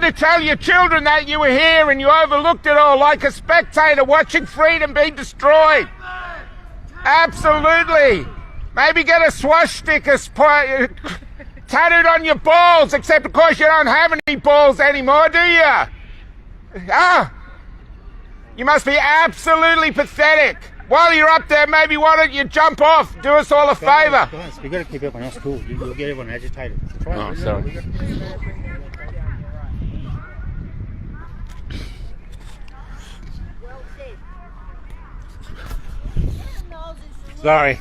to tell your children that you were here and you overlooked it all like a spectator watching freedom being destroyed. Absolutely. Maybe get a swastika tattooed on your balls, except of course you don't have any balls anymore, do you? Ah, you must be absolutely pathetic. While you're up there, maybe why don't you jump off? Do us all a favour. Guys, we got to keep everyone else cool. You'll get everyone agitated. Oh, sorry.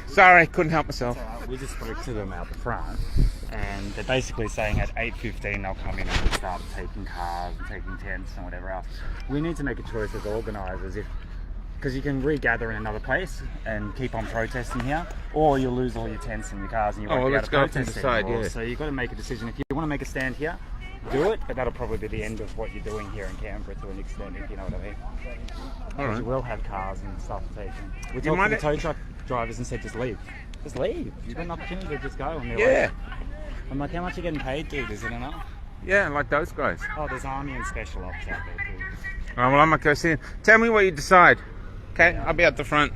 Sorry, couldn't help myself. We just spoke to them out the front, and they're basically saying at 8:15 they'll come in and start taking cars and taking tents and whatever else. We need to make a choice as organisers, because you can regather in another place and keep on protesting here, or you'll lose all your tents and your cars and you won't be able to protest anymore. Yeah. So you've got to make a decision. If you want to make a stand here, do it, but that'll probably be the end of what you're doing here in Canberra to an extent, if you know what I mean. All right. You will have cars and stuff taken. We talked to the tow truck drivers and said just leave. Just leave. You've got an opportunity to just go. And they're like, I'm like, how much are you getting paid, dude? Is it enough? Yeah, like those guys. Oh, there's Army and Special Ops out there too. Oh, well, I'm not going to see him. Tell me what you decide. Okay, I'll be at the front.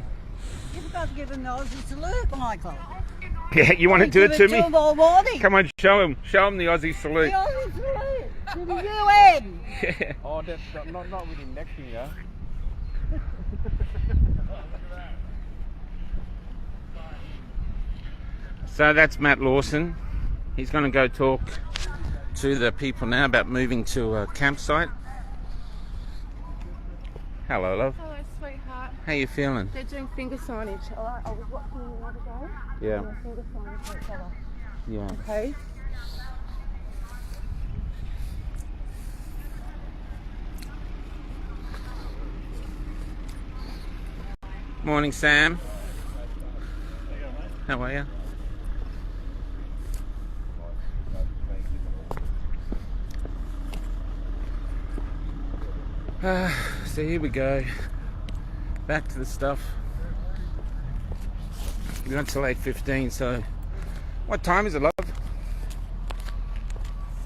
You've got to give an Aussie salute, Michael. Yeah, you want to do it to me? All morning. Come on, show him the Aussie salute. The Aussie salute to the UN. Yeah. Oh, that's not really next year. So that's Matt Lawson. He's going to go talk to the people now about moving to a campsite. Hello, love. Hello, sweetheart. How you feeling? They're doing finger signage. I was watching the other day. Yeah. And finger signage to each other. Yeah. Okay. Morning, Sam. How are you? So here we go. Back to the stuff. We got till 8:15. So, what time is it, love?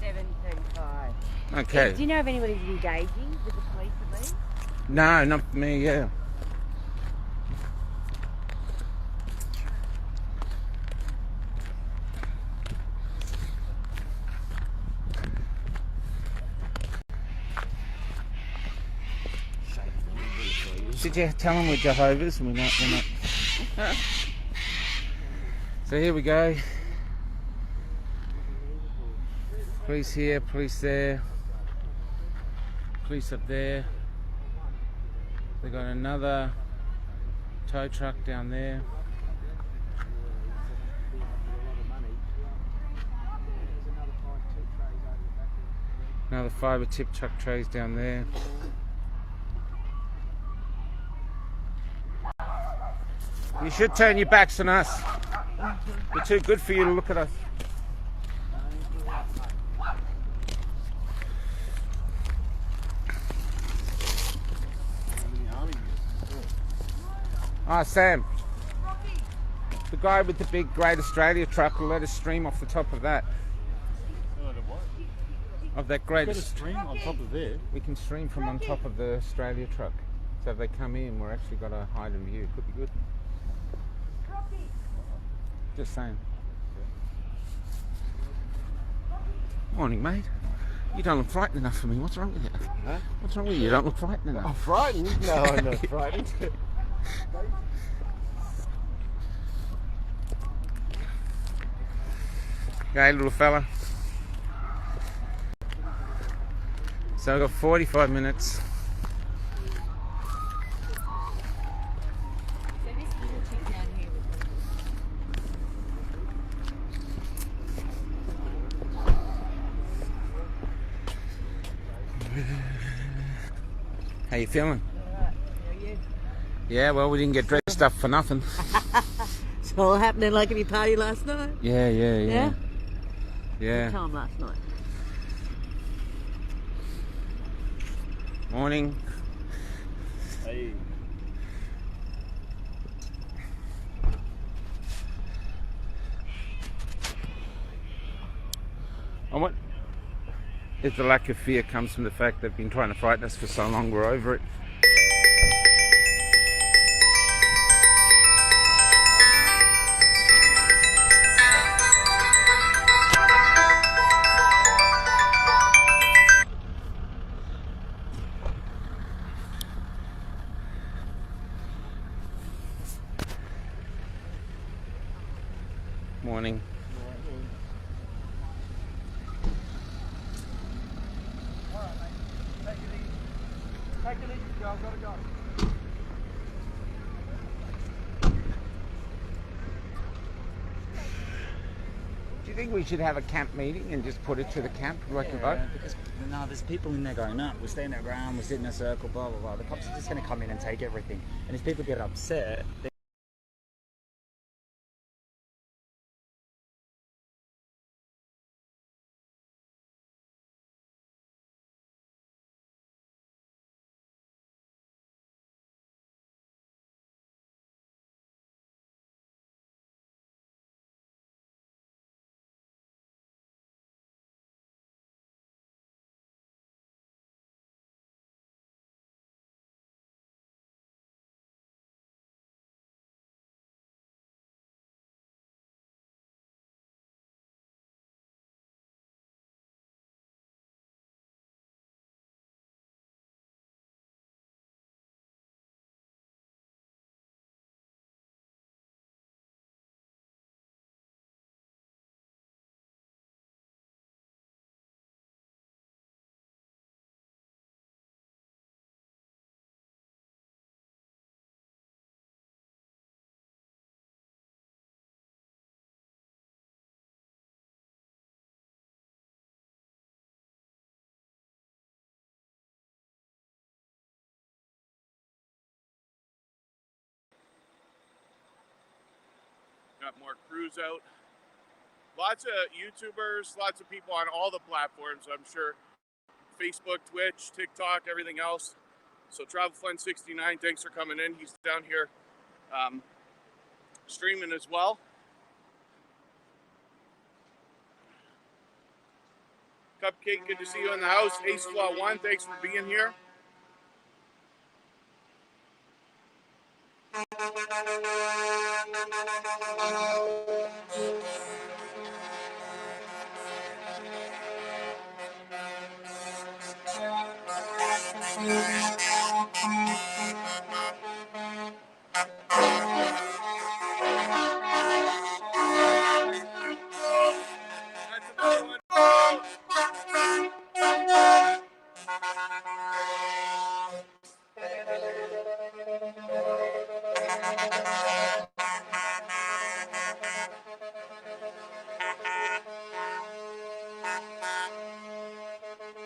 7:35. Okay. Do you know if anybody's engaging with the police at least? No, not me. Yeah. Did you tell them we're Jehovah's? We're not. So here we go. Police here, police there, police up there. They got another tow truck down there. Another fibre tip truck trays down there. You should turn your backs on us. We're too good for you to look at us. Ah, Sam. The guy with the big Great Australia truck will let us stream off the top of that. Of that great. Got a stream on top of there. We can stream from on top of the Australia truck. So if they come in, we're actually got a hide and view. Could be good. Just saying. Morning, mate. You don't look frightened enough for me. What's wrong with you? Huh? What's wrong with you? You don't look frightened enough. I'm frightened? No, I'm not frightened. Okay, little fella. So I've got 45 minutes. How you feeling? How are you? Yeah, well, we didn't get dressed up for nothing. It's all happening like any party last night. Yeah. Yeah? Yeah. What time last night? Morning. Hey. I want. If the lack of fear comes from the fact they've been trying to frighten us for so long, we're over it. Morning. Take it easy, girl. Gotta go. Do you think we should have a camp meeting and just put it to the camp like a vote? Because no, there's people in there going, no, we're staying our ground, we're sitting in a circle, blah, blah, blah. The cops are just going to come in and take everything. And if people get upset, got more crews out. Lots of YouTubers, lots of people on all the platforms, I'm sure. Facebook, Twitch, TikTok, everything else. So TravelFun69, thanks for coming in. He's down here streaming as well. Cupcake, good to see you in the house. Ace Flaw 1, thanks for being here.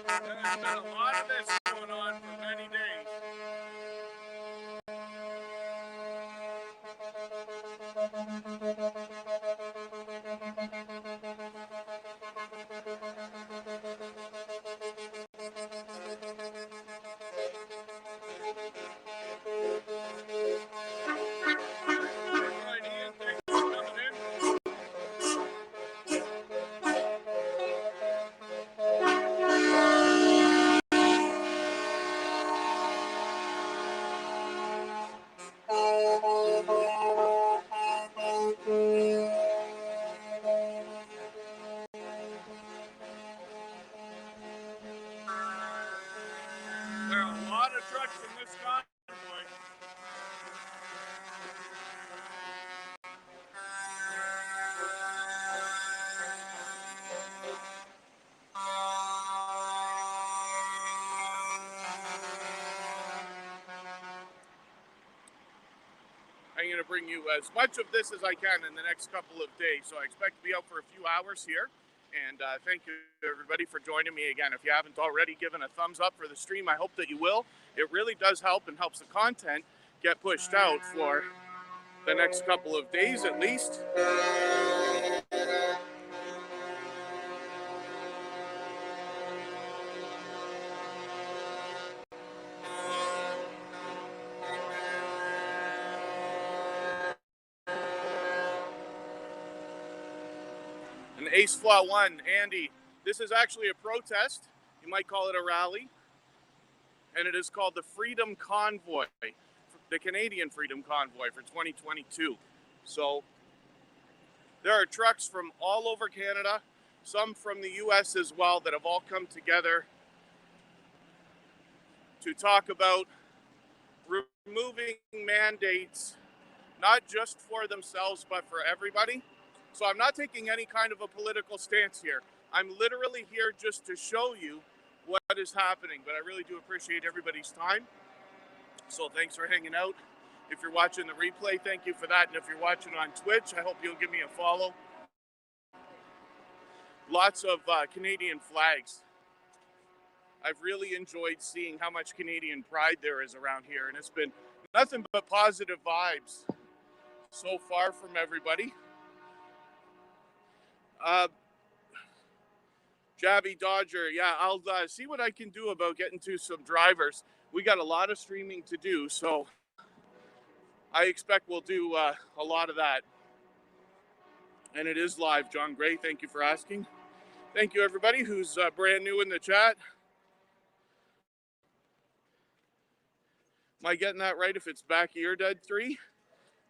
There's been a lot of this going on for many days. Right, Ian, thanks for coming in. There are a lot of trucks in this convoy. I'm going to bring you as much of this as I can in the next couple of days. So I expect to be out for a few hours here. And thank you, everybody, for joining me again. If you haven't already given a thumbs up for the stream, I hope that you will. It really does help and helps the content get pushed out for the next couple of days at least. And Ace Flaw 1, Andy, this is actually a protest You might call it a rally. And it is called the Freedom Convoy, the Canadian Freedom Convoy for 2022. So there are trucks from all over Canada, some from the US as well, that have all come together to talk about removing mandates, not just for themselves, but for everybody. So I'm not taking any kind of a political stance here. I'm literally here just to show you what is happening, but I really do appreciate everybody's time. So thanks for hanging out. If you're watching the replay, thank you for that. And if you're watching on Twitch, I hope you'll give me a follow. Lots of Canadian flags. I've really enjoyed seeing how much Canadian pride there is around here, and it's been nothing but positive vibes so far from everybody. Jabby Dodger, yeah, I'll see what I can do about getting to some drivers. We got a lot of streaming to do, so I expect we'll do a lot of that. And it is live, John Gray. Thank you for asking. Thank you, everybody who's brand new in the chat. Am I getting that right if it's back ear dead 3?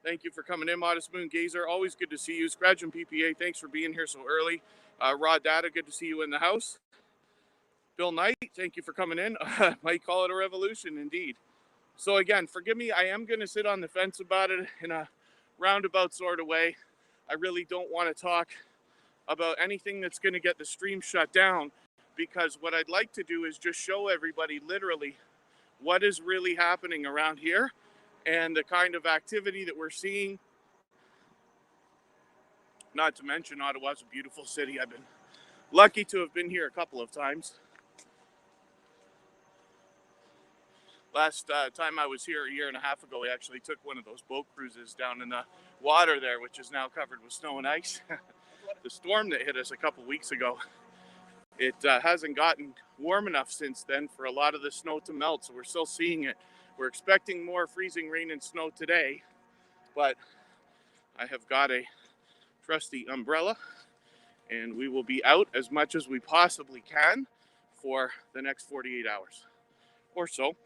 Thank you for coming in, Modest Moon Gazer. Always good to see you. Scratch and PPA, thanks for being here so early. Raw Data, good to see you in the house. Bill Knight, thank you for coming in. Might call it a revolution, indeed. So again, forgive me, I am going to sit on the fence about it in a roundabout sort of way. I really don't want to talk about anything that's going to get the stream shut down, because what I'd like to do is just show everybody literally what is really happening around here and the kind of activity that we're seeing. Not to mention, Ottawa's a beautiful city. I've been lucky to have been here a couple of times. Last time I was here a year and a half ago, we actually took one of those boat cruises down in the water there, which is now covered with snow and ice. The storm that hit us a couple weeks ago, it hasn't gotten warm enough since then for a lot of the snow to melt, so we're still seeing it. We're expecting more freezing rain and snow today, but I have got a trusty umbrella, and we will be out as much as we possibly can for the next 48 hours or so.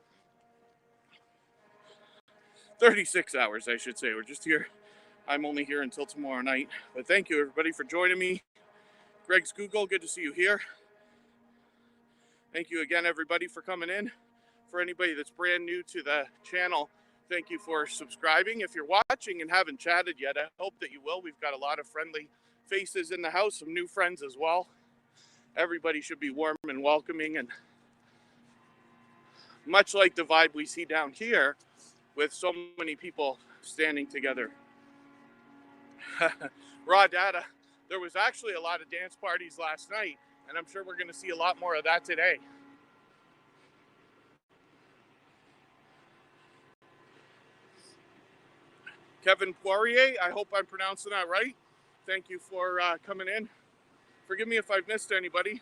36 hours, I should say. We're just here. I'm only here until tomorrow night. But thank you, everybody, for joining me. Greg's Google, good to see you here. Thank you again, everybody, for coming in. For anybody that's brand new to the channel, thank you for subscribing. If you're watching and haven't chatted yet, I hope that you will. We've got a lot of friendly faces in the house, some new friends as well. Everybody should be warm and welcoming, and much like the vibe we see down here with so many people standing together. Raw Data, there was actually a lot of dance parties last night, and I'm sure we're going to see a lot more of that today. Kevin Poirier, I hope I'm pronouncing that right. Thank you for coming in. Forgive me if I've missed anybody.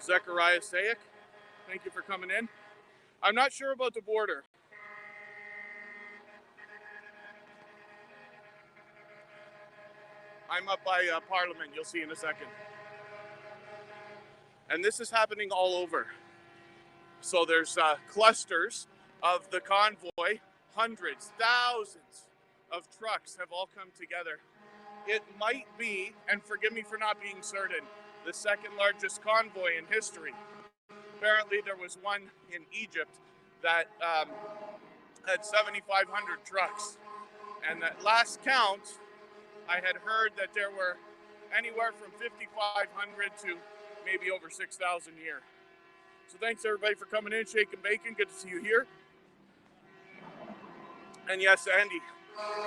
Zechariah Sayek, thank you for coming in. I'm not sure about the border. I'm up by Parliament, you'll see in a second. And this is happening all over. So there's clusters of the convoy, hundreds, thousands of trucks have all come together. It might be, and forgive me for not being certain, the second largest convoy in history. Apparently there was one in Egypt that had 7,500 trucks. And at last count, I had heard that there were anywhere from 5,500 to maybe over 6,000 here. So thanks everybody for coming in. Shake and Bacon, good to see you here. And yes, Andy,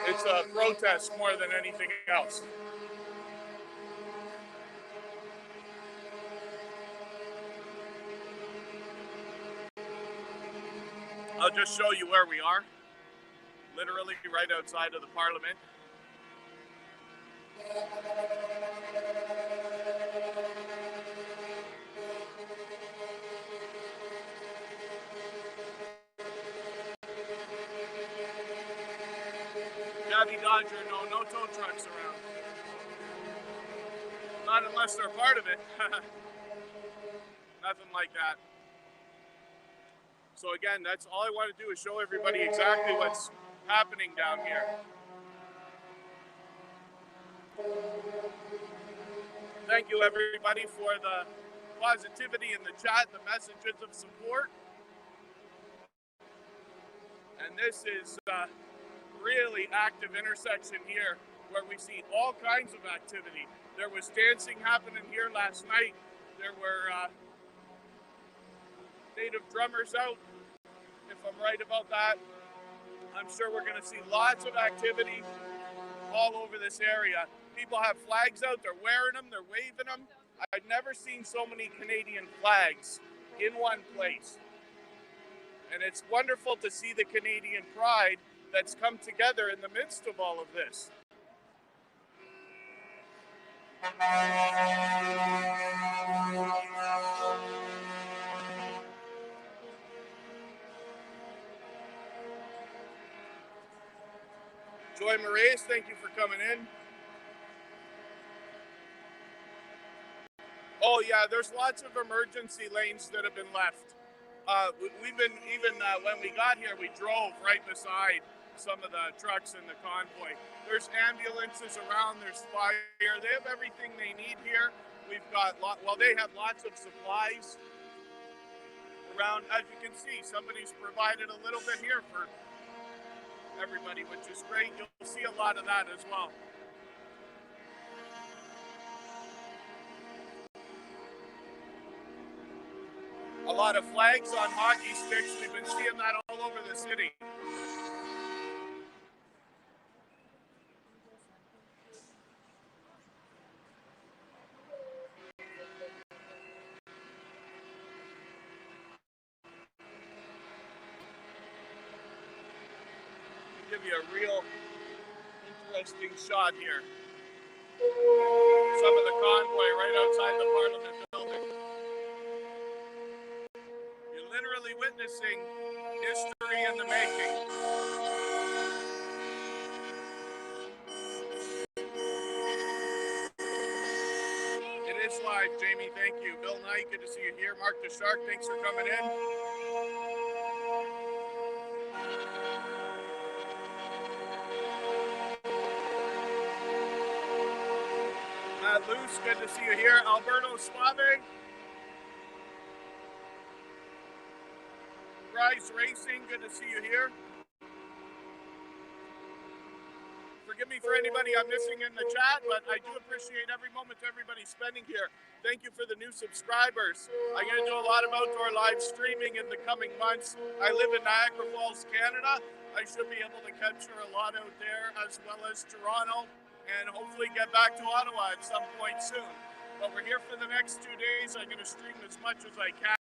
it's a protest more than anything else. I'll just show you where we are. Literally right outside of the Parliament. Gabby Dodger, no tow trucks around. Not unless they're part of it. Nothing like that. So again, that's all I want to do is show everybody exactly what's happening down here. Thank you everybody for the positivity in the chat, the messages of support. And this is a really active intersection here where we see all kinds of activity. There was dancing happening here last night. There were native drummers out, if I'm right about that. I'm sure we're going to see lots of activity all over this area. People have flags out, they're wearing them, they're waving them. I've never seen so many Canadian flags in one place. And it's wonderful to see the Canadian pride that's come together in the midst of all of this. Joy Moraes, thank you for coming in. Oh yeah, there's lots of emergency lanes that have been left. We've been, even when we got here, we drove right beside some of the trucks in the convoy. There's ambulances around, there's fire, they have everything they need here. We've got, they have lots of supplies around. As you can see, somebody's provided a little bit here for everybody, which is great. You'll see a lot of that as well. A lot of flags on hockey sticks. We've been seeing that all over the city. Give you a real interesting shot here. Some of the convoy right outside the Parliament building. You're literally witnessing history in the making. It is live, Jamie, thank you. Bill Knight, good to see you here. Mark the Shark, thanks for coming in. Matt Luce, good to see you here. Alberto Suave. Rise Racing, good to see you here. Forgive me for anybody I'm missing in the chat, but I do appreciate every moment everybody's spending here. Thank you for the new subscribers. I'm going to do a lot of outdoor live streaming in the coming months. I live in Niagara Falls, Canada. I should be able to capture a lot out there, as well as Toronto, and hopefully get back to Ottawa at some point soon. But we're here for the next 2 days. I'm going to stream as much as I can.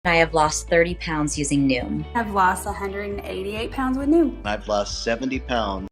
I have lost 30 pounds using Noom. I've lost 188 pounds with Noom. I've lost 70 pounds.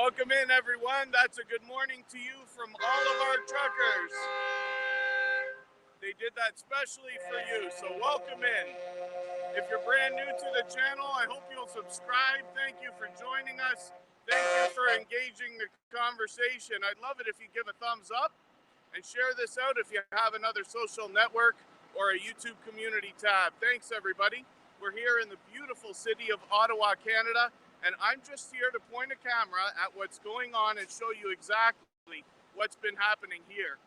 Welcome in, everyone. That's a good morning to you from all of our truckers. They did that specially for you, so welcome in. If you're brand new to the channel, I hope you'll subscribe. Thank you for joining us. Thank you for engaging the conversation. I'd love it if you give a thumbs up and share this out if you have another social network or a YouTube community tab. Thanks, everybody. We're here in the beautiful city of Ottawa, Canada. And I'm just here to point a camera at what's going on and show you exactly what's been happening here.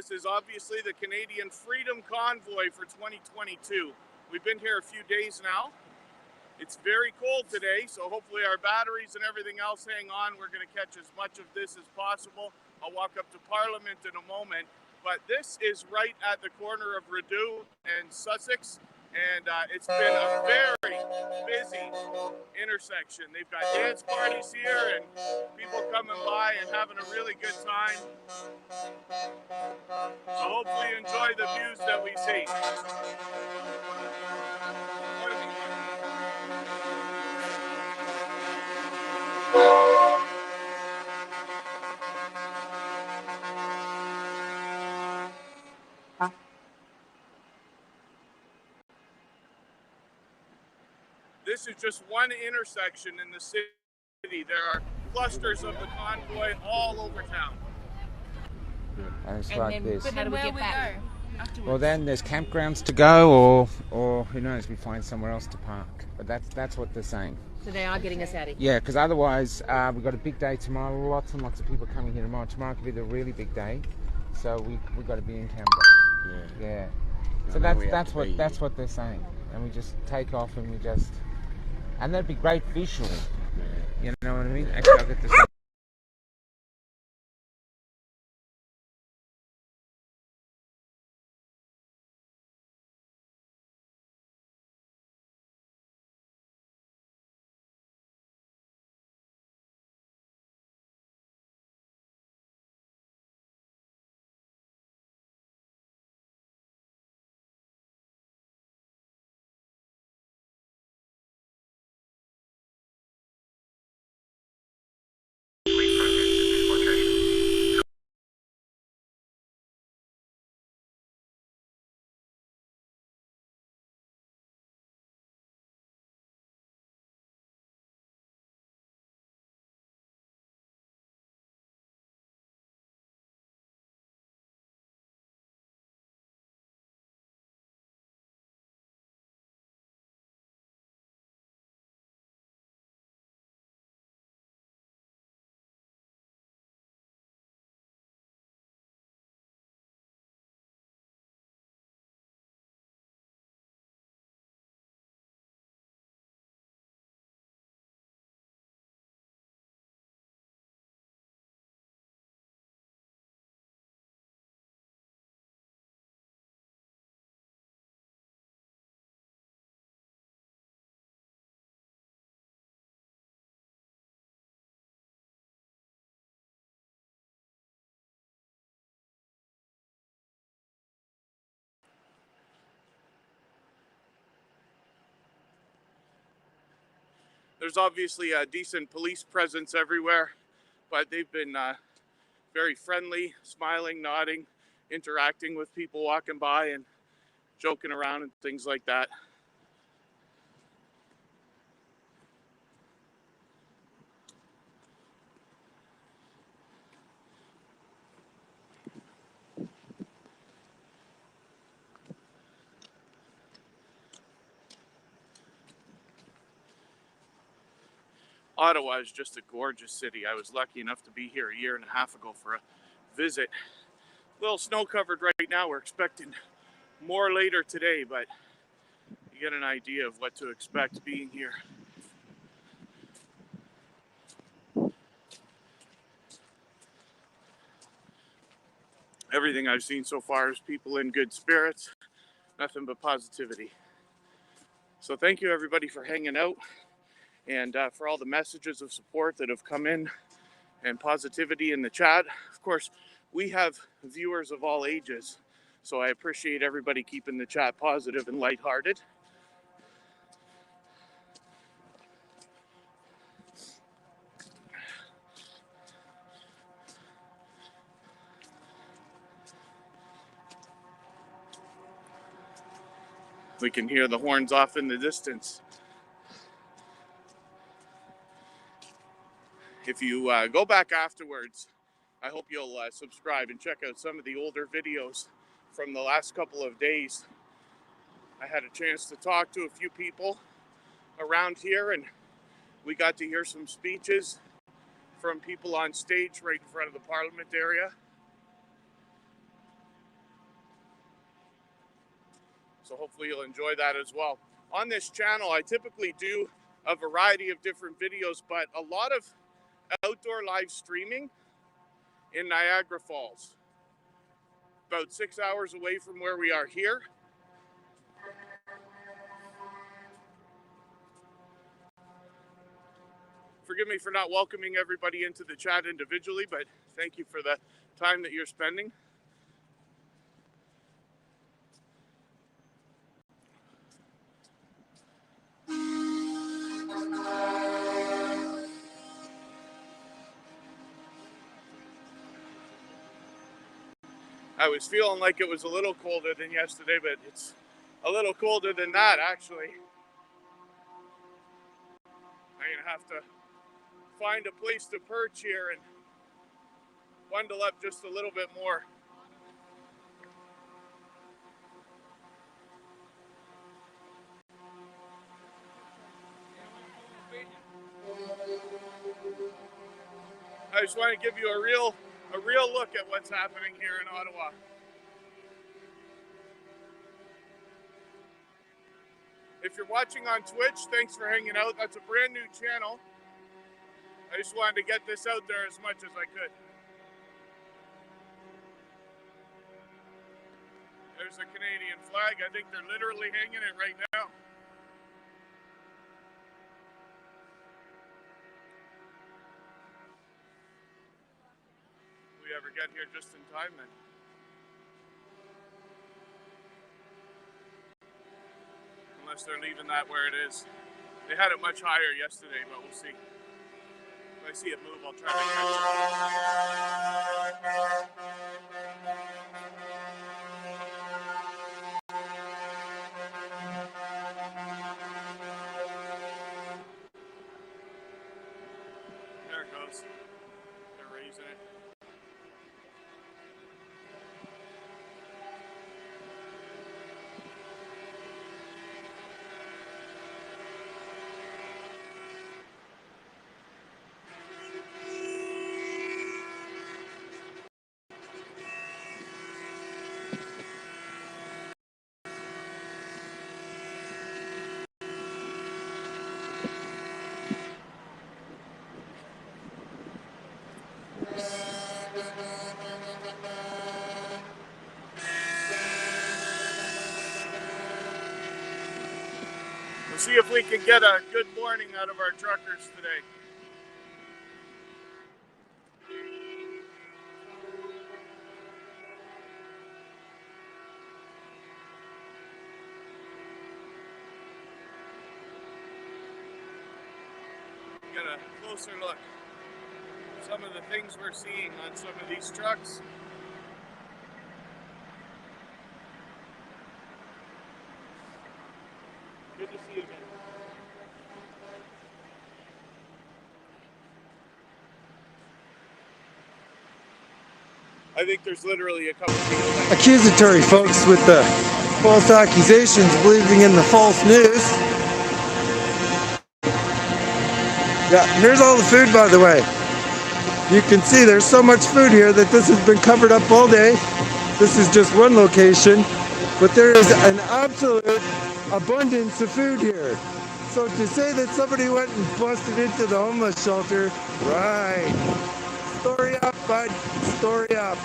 This is obviously the Canadian Freedom Convoy for 2022. We've been here a few days now. It's very cold today, so hopefully our batteries and everything else hang on. We're going to catch as much of this as possible. I'll walk up to Parliament in a moment, but this is right at the corner of Rideau and Sussex, and it's been a very busy intersection. They've got dance parties here and people coming by and having a really good time. So hopefully you enjoy the views that we see. This is just one intersection in the city. There are clusters of the convoy all over town. And it's like this. How do we get back? Well, then there's campgrounds to go, or who knows, we find somewhere else to park. But that's what they're saying. So they are getting us out of here. Yeah, because otherwise we've got a big day tomorrow. Lots and lots of people coming here tomorrow. Tomorrow could be the really big day, so we've got to be in Canberra. Yeah. So that's what they're saying, and we just take off and and that'd be great visually. You know what I mean? Actually, I'll get this. There's obviously a decent police presence everywhere, but they've been very friendly, smiling, nodding, interacting with people walking by and joking around and things like that. Ottawa is just a gorgeous city. I was lucky enough to be here a year and a half ago for a visit. A little snow covered right now. We're expecting more later today, but you get an idea of what to expect being here. Everything I've seen so far is people in good spirits, nothing but positivity. So thank you everybody for hanging out and for all the messages of support that have come in and positivity in the chat. Of course, we have viewers of all ages, so I appreciate everybody keeping the chat positive and lighthearted. We can hear the horns off in the distance. If you go back afterwards, I hope you'll subscribe and check out some of the older videos from the last couple of days. I had a chance to talk to a few people around here, and we got to hear some speeches from people on stage right in front of the Parliament area. So hopefully you'll enjoy that as well. On this channel, I typically do a variety of different videos, but a lot of outdoor live streaming in Niagara Falls. About 6 hours away from where we are here. Forgive me for not welcoming everybody into the chat individually, but thank you for the time that you're spending. I was feeling like it was a little colder than yesterday, but it's a little colder than that, actually. I'm gonna have to find a place to perch here and bundle up just a little bit more. I just want to give you a real look at what's happening here in Ottawa. If you're watching on Twitch, thanks for hanging out. That's a brand new channel. I just wanted to get this out there as much as I could. There's a Canadian flag. I think they're literally hanging it right now. We ever get here just in time then? Unless they're leaving that where it is. They had it much higher yesterday, but we'll see. If I see it move, I'll try to catch it. There it goes. They're raising it. We'll see if we can get a good morning out of our truckers today. Get a closer look at some of the things we're seeing on some of these trucks. Good to see you again. I think there's literally a couple people. Accusatory folks with the false accusations, believing in the false news. Yeah, here's all the food, by the way. You can see there's so much food here that this has been covered up all day. This is just one location, but there is an absolute abundance of food here. So to say that somebody went and busted into the homeless shelter, right. Story up, bud. Story up.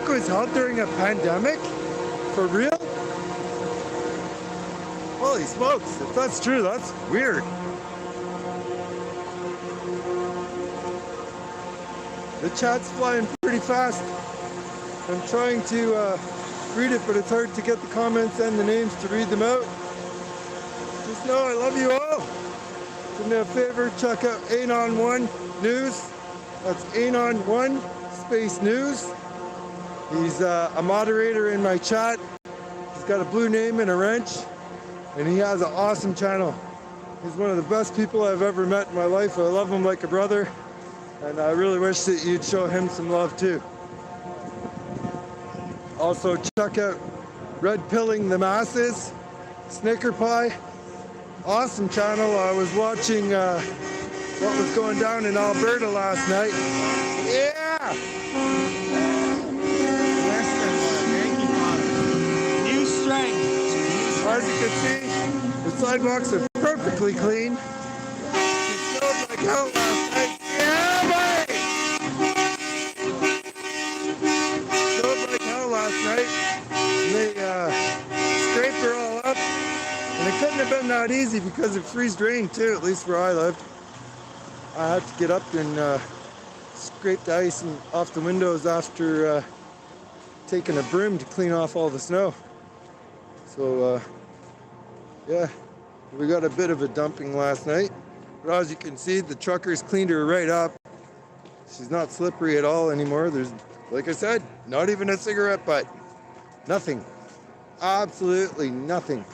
Was held during a pandemic? For real? Holy smokes, if that's true, that's weird. The chat's flying pretty fast. I'm trying to read it, but it's hard to get the comments and the names to read them out. Just know I love you all. Do me a favor, check out Anon1 News. That's Anon1 space News. He's a moderator in my chat. He's got a blue name and a wrench, and he has an awesome channel. He's one of the best people I've ever met in my life. I love him like a brother, and I really wish that you'd show him some love too. Also check out Red Pilling the Masses, Snicker Pie. Awesome channel. I was watching what was going down in Alberta last night. Yeah! New strength. As you can see, the sidewalks are perfectly clean. It snowed like hell last night. Yeah, buddy! Snowed like hell last night. And they scraped her all up. And it couldn't have been that easy because it freezed rain too, at least where I lived. I had to get up and scrape the ice off the windows after taking a broom to clean off all the snow. So yeah, we got a bit of a dumping last night. But as you can see, the truckers cleaned her right up. She's not slippery at all anymore. There's, like I said, not even a cigarette butt. Nothing. Absolutely nothing.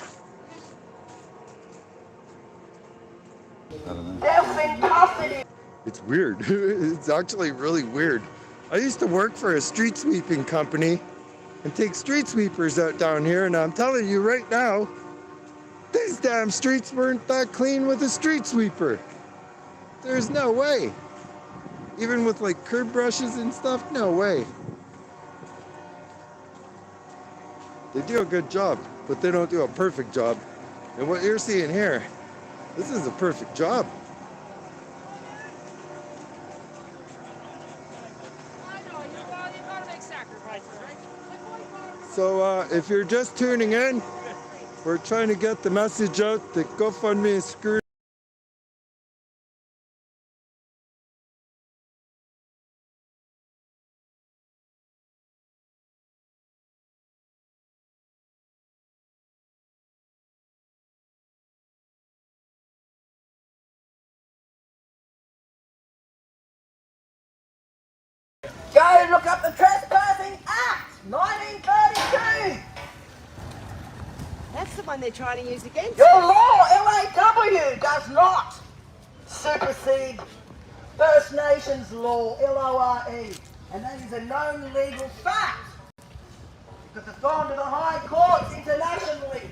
I don't know. It's weird. It's actually really weird. I used to work for a street sweeping company and take street sweepers out down here, and I'm telling you right now, these damn streets weren't that clean with a street sweeper. There's no way. Even with like curb brushes and stuff, no way. They do a good job, but they don't do a perfect job. And what you're seeing here, this is a perfect job. So if you're just tuning in, we're trying to get the message out that GoFundMe is screwed. Go look up the Trespassing Act, 1932. That's the one they're trying to use against Your us. law, LAW, does not supersede First Nations law, LORE, and that is a known legal fact because it's gone to the high courts internationally.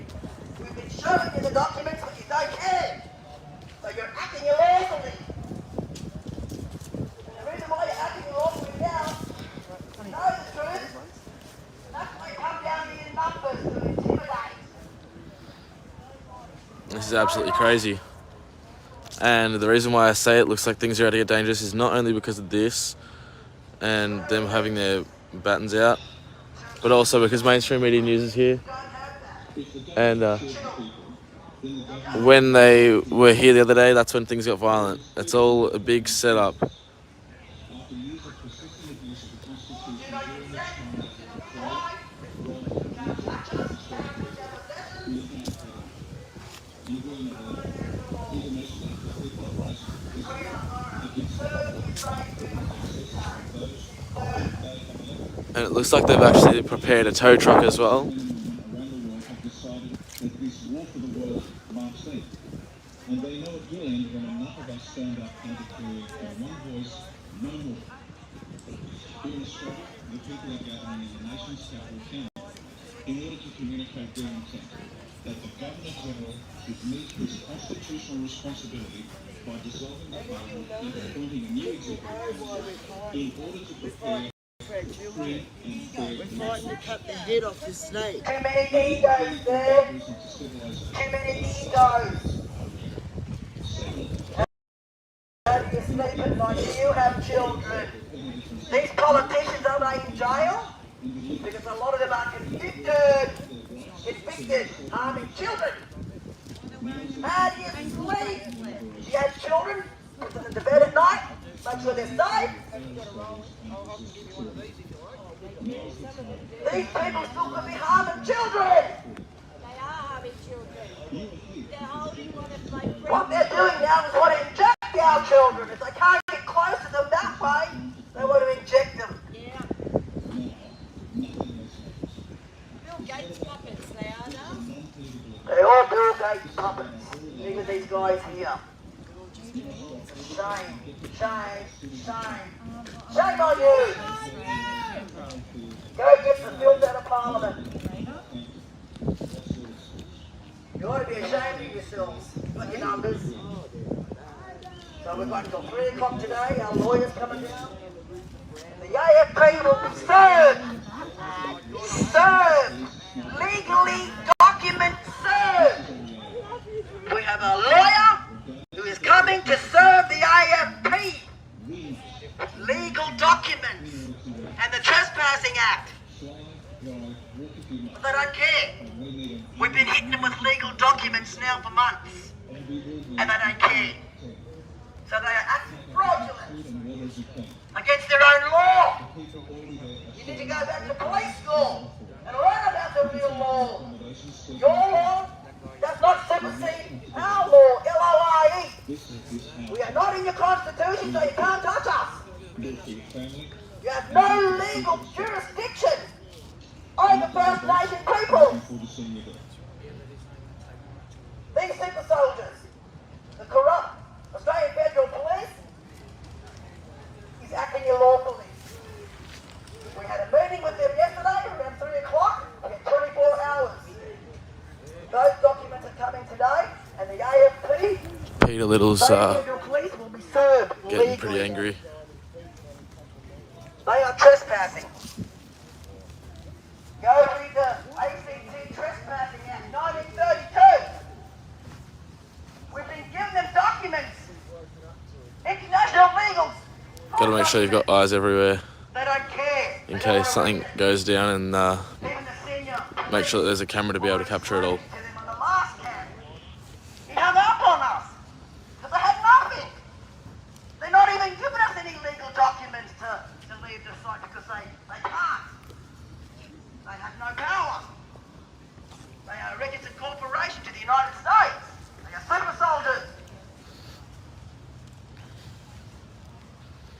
We've been showing you the documents, but you don't care. So you're acting illegally. The reason why you're acting illegally now, you know the truth, that's why you come down here in numbers to intimidate. This is absolutely crazy. And the reason why I say it looks like things are about to get dangerous is not only because of this and them having their battens out, but also because mainstream media news is here. And when they were here the other day, that's when things got violent. It's all a big setup. And it looks like they've actually prepared a tow truck as well. And they know it will end when enough of us stand up and declare one voice, no more. In Australia, the people are gathering in the nation's capital, Canberra, in order to communicate their intent that the Governor-General should meet his constitutional responsibility by dissolving the Parliament and appointing a new Executive Council in order to prepare free and fair We're fighting to cut the head off the snake. Too many egos there. Too many egos. How do you sleep at night? Do you have children? These politicians, are they in jail? Because a lot of them are convicted, harming children. How do you sleep? Do you have children? To bed at night? Make sure they're safe. These people still could be harming children. They are harming children. They're holding one of my friends. What they're doing now is want to inject our children. If they can't get close to them that way, they want to inject them. Yeah. Bill Gates puppets, they are now. They all Bill Gates puppets. Even these guys here. Shame, shame, shame. Shame on you! Go get the bills out of Parliament. You ought to be ashamed of yourselves. You've got your numbers. So we've got until 3 o'clock today. Our lawyers coming down. The AFP will be served. Served. Legally document served. We have a lawyer who is coming to serve the AFP. Legal documents and the Trespassing Act. But they don't care. We've been hitting them with legal documents now for months. And they don't care. So they are acting fraudulent against their own law. You need to go back to police school and learn about the real law. Your law does not supersede our law, LOIE. We are not in your constitution, so you can't touch us. You have no legal jurisdiction over First Nation people. These super soldiers, the corrupt Australian Federal Police, is acting illawfully. We had a meeting with them yesterday around 3 o'clock. We had 24 hours. Those documents are coming today, and the AFP, Peter Little's Federal Police, will be served getting legally. pretty angry. They are trespassing. Go read the ACT Trespassing Act, 1932. We've been giving them documents. International legals. Got to make sure you've got eyes everywhere They don't care. in case something goes down, and Even the senior make sure that there's a camera to be able to capture it all. to them on the last camp. He hung up on us because they had nothing. They're not even giving us any legal documents to leave the site because they can't. They have no power. They are a registered corporation to the United States. They are super soldiers.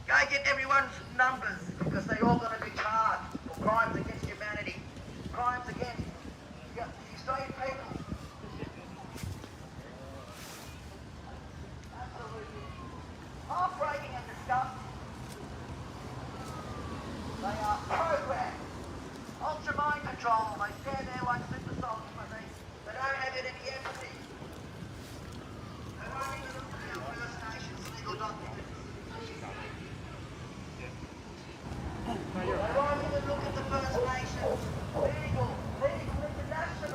Go get everyone's numbers because they're all going to be charged for crimes against humanity, crimes against the Australian people. Absolutely heartbreaking and disgusting. They are programmed. Ultra mind control. They stand there like super soldiers, but they don't have any empathy. They won't even look at our First Nations legal documents.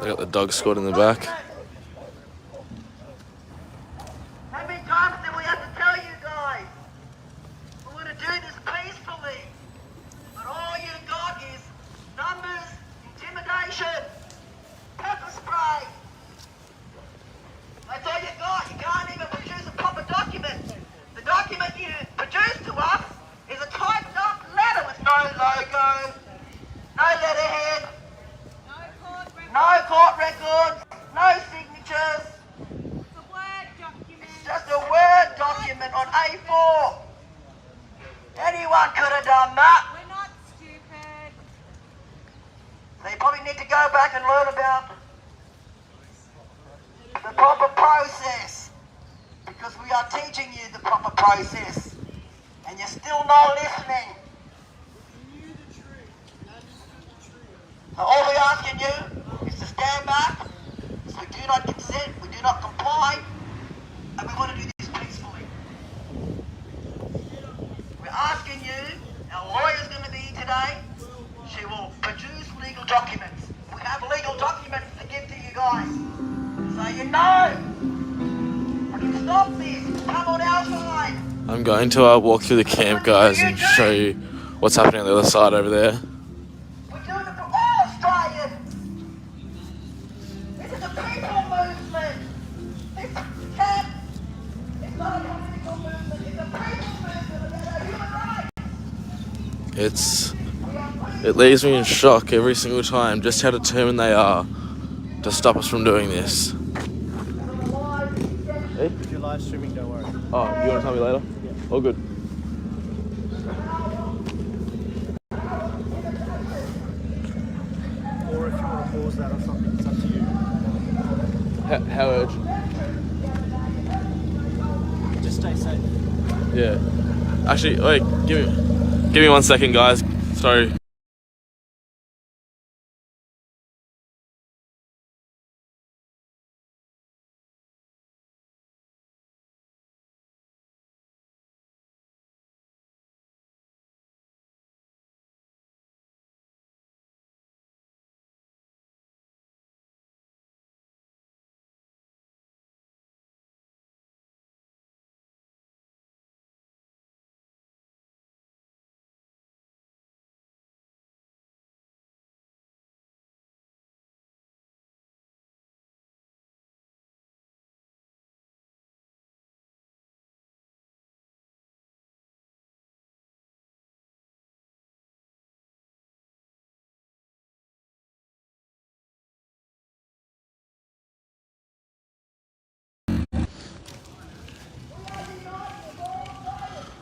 They got the dog squad in the back. How many times do we have to tell you guys? We want to do this peacefully. But all you got is numbers, intimidation, pepper spray. That's all you got. You can't even produce a proper document. The document you produce to us is a typed up letter with no logo, no letterhead, no court records, no signatures. It's a Word document. It's just a Word document on A4. Anyone could have done that. We're not stupid. So you probably need to go back and learn about the proper process. Because we are teaching you the proper process. And you're still not listening. So all we're asking you is to stand back. So we do not consent, we do not comply, and we want to do this peacefully. We're asking you, our lawyer's going to be here today. She will produce legal documents. We have legal documents to give to you guys. So you know, we can stop this. Come on our side. I'm going to walk through the camp, guys, and show you what's happening on the other side over there. We're doing it for all Australians. This is a people movement. This camp is not a political movement. It's a people movement. It leaves me in shock every single time just how determined they are to stop us from doing this. Hey? If you're live streaming, don't worry. Oh, you want to tell me later? Yeah. All good. Or if you want to pause that or something, it's up to you. How urgent? Just stay safe. Yeah. Actually, wait, give me 1 second, guys. Sorry.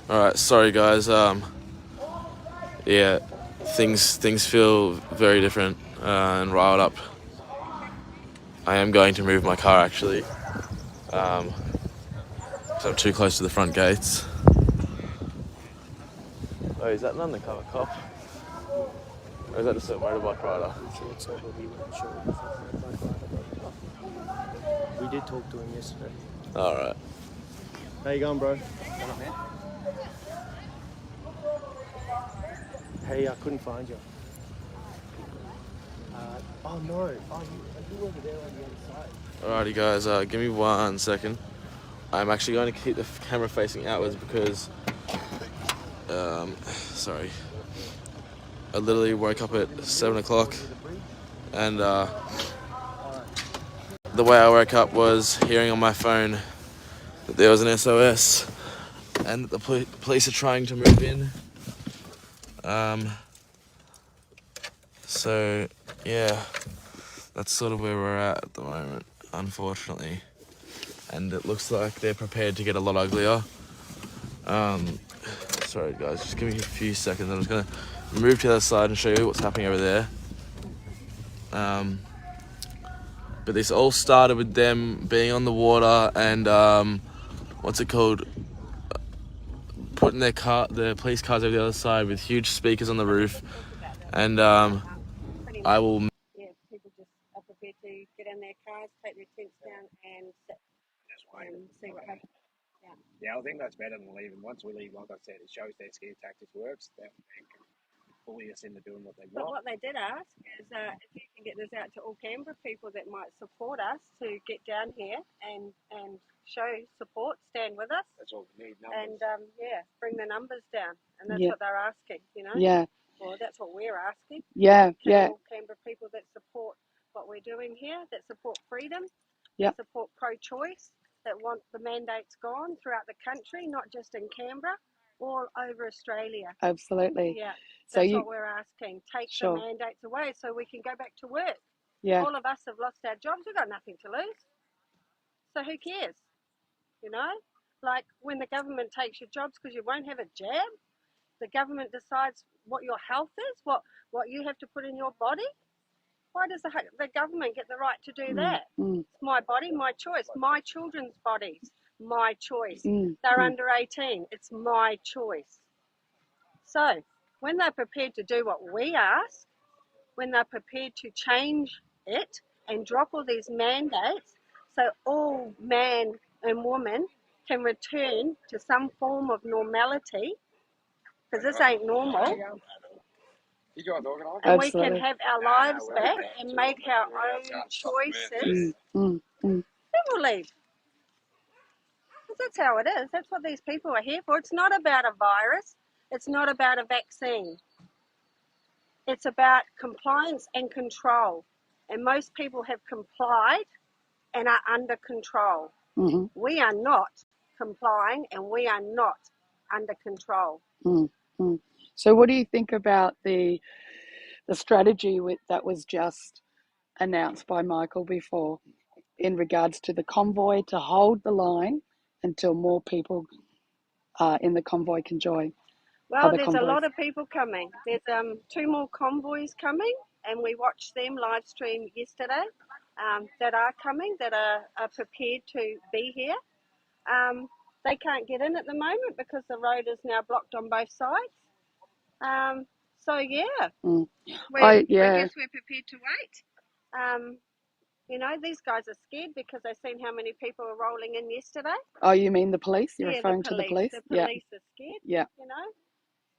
Alright, sorry guys, yeah, things feel very different and riled up. I am going to move my car actually, so I'm too close to the front gates. Oh, is that an undercover cop? Or is that just a motorbike rider? We did talk to him yesterday. Alright. How you going, bro? Hey, I couldn't find you. Oh no. Oh, you over there on the other side. Alrighty guys, give me 1 second. I'm actually going to keep the camera facing outwards because, sorry. I literally woke up at 7 o'clock and the way I woke up was hearing on my phone that there was an SOS and that the police are trying to move in. So yeah, that's sort of where we're at the moment, unfortunately. And it looks like they're prepared to get a lot uglier. Sorry guys, just give me a few seconds. I'm just gonna move to the other side and show you what's happening over there. But this all started with them being on the water and what's it called? Putting their police cars over the other side with huge speakers on the roof. And I will. Yeah, people just are prepared to get in their cars, take their tents down, and sit and see what happens. Yeah, I think that's better than leaving. Once we leave, like I said, it shows their scare tactics works. That they can bully us into doing what they want. But what they did ask is if you can get this out to all Canberra people that might support us to get down here and show support, stand with us. That's all we need, numbers. And bring the numbers down. And that's what they're asking, you know? Yeah. Well, that's what we're asking. Yeah, All Canberra people that support what we're doing here, that support freedom, that support pro-choice, that want the mandates gone throughout the country, not just in Canberra, all over Australia. Absolutely. Yeah, So that's what we're asking. Take the mandates away so we can go back to work. Yeah. All of us have lost our jobs. We've got nothing to lose. So who cares? You know? Like when the government takes your jobs because you won't have a jab, the government decides what your health is, what you have to put in your body. Why does the government get the right to do that? It's my body, my choice. My children's bodies, my choice. They're under 18. It's my choice. So when they're prepared to do what we ask, when they're prepared to change it and drop all these mandates so all man and woman can return to some form of normality, because this ain't normal. And we can have our lives back and make our own choices. Then we'll leave. Because that's how it is. That's what these people are here for. It's not about a virus. It's not about a vaccine. It's about compliance and control. And most people have complied and are under control. We are not complying and we are not under control. So what do you think about the strategy that was just announced by Michael before in regards to the convoy to hold the line until more people in the convoy can join Well, other there's a convoys? lot of people coming. There's 2 more convoys coming, and we watched them live stream yesterday that are coming, that are prepared to be here. They can't get in at the moment because the road is now blocked on both sides. So yeah, I guess we're prepared to wait. You know, these guys are scared because they've seen how many people were rolling in yesterday. Oh, you mean the police? You're Yeah, referring to the police? The police are scared. Yeah. You know,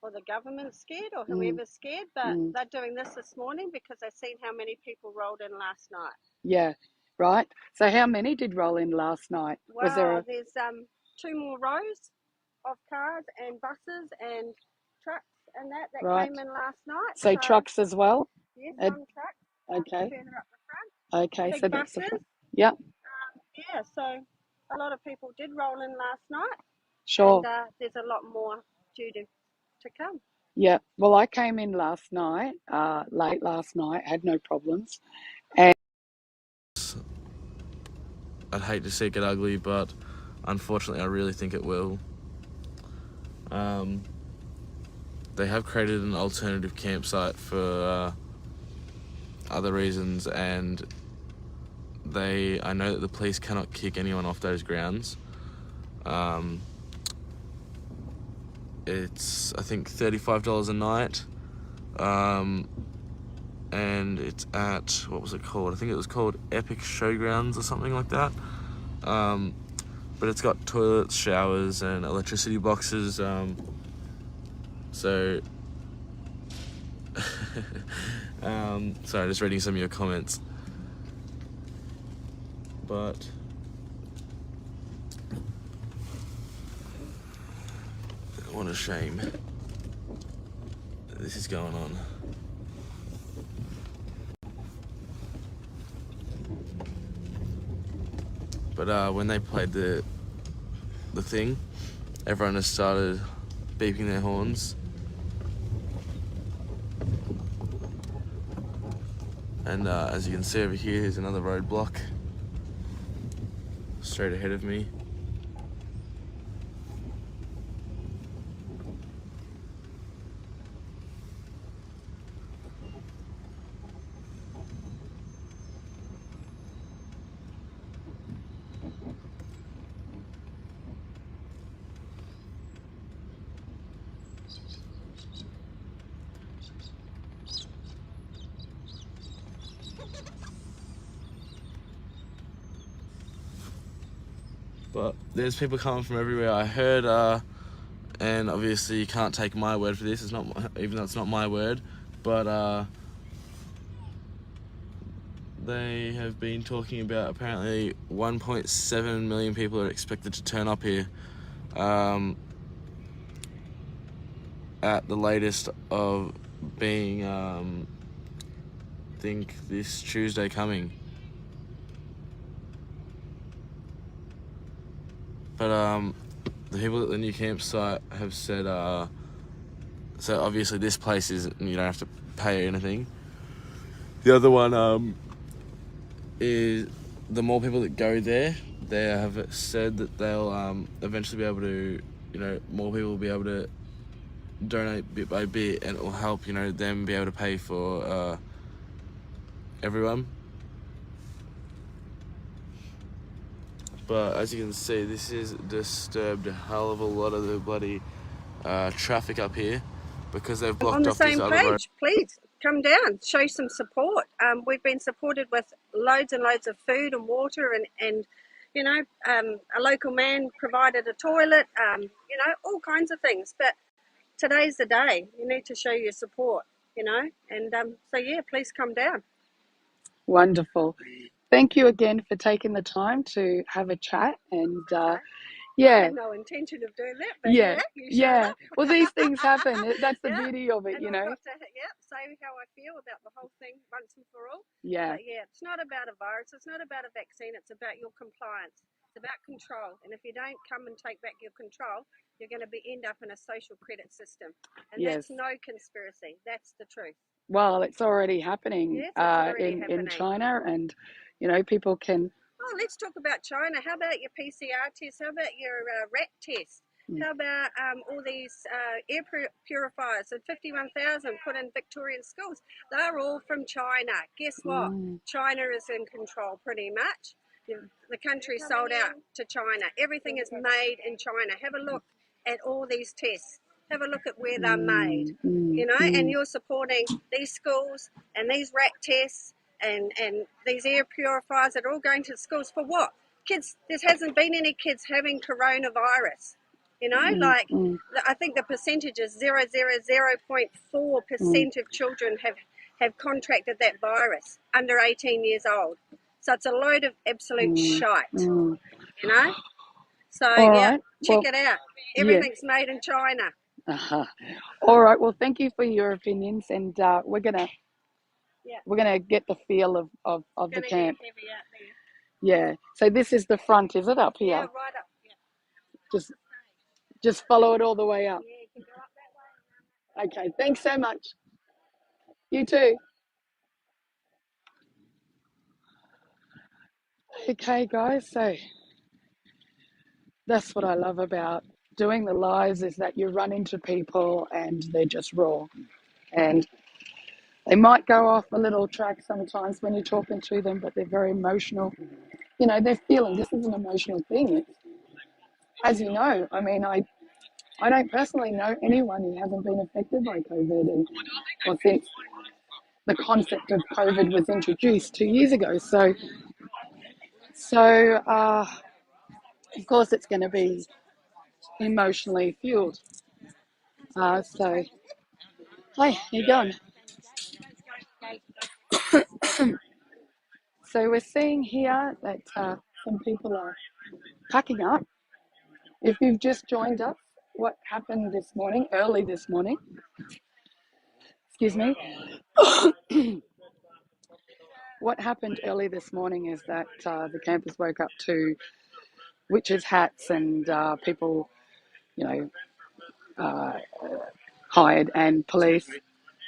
or the government's scared, or whoever's scared. But they're doing this morning because they've seen how many people rolled in last night. Yeah, right. So how many did roll in last night? Well, Was there there's 2 more rows of cars and buses and trucks and that came in last night. So trucks as well? Yes, some trucks. Okay. Further up the front. Okay, Big so that's buses. Yeah. Yeah, so a lot of people did roll in last night. Sure. And there's a lot more due to come. Yeah. Well, I came in last night, late last night, had no problems. And I'd hate to see it get ugly, but unfortunately I really think it will. They have created an alternative campsite for other reasons, and I know that the police cannot kick anyone off those grounds. It's, I think, $35 a night, and it's at, what was it called? I think it was called Epic Showgrounds or something like that. But it's got toilets, showers, and electricity boxes. So, sorry, just reading some of your comments. But what a shame that this is going on. But when they played the thing, everyone just started beeping their horns. And as you can see over here, here's another roadblock straight ahead of me. But there's people coming from everywhere. I heard, and obviously you can't take my word for this. It's not, even though it's not my word, but they have been talking about apparently 1.7 million people are expected to turn up here at the latest of being, I think, this Tuesday coming. But the people at the new campsite have said, so obviously this place is, you don't have to pay anything. The other one is the more people that go there, they have said that they'll eventually be able to, more people will be able to donate bit by bit, and it will help, them be able to pay for everyone. But as you can see, this has disturbed a hell of a lot of the bloody traffic up here because they've blocked off this other road. On the same page, please come down, show some support. We've been supported with loads and loads of food and water, and a local man provided a toilet, all kinds of things. But today's the day. You need to show your support, and so yeah, please come down. Wonderful. Thank you again for taking the time to have a chat. And I yeah, had no intention of doing that, but you showed up. Well, these things happen. That's the Yeah, beauty of it, and I've got to, say how I feel about the whole thing once and for all. Yeah. But yeah, it's not about a virus. It's not about a vaccine. It's about your compliance. It's about control, and if you don't come and take back your control, you're going to end up in a social credit system, and Yes. that's no conspiracy. That's the truth. Well, it's already happening Yes, it's already in China, and you know, people can. Oh, let's talk about China. How about your PCR test? How about your rat test? How about all these air purifiers? And 51,000 put in Victorian schools. They're all from China. Guess what? China is in control pretty much. The country sold out to China. Everything is made in China. Have a look at all these tests. Have a look at where they're made. You know, and you're supporting these schools and these rat tests and these air purifiers that are all going to schools for what? Kids, there hasn't been any kids having coronavirus. You know, like I think the percentage is 0.4% of children have contracted that virus under 18 years old. So it's a load of absolute shite. You know? So All yeah, right. check Well, it out. yeah. Everything's made in China. All right. Well, thank you for your opinions, and we're gonna get the feel of the camp. Heavy out there. Yeah. So this is the front, is it, up here? Yeah, right up. Yeah. Just follow it all the way up. Yeah, you can go up that way. Okay. Thanks so much. You too. Okay, guys. So that's what I love about doing the lives, is that you run into people and they're just raw, and they might go off a little track sometimes when you're talking to them, but they're very emotional. You know, they're feeling, this is an emotional thing. It's, as you know, I mean, I don't personally know anyone who hasn't been affected by COVID, or since the concept of COVID was introduced 2 years ago. So of course, it's going to be emotionally fueled. So, hi, how you going? So we're seeing here that some people are packing up. If you've just joined us, what happened this morning, early this morning, excuse me, what happened early this morning is that the campers woke up to witches' hats and people, you know, hired, and police.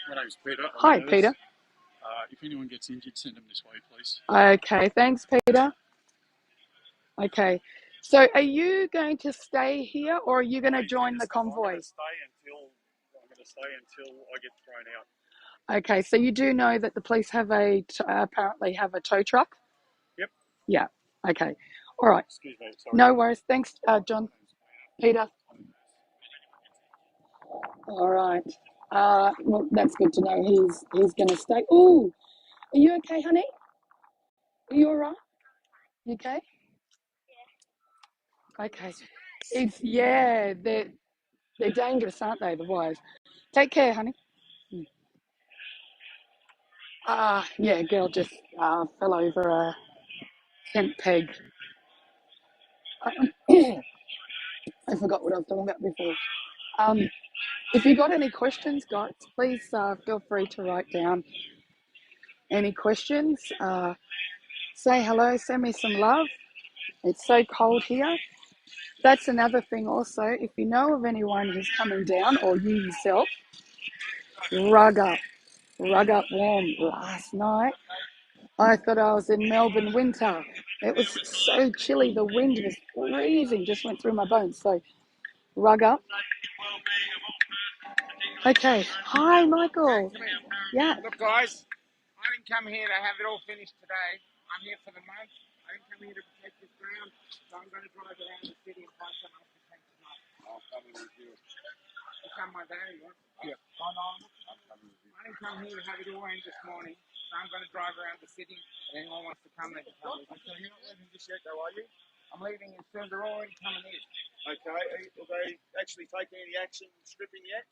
My name's Peter. Hi, Peter. If anyone gets injured, send them this way, please. Okay, thanks, Peter. Okay, so are you going to stay here, or are you going to join the convoy? I'm going to stay until I get thrown out. Okay, so you do know that the police have apparently have a tow truck? Yep. Yeah, okay. All right. Excuse me, sorry. No worries. Thanks, John. Peter. All right. Well, that's good to know. He's going to stay. Oh, are you okay, honey? Are you all right? You okay? Yeah. Okay. They're dangerous, aren't they, the wires? Take care, honey. Yeah, girl just fell over a tent peg. I forgot what I was talking about before. If you got any questions, guys, please feel free to write down any questions. Say hello, send me some love. It's so cold here. That's another thing also. If you know of anyone who's coming down, or you yourself, rug up warm. Last night, I thought I was in Melbourne winter. It was so chilly. The wind was freezing, just went through my bones. So rug up. Okay. Hi, Michael. Yeah. Look, guys, I didn't come here to have it all finished today. I'm here for the month. I didn't come here to protect this ground, so I'm going to drive around the city and find someone to protect tonight. I'll come with you. You come my day, yeah? Yeah. I'm coming with you. I didn't come here to have it all end this morning, so I'm going to drive around the city, and anyone wants to come, they can come with me. So you're not leaving just yet, though, are you? I'm leaving as soon as they're already coming in. Okay, will they actually take any action stripping yet?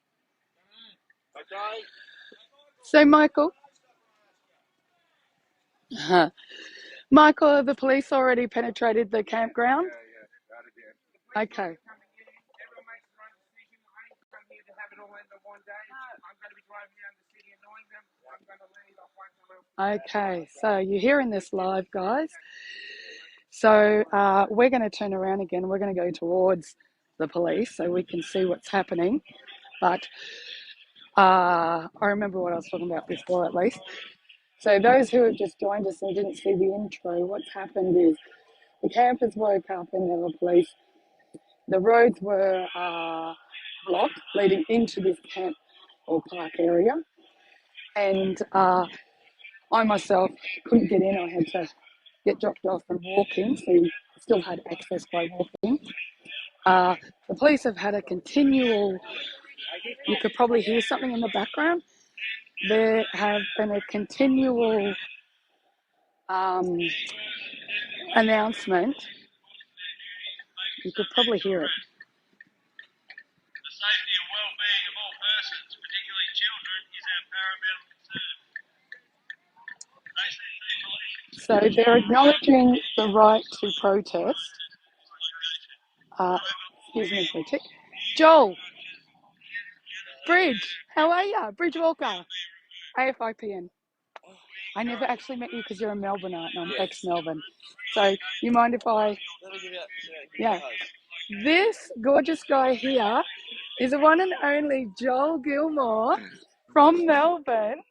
Okay. So, Michael. Michael, have the police already penetrated the campground? Yeah. Okay. Everyone makes their own decision. I didn't come here to have it all end in one day. I'm going to be driving around the city annoying them. I'm going to leave. I'll find someone else. Okay, so you're hearing this live, guys. So we're going to turn around again. We're going to go towards the police so we can see what's happening. But I remember what I was talking about before, at least. So those who have just joined us and didn't see the intro, what's happened is the campers woke up and there were police. The roads were blocked leading into this camp or park area. And I myself couldn't get in. I had to get dropped off and walk in, so you still had access by walking. The police have had a continual, you could probably hear something in the background. There have been a continual announcement. You could probably hear it. The safety and well-being of all persons, particularly children, is our paramount concern. So they're acknowledging the right to protest. Excuse me for a tick. Joel, Bridge, how are you? Bridge Walker, AFIPN. I never actually met you because you're a Melbourneite and I'm ex-Melbourne. So you mind if I... Yeah. This gorgeous guy here is the one and only Joel Gilmore from Melbourne.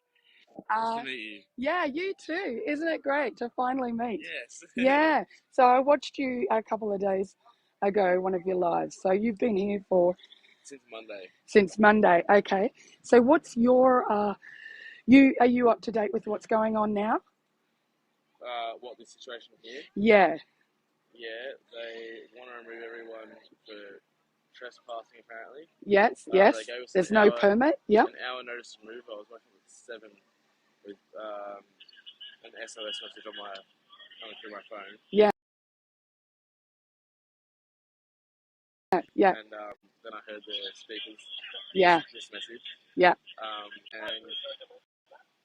Nice to meet you. Yeah, you too. Isn't it great to finally meet? Yes. Yeah. So I watched you a couple of days ago, one of your lives. So you've been here for... Since Monday. Okay. So what's your... are you up to date with what's going on now? What, the situation here? Yeah. Yeah, they want to remove everyone for trespassing, apparently. Yes, yes. They gave us There's an no hour, permit. Yep. An hour notice to move. I was working with 7 with an SOS message coming through my phone. Yeah. Yeah. And then I heard the speakers. Yeah. This message. Yeah. And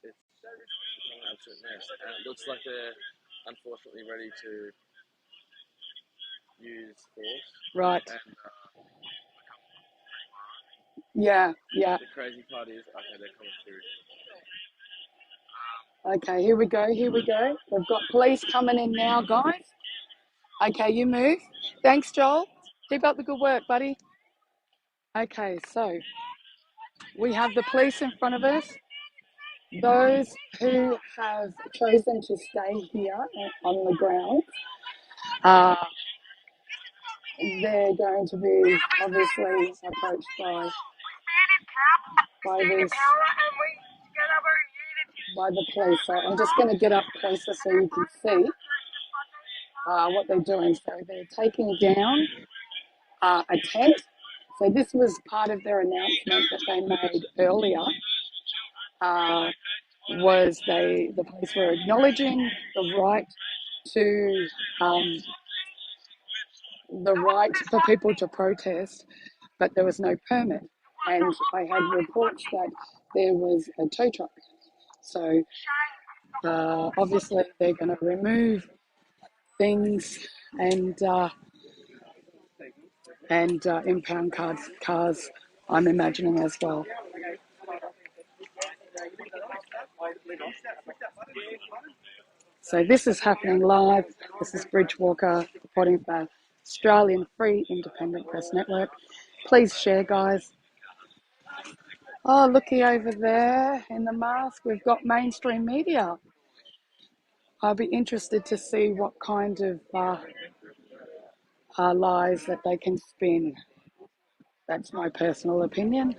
it's an absolute mess. And it looks like they're unfortunately ready to use force. Right. And yeah. Yeah. the crazy part is, okay, they're coming through. Okay, here we go. Here we go. We've got police coming in now, guys. Okay, you move. Thanks, Joel. Keep up the good work, buddy. Okay, so we have the police in front of us. Those who have chosen to stay here on the ground, they're going to be obviously approached by the police. So I'm just going to get up closer so you can see what they're doing. So they're taking down a tent. So this was part of their announcement that they made earlier. Was the police were acknowledging the right for people to protest, but there was no permit. And I had reports that there was a tow truck. So obviously they're going to remove things and impound cars, I'm imagining as well. So this is happening live. This is Bridge Walker reporting for Australian Free Independent Press Network. Please share, guys. Oh, looky over there in the mask. We've got mainstream media. I'll be interested to see what kind of lies that they can spin. That's my personal opinion.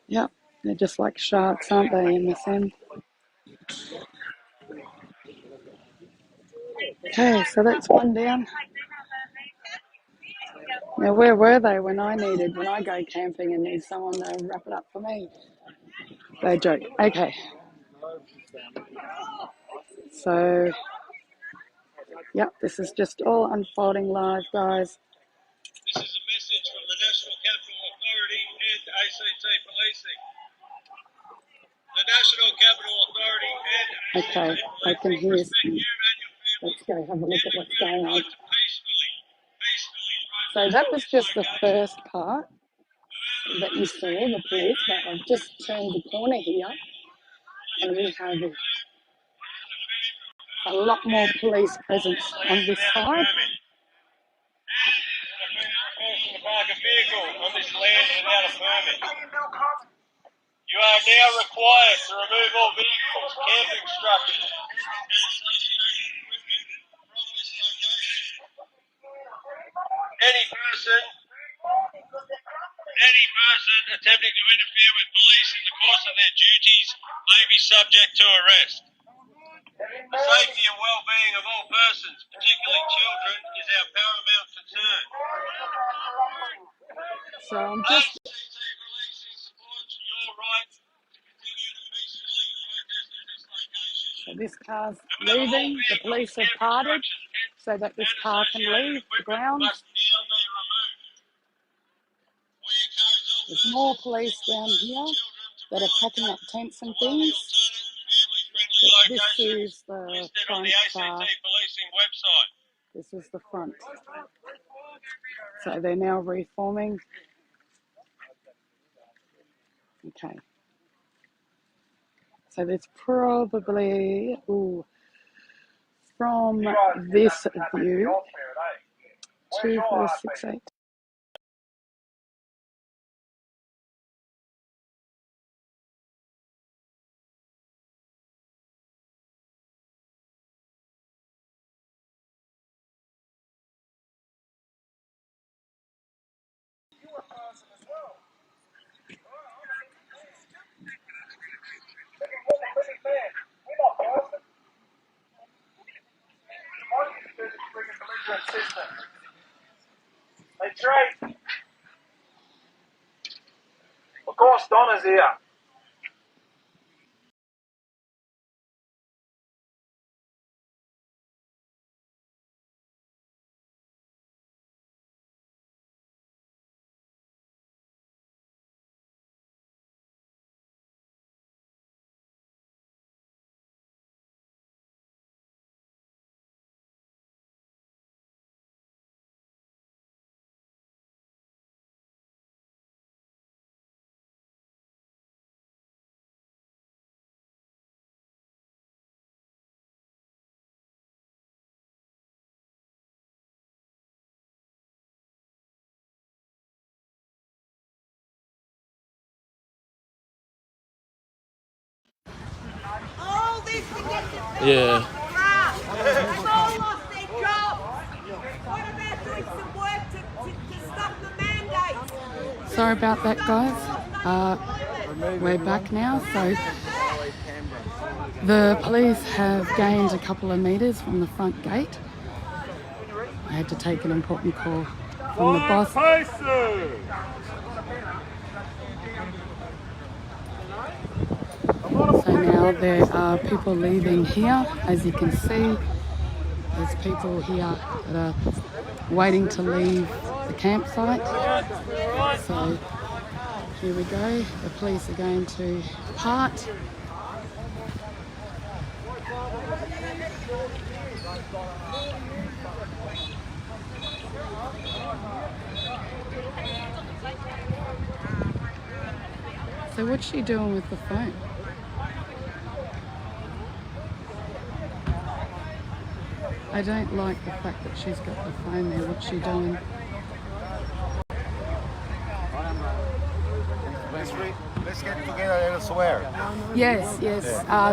Yep, they're just like sharks, aren't they, in this end? Okay, so that's one down. Now, where were they when I go camping and need someone to wrap it up for me? They joke. Okay. So, yep, this is just all unfolding live, guys. This is a message from the National Capital Authority and ACT Policing. The National Capital Authority and Okay, I can hear some. Let's go have a look at what's going on. So that was just the first part that you saw, the police, but I've just turned the corner here and we have a lot more police presence on this side. to park a vehicle on this land without a permit. You are now required to remove all vehicles, camping structures, and associated equipment from this location. Any person attempting to interfere with police in the course of their duties may be subject to arrest. The safety and well-being of all persons, particularly children, is our paramount concern. So I'm just... ACT Policing supports your right to continue to peacefully protest at this location. So this car's leaving, the police have parted so that this car can leave the grounds. There's more police down here that are packing up tents and things. But this is the front car. This is the front. So they're now reforming. Okay. So there's probably, from this view, 2468. Hey, Trey. Of course, Donna's here. All this to get the Yeah. They've all lost their jobs. What about doing some work to stop the mandates? Sorry about that, guys. We're back now. So the police have gained a couple of metres from the front gate. I had to take an important call from the boss. So now there are people leaving here. As you can see, there's people here that are waiting to leave the campsite. So here we go. The police are going to depart. So what's she doing with the phone? I don't like the fact that she's got the phone there. What's she doing? Let's get together elsewhere. Yes.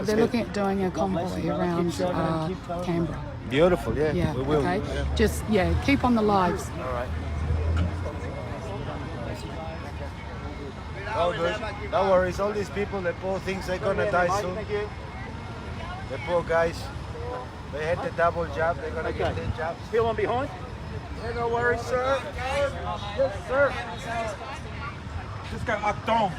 They're looking at doing a convoy around Canberra. Beautiful, yeah. Yeah, We will. okay. Just, keep on the lives. All right. All good. No worries. All these people, the poor things, they're gonna die soon. The poor guys, they had the double job. They're gonna get their jobs. Feel on behind? Yeah, no worries, sir. Yes, sir. Just got my thumb.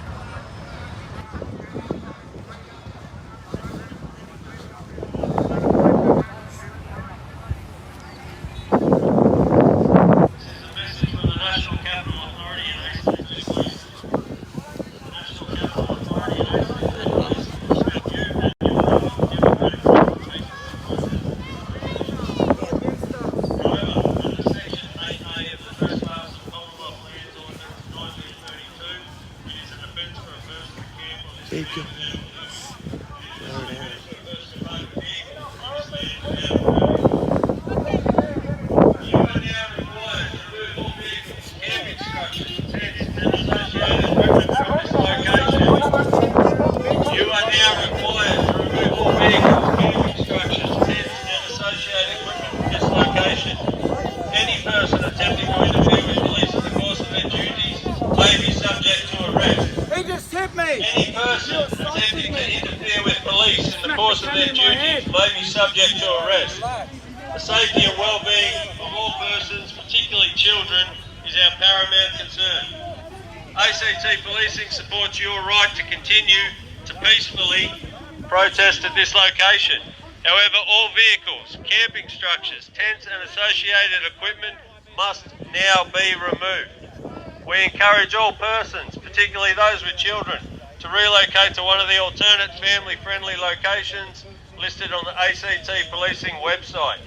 location. Any person attempting to interfere with police in the course of their duties may be subject to arrest. He just hit me! Any person attempting to interfere with police in the course of their duties may be subject to arrest. The safety and well-being of all persons, particularly children, is our paramount concern. ACT Policing supports your right to continue to peacefully protest at this location. However, all vehicles, camping structures, tents and associated equipment must now be removed. We encourage all persons, particularly those with children, to relocate to one of the alternate family-friendly locations listed on the ACT Policing website.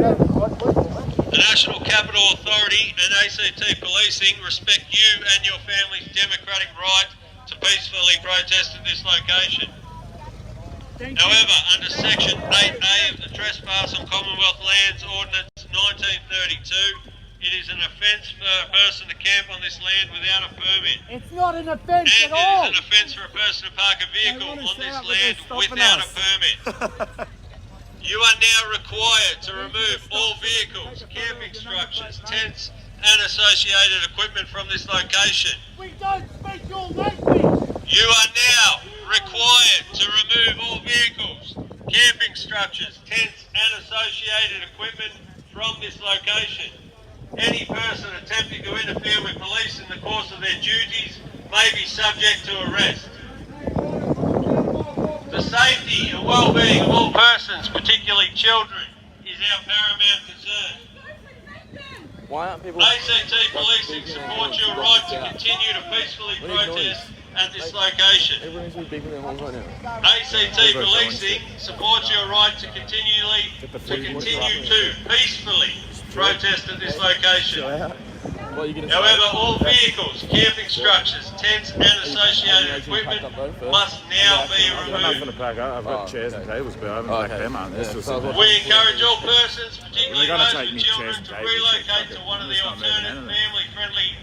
The National Capital Authority and ACT Policing respect you and your family's democratic right to peacefully protest at this location. However, under Section 8A of the Trespass on Commonwealth Lands Ordinance 1932, it is an offence for a person to camp on this land without a permit. It's not an offence at all. And it is an offence for a person to park a vehicle on this land without a permit. You are now required to remove all vehicles, camping structures, tents and associated equipment from this location. We don't speak your language! You are now required to remove all vehicles, camping structures, tents and associated equipment from this location. Any person attempting to interfere with police in the course of their duties may be subject to arrest. The safety and well-being of all persons, particularly children, is our paramount concern. Why aren't people... ACT Policing supports your right to continue to peacefully protest at this location. ACT Policing supports your right to continue to peacefully protest at this location. However, all vehicles, camping structures, tents and associated equipment must now be removed. I've got chairs and tables, but I haven't packed them on. We encourage all persons, particularly those with children, to relocate to one of the alternate family-friendly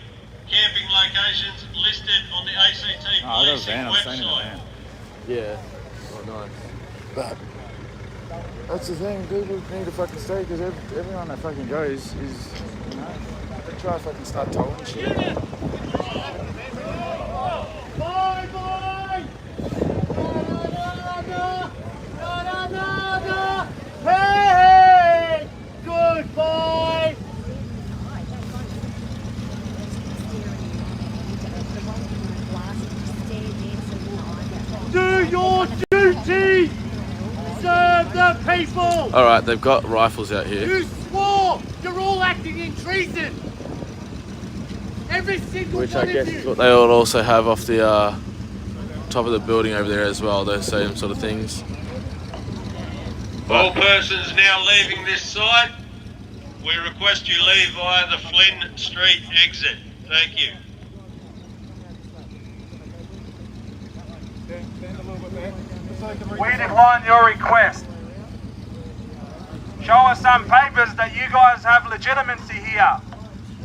camping locations listed on the ACT Policing website. Yeah, nice. But That's the thing, people need to fucking stay because everyone that fucking goes is, you know, they try to fucking start tolling shit. Bye, bye! Hey! Goodbye! Do your duty! Serve the people! Alright, they've got rifles out here. You swore! You're all acting in treason! Every single Which one I guess of you! is what they would also have off the top of the building over there as well, those same sort of things. All persons now leaving this site, we request you leave via the Flynn Street exit. Thank you. We decline your request. Show us some papers that you guys have legitimacy here.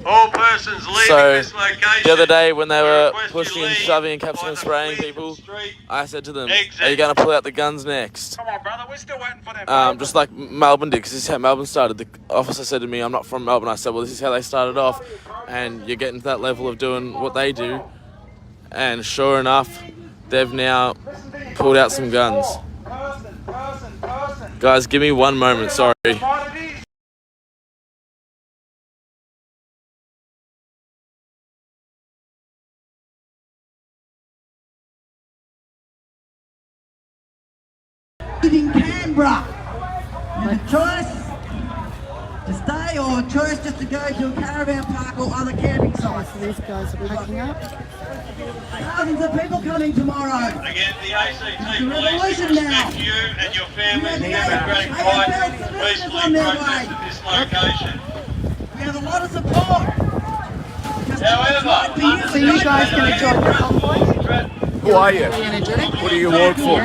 All persons leaving So, this location. the other day when they were request pushing you and leave shoving and capturing and by the spraying Flynn people, Street I said to them, exit. are you going to pull out the guns next? Come on, brother, we're still waiting for them. Just like Melbourne did, because this is how Melbourne started. The officer said to me, I'm not from Melbourne. I said, well, this is how they started off, and you're getting to that level of doing what they do. And sure enough, they've now pulled out some guns. Guys, give me one moment, sorry. In Canberra, a choice to stay or a choice just to go to a caravan park or other camping sites. So these guys are packing up. Thousands of people coming tomorrow. Again, the ACT It's a Police revolution now. respect you and your family's We democratic have right to civilians peacefully on their protest way. at this location. We have a lot of support. However, So you guys going to join the convoy? Who are you? Are you going to do it? What do you work for?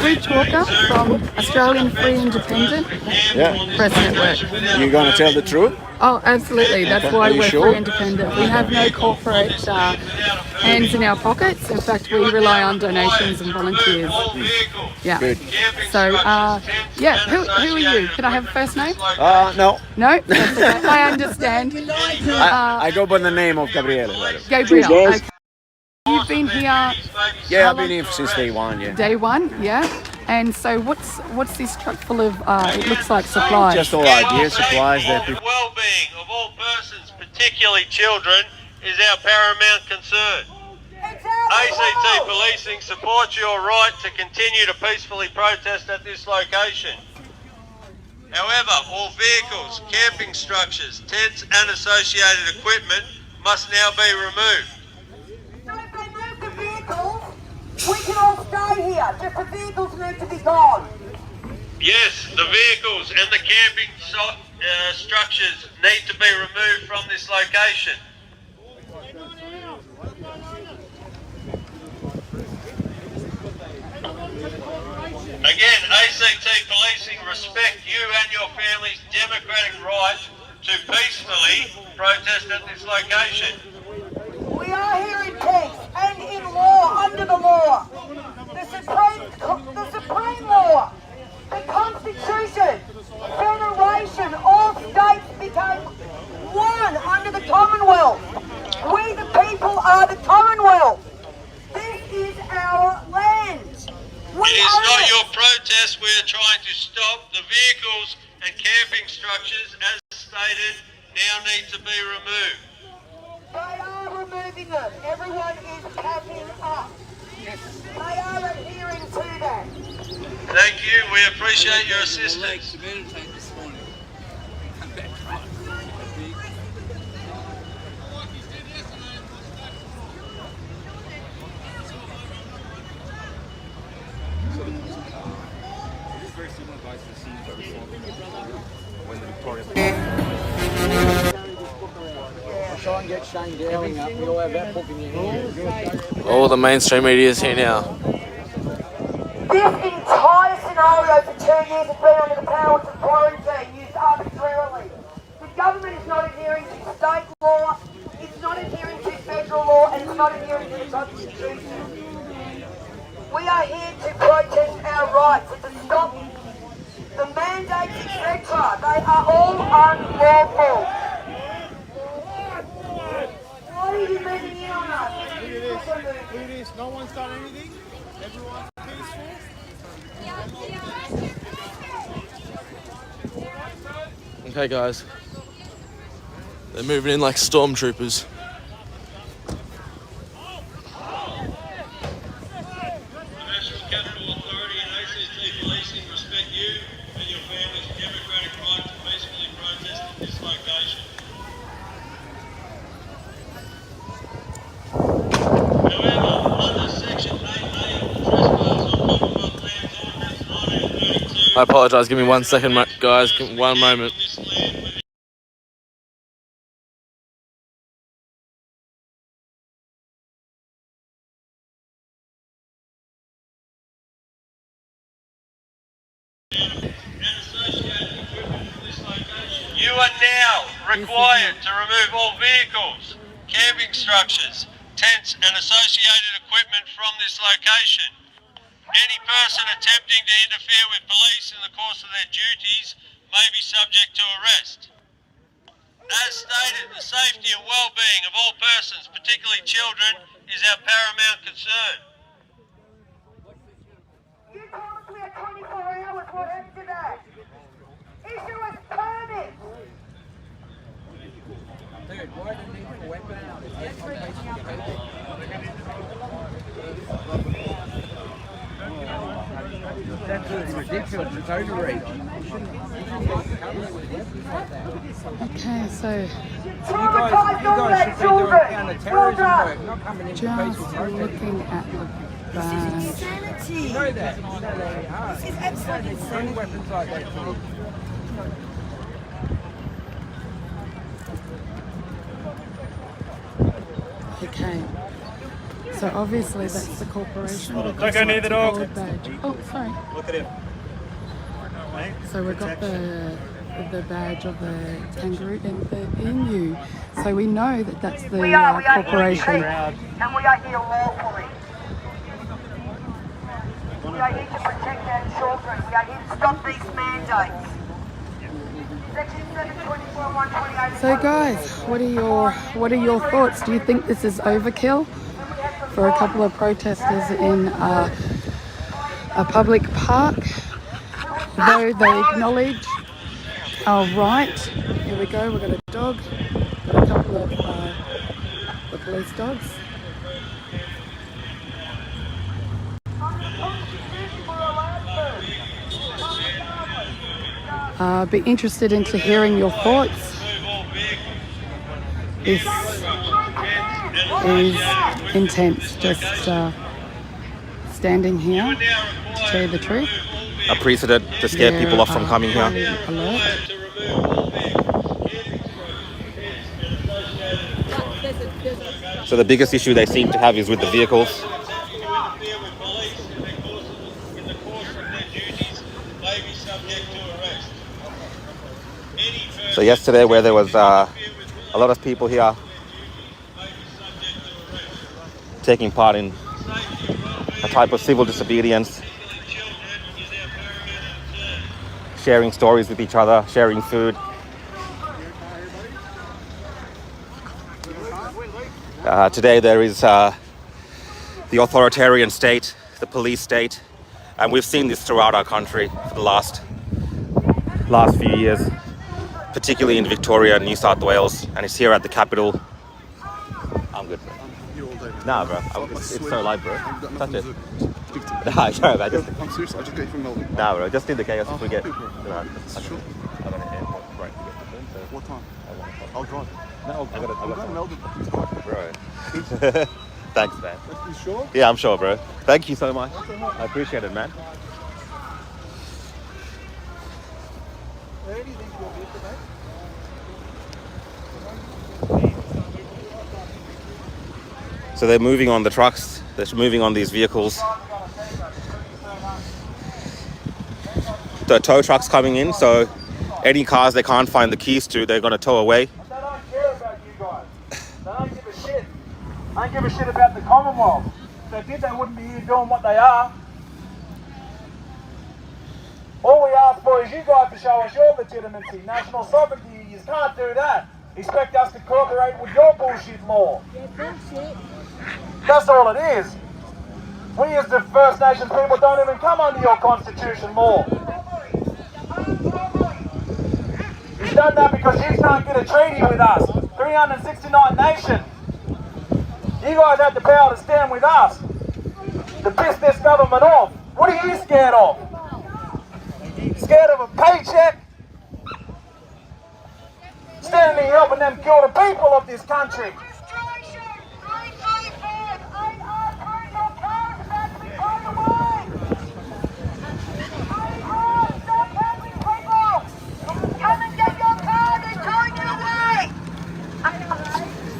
Rich Walker from Australian Free Independent Press Network. You're going to tell the truth? Oh, absolutely. That's why Are you we're sure? Free Independent. We have no corporate hands in our pockets. In fact, we rely on donations and volunteers. Yeah. Good. So, yeah, who are you? Can I have a first name? No. No? That's okay. I understand. I go by the name of Gabriele. Gabriel. Okay. You've been here. Yeah, I've been here since day one. Yeah. Day one, yeah. And so, what's this truck full of? It looks like supplies. Just all ideas, supplies that The well-being of all persons, particularly children, is our paramount concern. ACT Policing supports your right to continue to peacefully protest at this location. However, all vehicles, camping structures, tents and associated equipment must now be removed. We can all stay here, just the vehicles need to be gone. Yes, the vehicles and the camping structures need to be removed from this location. Again, ACT Policing respect you and your family's democratic right to peacefully protest at this location. We are here in peace and in law, under the law. The supreme law, the Constitution, Federation, all states became one under the Commonwealth. We the people are the Commonwealth. This is our land. It is not your protest we are trying to stop. The vehicles and camping structures, as stated, now need to be removed. They are removing them. Everyone is packing up. They are adhering to that. Thank you. We appreciate your assistance. Try and get Shane Dowling up. We all have that book in your hand. All the mainstream media is here now. This entire scenario for 2 years has been under the powers of quarantine used arbitrarily. The government is not adhering to state law, it's not adhering to federal law, and it's not adhering to the Constitution. We are here to protest our rights and to stop the mandates, etc. They are all unlawful. Why are you moving in on us? Look at this. No one's done anything. Everyone's peaceful. Okay, guys. They're moving in like stormtroopers. I apologise, give me 1 second, guys, give me 1 moment. You are now required to remove all vehicles, camping structures, tents and associated equipment from this location. Any person attempting to interfere with police in the course of their duties may be subject to arrest. As stated, the safety and well-being of all persons, particularly children, is our paramount concern. You promised me at 24 hours. What happened to that? Issue us permits. Dude, why do you need a weapon? It's absolutely ridiculous. It's overreach. Okay, so Traumatised all their children. Well done. Not coming into just looking at the bag. Insanity. You know that. You know they are. This is absolute insanity. Weapons like that. Okay. So obviously that's the corporation. Look underneath the dog. Gold badge. Oh, sorry. Look at him. So we've got the badge of the kangaroo and the emu. So we know that that's the corporation. And we are here lawfully. We are here to protect our children. We are here to stop these mandates. Section 724-128. So guys, what are your thoughts? Do you think this is overkill for a couple of protesters in a public park? Though they acknowledge our right. Here we go, we've got a dog, got a couple of the police dogs. Be interested into hearing your thoughts. This is intense, just standing here, to tell you the truth. A precedent to scare people off from coming here. So the biggest issue they seem to have is with the vehicles. So yesterday, where there was a lot of people here taking part in a type of civil disobedience, sharing stories with each other, sharing food. Today there is the authoritarian state, the police state, and we've seen this throughout our country for the last few years, particularly in Victoria and New South Wales, and it's here at the capital. I'm good, bro. Nah, bro. It's so light, bro. Touch it. Nah, sorry, man. I'm serious. I just got you from Melbourne. Nah, bro. Just in the chaos if we get. Sure. Sure. I'm on an airport break to get to them. So what time? I'll drive. No, I'm going to Melbourne. Bro. Thanks, man. You sure? Yeah, I'm sure, bro. Thank you so much. I appreciate it, man. Where do you think you'll be today? So they're moving on the trucks. They're moving on these vehicles. The tow trucks coming in, so any cars they can't find the keys to, they're going to tow away. They don't care about you guys. They don't give a shit. They don't give a shit about the Commonwealth. If they did, they wouldn't be here doing what they are. All we ask for is you guys to show us your legitimacy, national sovereignty. You can't do that. Expect us to cooperate with your bullshit law. Yeah, bullshit. That's all it is. We as the First Nations people don't even come under your constitution law. You've done that because you can't get a treaty with us. 369 nations. You guys have the power to stand with us to piss this government off. What are you scared of? Scared of a paycheck? Standing here helping them kill the people of this country.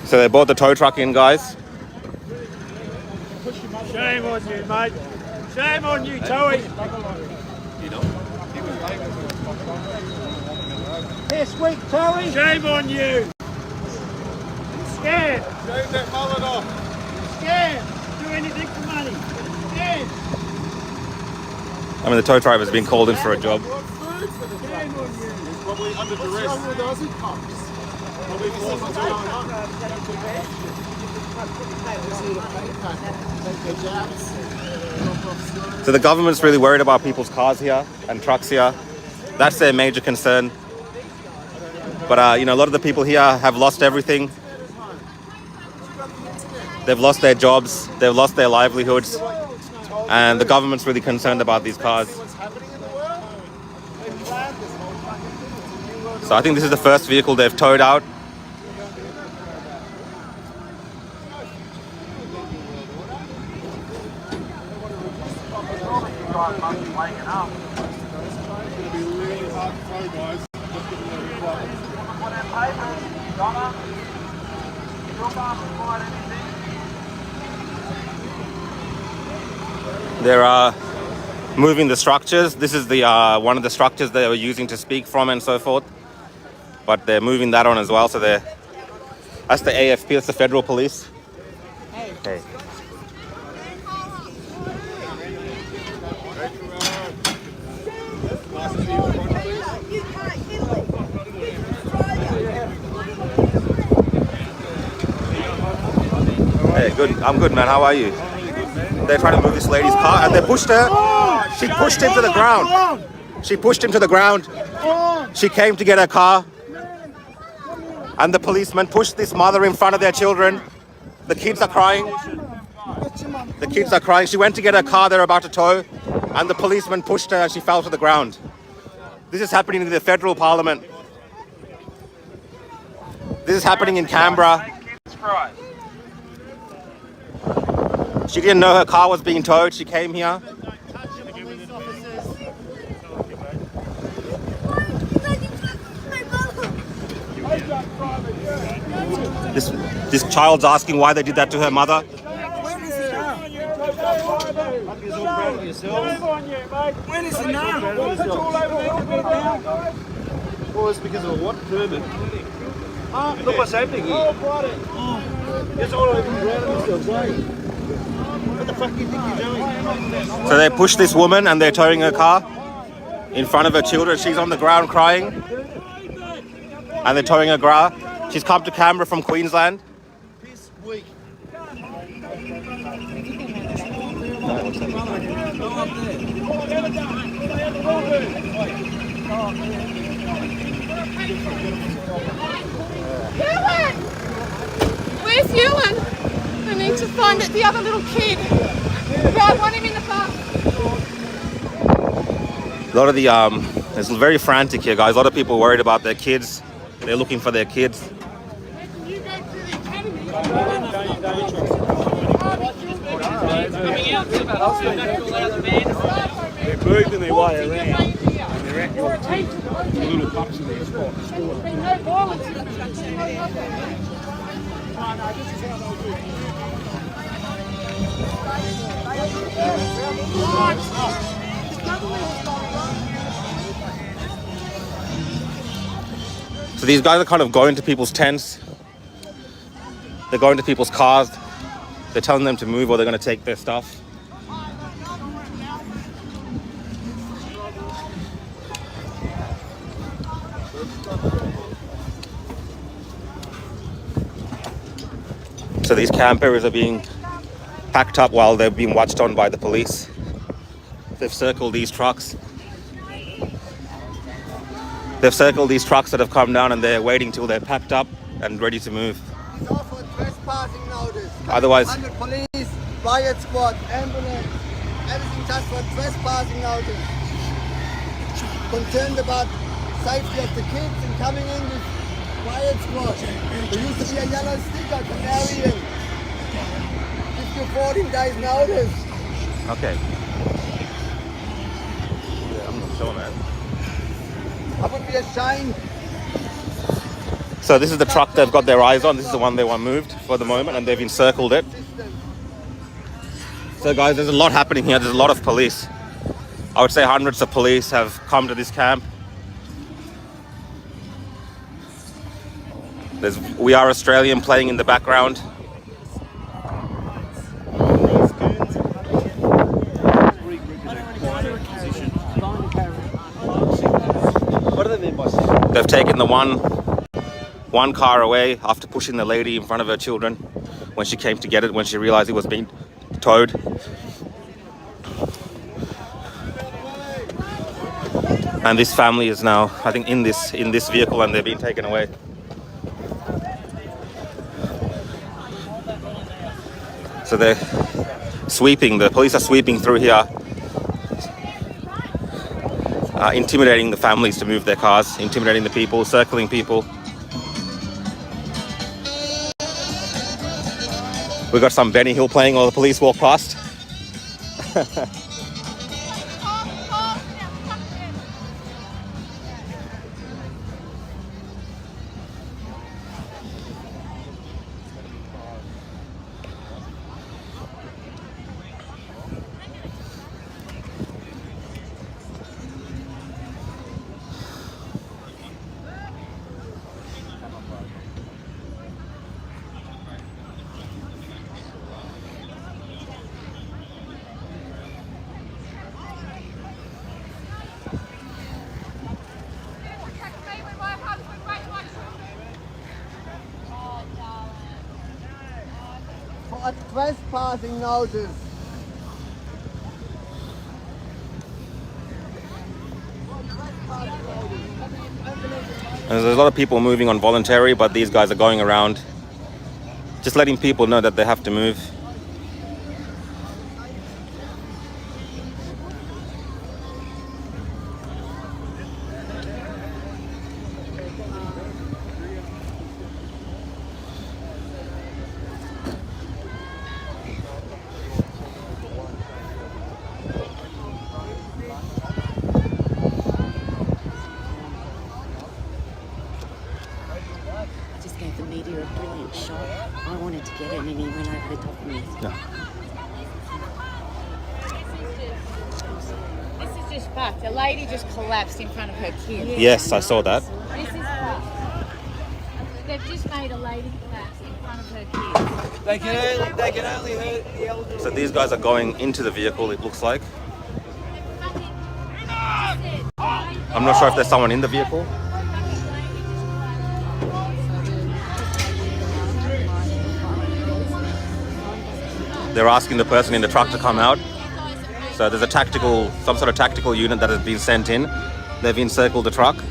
So they brought the tow truck in, guys. Shame on you, mate. Shame on you, Toey. This week, Toey. Shame on you. Scared. Shave that mullet off. Scared. Do anything for money. Scared. I mean, the tow driver's been called in for a job. Shame on you. He's probably under duress. What's wrong with Aussie cops? Probably forced what's going on. So the government's really worried about people's cars here and trucks here. That's their major concern. But a lot of the people here have lost everything. They've lost their jobs, they've lost their livelihoods, and the government's really concerned about these cars. So I think this is the first vehicle they've towed out. They're moving the structures. This is the one of the structures they were using to speak from and so forth. But they're moving that on as well. So that's the AFP. That's the Federal Police. Hey. Hey, good. I'm good, man. How are you? They're trying to move this lady's car, and they pushed her. She pushed him to the ground. She pushed him to the ground. She came to get her car, and the policeman pushed this mother in front of their children. The kids are crying. The kids are crying. She went to get her car. They're about to tow, and the policeman pushed her, and she fell to the ground. This is happening in the federal parliament. This is happening in Canberra. She didn't know her car was being towed. She came here. This child's asking why they did that to her mother. When is it now? Well, it's because of a what permit? Look what's happening here. It's all over the ground and still playing. What the fuck do you think you're doing? So they pushed this woman and they're towing her car in front of her children. She's on the ground crying. And they're towing her car. She's come to Canberra from Queensland. This week. Ewan! Where's Ewan? I need to find the other little kid. Yeah, I want him in the car. A lot of the, it's very frantic here, guys. A lot of people worried about their kids. They're looking for their kids. They're moving their way around and they're at your tent. The little pups in their spot. So these guys are kind of going to people's tents. They're going to people's cars. They're telling them to move or they're going to take their stuff. So these campers are being packed up while they're being watched on by the police. They've circled these trucks. They've circled these trucks that have come down and they're waiting till they're packed up and ready to move. It's all for trespassing notice. Otherwise, 100 police, riot squad, ambulance, everything just for trespassing notice. Concerned about safety of the kids and coming in with riot squad. There used to be a yellow sticker, Canarian. Give you 14 days notice. okay. Yeah, I'm not sure, man. I would be ashamed. So this is the truck they've got their eyes on. This is the one they want moved for the moment, and they've encircled it. So guys, there's a lot happening here. There's a lot of police. I would say hundreds of police have come to this camp. There's We Are Australian playing in the background. What do they mean by They've taken the one car away after pushing the lady in front of her children when she came to get it, when she realized it was being towed. And this family is now, I think, in this vehicle, and they're being taken away. So they're sweeping, the police are sweeping through here, intimidating the families to move their cars, intimidating the people, circling people. We've got some Benny Hill playing while the police walk past. a trespassing notice. And there's a lot of people moving on voluntary, but these guys are going around just letting people know that they have to move. Just gave the media a brilliant shot. I wanted to get it and he went over the top of me. Yeah. This is just fucked. A lady just collapsed in front of her kids. Yes, I saw that. This is fucked. They've just made a lady collapse in front of her kids. They can only hurt the elderly. So these guys are going into the vehicle, it looks like. I'm not sure if there's someone in the vehicle. They're asking the person in the truck to come out. So there's some sort of tactical unit that has been sent in. They've encircled the truck.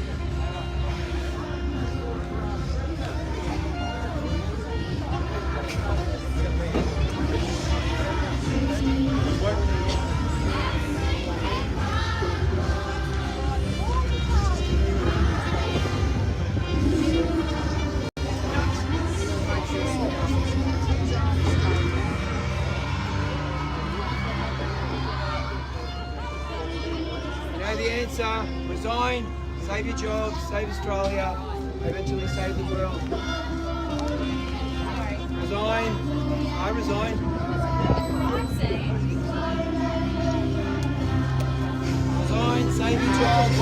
The answer, resign, save your jobs, save Australia, eventually save the world. Resign, I resign. Resign, save your jobs.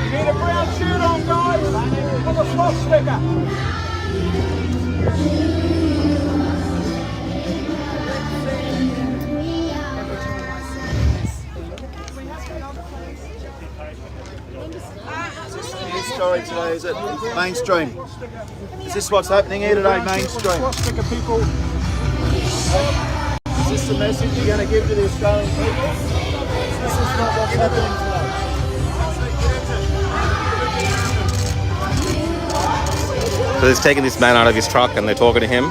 You need a brown shirt on, guys. Put a swastika. Story today, is it mainstream? Is this what's happening here today, mainstream? Is this the message you're going to give to the Australian people? This is not what's happening today. So they've taken this man out of his truck and they're talking to him.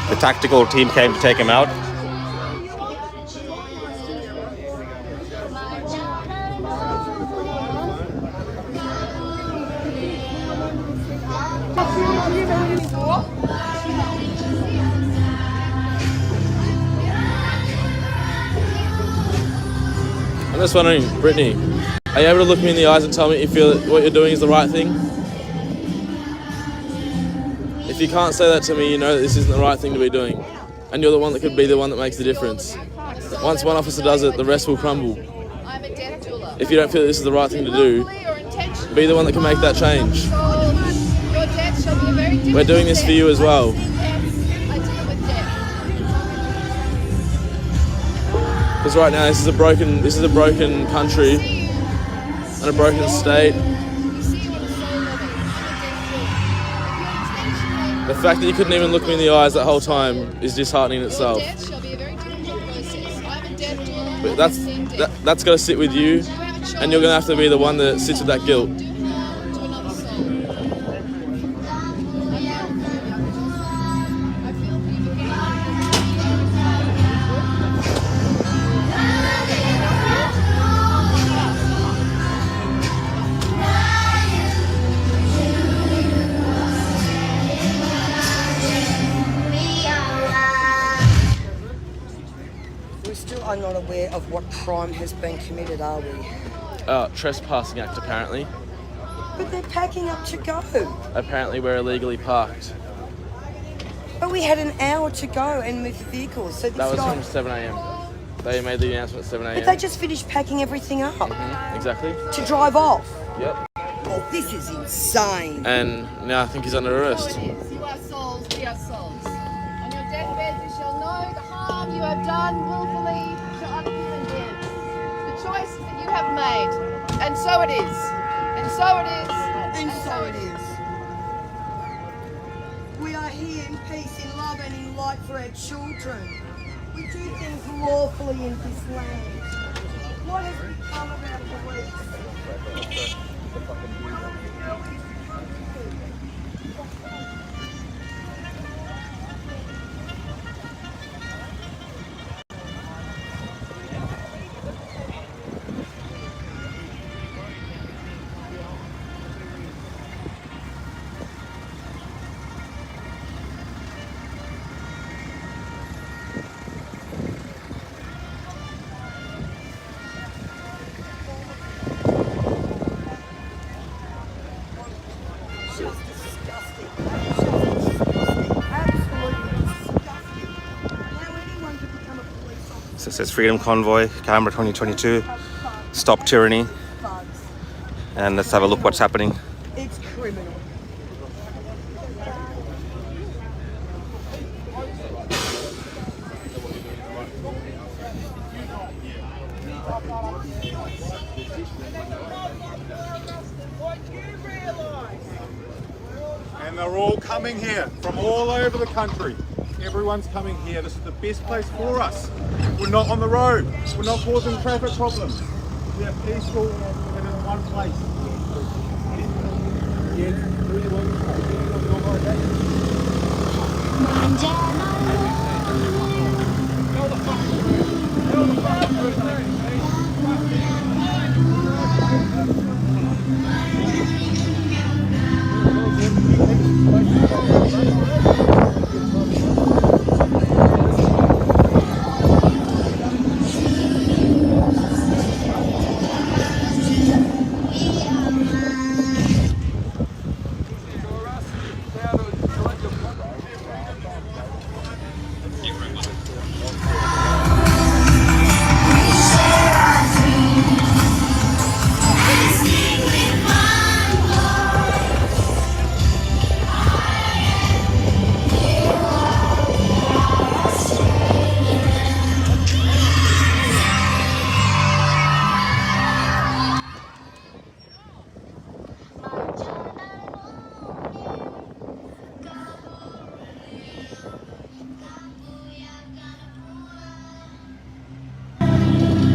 The tactical team came to take him out. I'm just wondering, Brittany, are you able to look me in the eyes and tell me you feel that what you're doing is the right thing? If you can't say that to me, you know that this isn't the right thing to be doing. And you're the one that could be the one that makes the difference. Once one officer does it, the rest will crumble. If you don't feel that this is the right thing to do, be the one that can make that change. We're doing this for you as well. Because right now this is a broken country and a broken state. The fact that you couldn't even look me in the eyes that whole time is disheartening in itself. But that's got to sit with you, and you're going to have to be the one that sits with that guilt. Are not aware of what crime has been committed, are we? Trespassing act, apparently. But they're packing up to go. Apparently we're illegally parked. But we had an hour to go and move vehicles. So That was from 7 a.m. They made the announcement at 7 a.m. But they just finished packing everything up. Exactly. To drive off. Yep. Oh, this is insane. And now I think he's under arrest. You are souls, we are souls. On your deathbed you shall know the harm you have done willfully to other human beings. The choice that you have made. And so it is. And so it is. And so it is. We are here in peace, in love and like for our children. We do things lawfully in this land. What has become of our police? So it says Freedom Convoy, Canberra 2022, Stop Tyranny. And let's have a look what's happening. It's criminal. And they're all coming here from all over the country. Everyone's coming here. This is the best place for us. We're not on the road. We're not causing traffic problems. We are peaceful and in one place.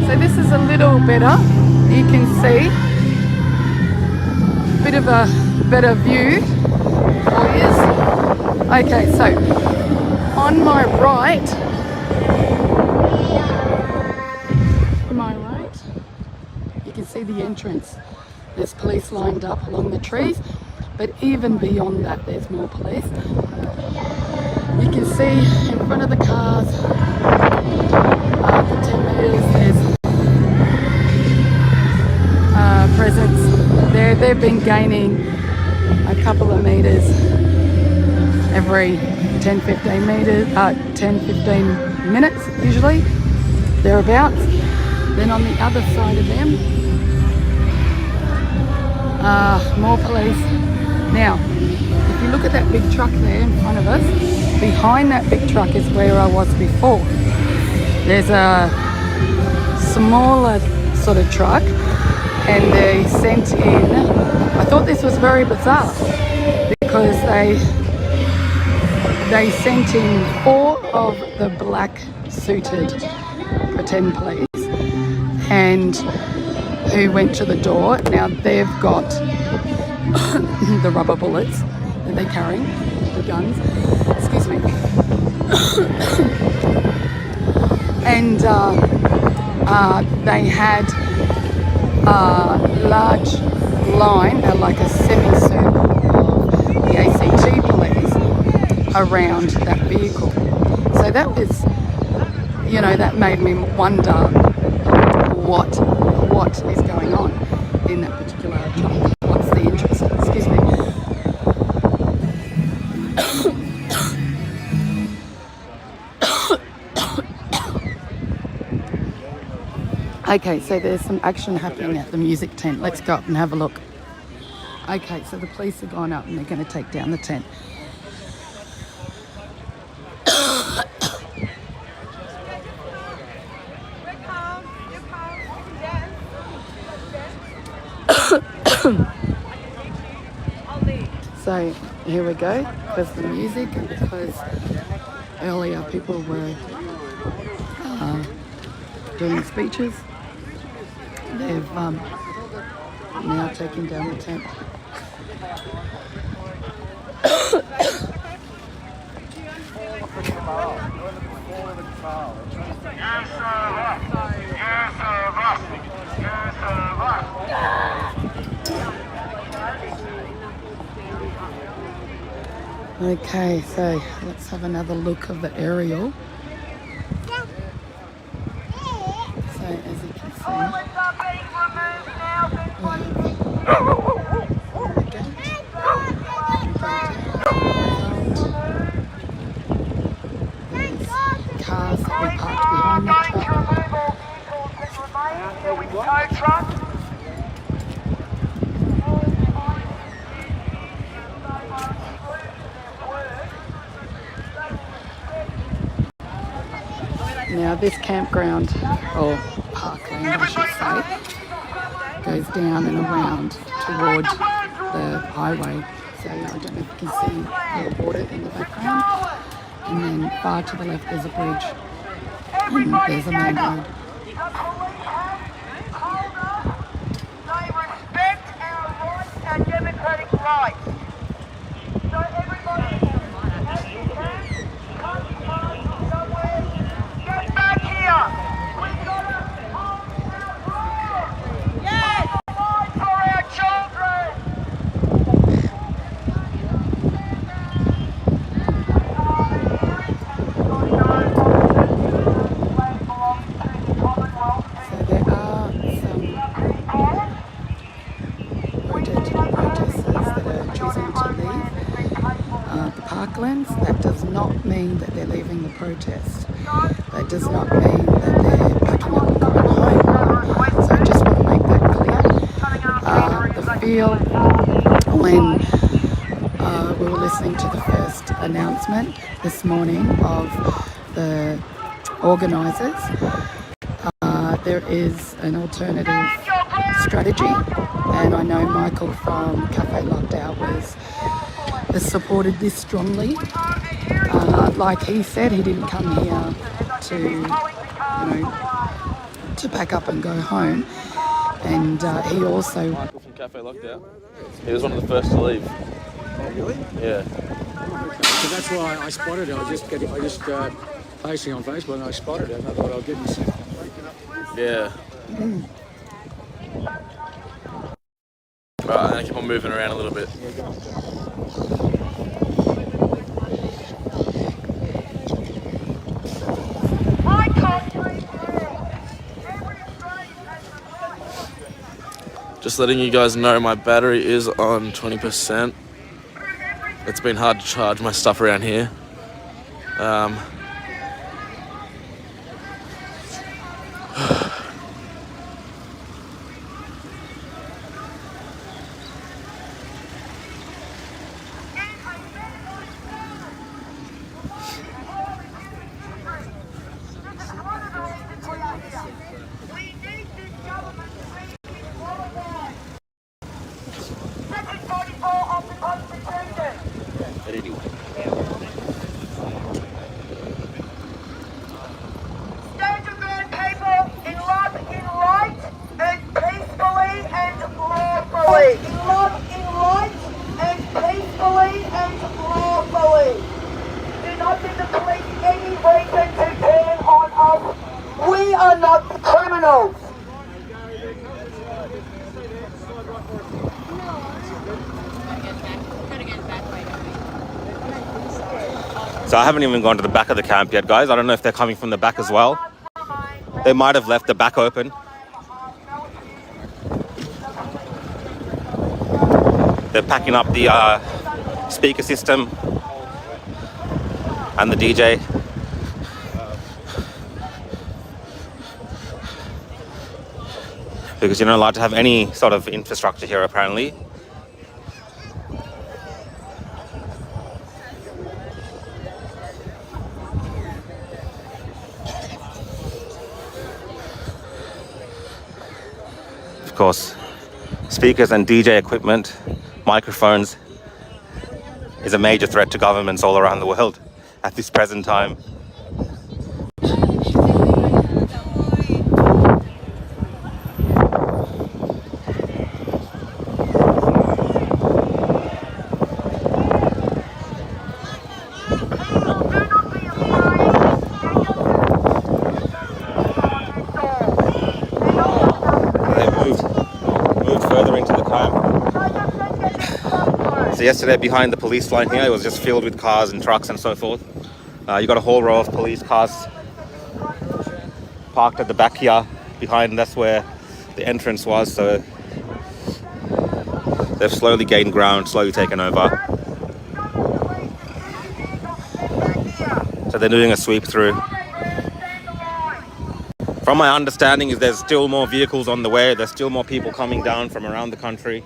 So this is a little better. You can see a bit of a better view for you. Okay, so on my right, you can see the entrance. There's police lined up along the trees, but even beyond that, there's more police. You can see in front of the cars, for 10 metres, there's presence there. They've been gaining a couple of metres every 10-15 metres, 10-15 minutes usually, thereabouts. Then on the other side of them, more police. Now, if you look at that big truck there in front of us, behind that big truck is where I was before. There's a smaller sort of truck, and they sent in, I thought this was very bizarre, because they sent in 4 of the black suited pretend police, and who went to the door. Now they've got the rubber bullets that they're carrying, the guns, excuse me. And they had a large line, like a semicircle of the ACT police around that vehicle. So that was, you know, that made me wonder what is going on in that particular truck. What's the interest? Excuse me. Okay, so there's some action happening at the music tent. Let's go up and have a look. Okay, so the police have gone up and they're going to take down the tent. So here we go, because the music and because earlier people were doing speeches. They've now taken down the tent. Okay, so let's have another look of the aerial. So as you can see, cars that we parked behind the truck. Now this campground, or parkland I should say, goes down and around toward the highway. So I don't know if you can see the water in the background. And then far to the left there's a bridge and there's a main road. They respect our rights, our democratic rights. So everybody, as you can, come somewhere, get back here. We've got to hold our rules. Yes! Fight for our children. So there are some protesters that are choosing to leave the parklands. That does not mean that they're leaving the protest. That does not mean that they're packing up and going home. So I just want to make that clear. The feel when we were listening to the first announcement this morning of the organisers, there is an alternative strategy, and I know Michael from Cafe Locked Out has supported this strongly. Like he said, he didn't come here to, to pack up and go home, and he also. Michael from Cafe Locked Out. He was one of the first to leave. Oh, really? Yeah. So that's why I spotted it. I just posting on Facebook and I spotted it and I thought I'll give him some. Yeah. Right, I'm gonna keep on moving around a little bit. Just letting you guys know my battery is on 20%. It's been hard to charge my stuff around here. So I haven't even gone to the back of the camp yet, guys. I don't know if they're coming from the back as well. They might have left the back open. They're packing up the speaker system and the DJ. Because you're not allowed to have any sort of infrastructure here, apparently. Of course, speakers and DJ equipment, microphones, is a major threat to governments all around the world. at this present time. So yesterday behind the police line here, it was just filled with cars and trucks and so forth. You got a whole row of police cars parked at the back here behind. That's where the entrance was. So they've slowly gained ground, slowly taken over. So they're doing a sweep through. From my understanding is there's still more vehicles on the way. There's still more people coming down from around the country.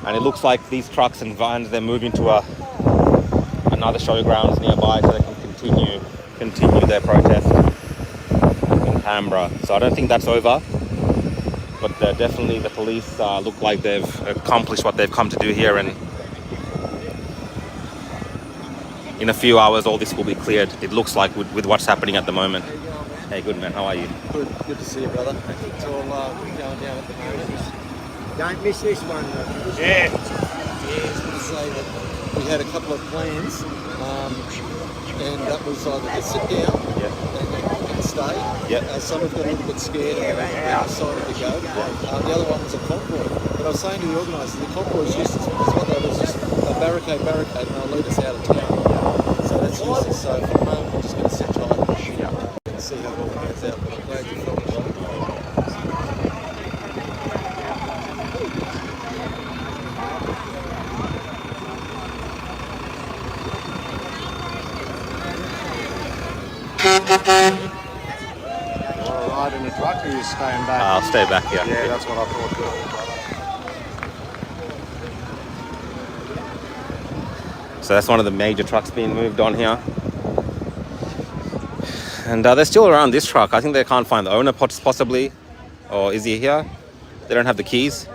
And it looks like these trucks and vans, they're moving to another showgrounds nearby so they can continue their protest in Canberra. So I don't think that's over. But definitely the police look like they've accomplished what they've come to do here. And in a few hours, all this will be cleared. It looks like with what's happening at the moment. Hey, good man, how are you? Good to see you, brother. It's all going down at the moment. Don't miss this one. Yeah. I was going to say that we had a couple of plans, and that was either to sit down and stay. Some have got a little bit scared and decided to go. The other one was a convoy. But I was saying to the organisers, the convoy is useless because what they do is just a barricade, and they'll lead us out of town. So that's useless. So for the moment, we're just going to sit tight and see how it all goes out. But I'm glad you felt it. Ride in the truck, or are you staying back? I'll stay back here. Yeah, that's what I thought. So that's one of the major trucks being moved on here. And they're still around this truck. I think they can't find the owner possibly. Or is he here? They don't have the keys.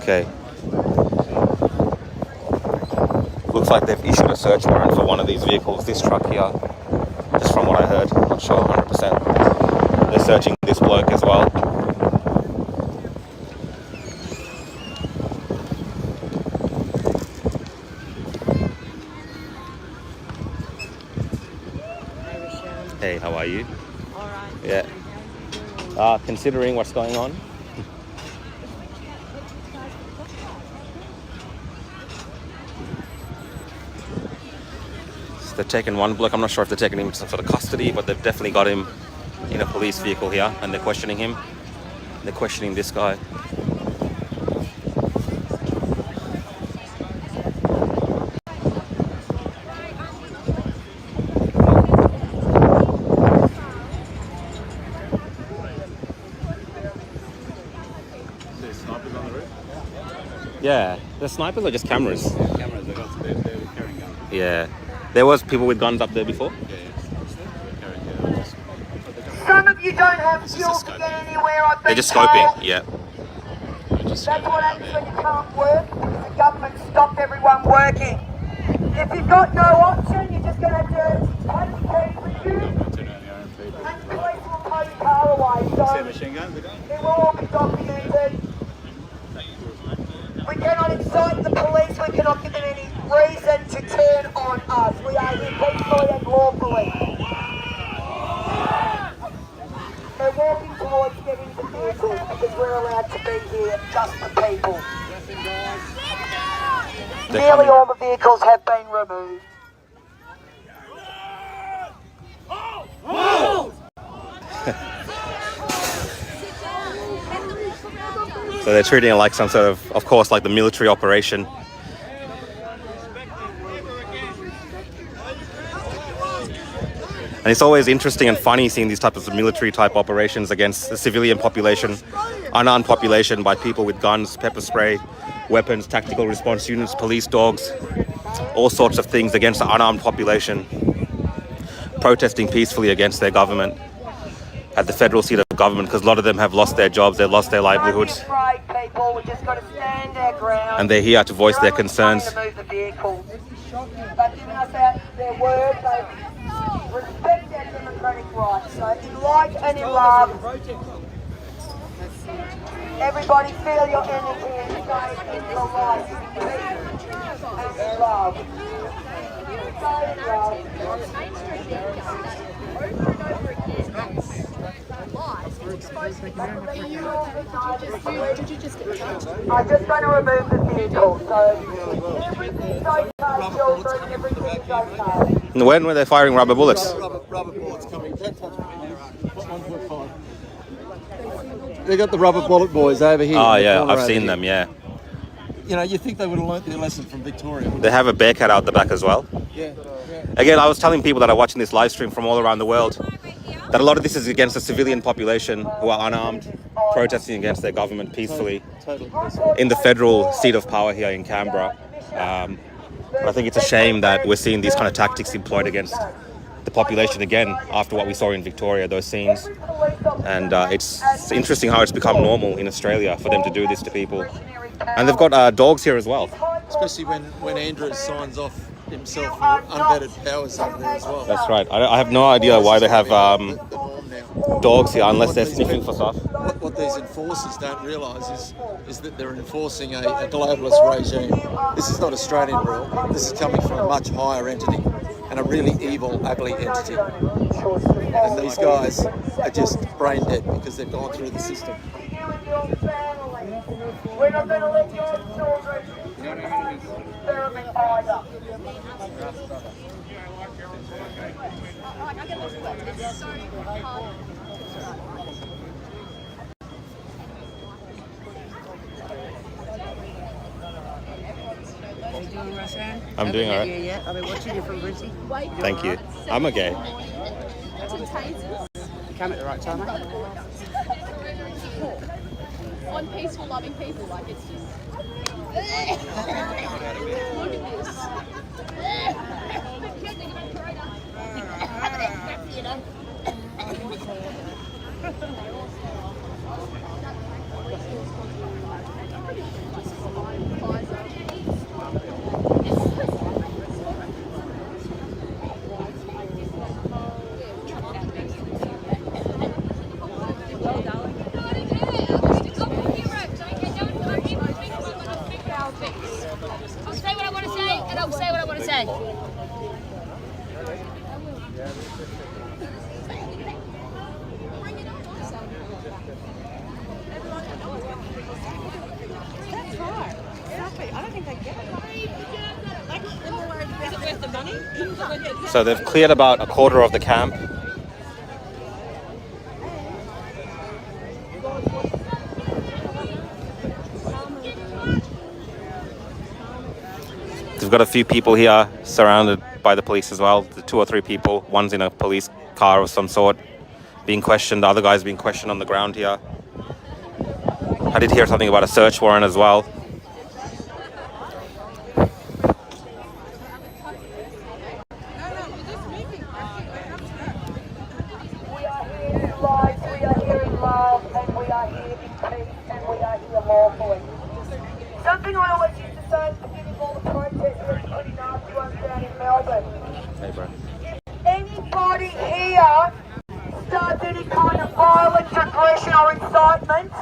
Okay. Looks like they've issued a search warrant for one of these vehicles, this truck here. Just from what I heard, not sure 100%. They're searching this bloke as well. Hey, how are you? Alright. Yeah. Considering what's going on. They've taken one bloke. I'm not sure if they're taking him to some sort of custody, but they've definitely got him in a police vehicle here, and they're questioning him. They're questioning this guy. There's snipers on the roof? Yeah, the snipers are just cameras. Cameras, they're carrying guns. Yeah. There was people with guns up there before? Some of you don't have fuel to get anywhere. I've been They're just told. scoping, yeah. That's what happens when you can't work. The government stopped everyone working. If you've got no option, you're just going to have to take the keys with you. And police will tow your car away. So machine guns are going? it will all be documented. We cannot incite the police. We cannot give them any reason to turn on us. We are here peacefully and lawfully. They're walking towards getting the vehicles because we're allowed to be here, just the people. Nearly all the vehicles have been removed. So they're treating it like some sort of course, like the military operation. And it's always interesting and funny seeing these types of military type operations against the civilian population, unarmed population by people with guns, pepper spray, weapons, tactical response units, police dogs. all sorts of things against the unarmed population, protesting peacefully against their government at the federal seat of government, because a lot of them have lost their jobs, they've lost their livelihoods, and they're here to voice their concerns. They've given us their word, they respect their democratic rights. So in light and in love, everybody feel your energy and stay in your life, peace and love. Stay in love. I'm just going to remove the vehicle, so everything's okay, children, everything's okay. When were they firing rubber bullets? Rubber bullets coming. They got the rubber bullet boys over here. Oh yeah, I've seen them, yeah. You know, you think they would have learnt their lesson from Victoria. They have a bear cat out the back as well. Yeah. Again, I was telling people that are watching this live stream from all around the world that a lot of this is against the civilian population who are unarmed, protesting against their government peacefully in the federal seat of power here in Canberra. I think it's a shame that we're seeing these kind of tactics employed against the population again after what we saw in Victoria, those scenes. And it's interesting how it's become normal in Australia for them to do this to people. And they've got dogs here as well. Especially when Andrews signs off himself for unvetted powers over there as well. That's right. I have no idea why they have dogs here unless they're sniffing for stuff. What these enforcers don't realise is that they're enforcing a globalist regime. This is not Australian rule. This is coming from a much higher entity and a really evil, ugly entity. And these guys are just brain dead because they've gone through the system. We're not going to let your children experiment either. How you doing, Roseanne? I'm doing all right. Yeah, I've been watching you from Brizzy. Thank you. I'm okay. Come at the right time, mate. On peaceful, loving people, like it's just. Look at this. I'll say what I want to say, and I'll say what I want to say. That's right. Exactly. I don't think they get it. Like, they're more worried about, is it worth the money? So they've cleared about a quarter of the camp. We've got a few people here surrounded by the police as well. 2 or 3 people. One's in a police car of some sort, being questioned. The other guy's being questioned on the ground here. I did hear something about a search warrant as well. Something I always used to say at the beginning of all the protests was pretty nasty ones down in Melbourne. Hey, bro. If anybody here starts any kind of violence, aggression or incitement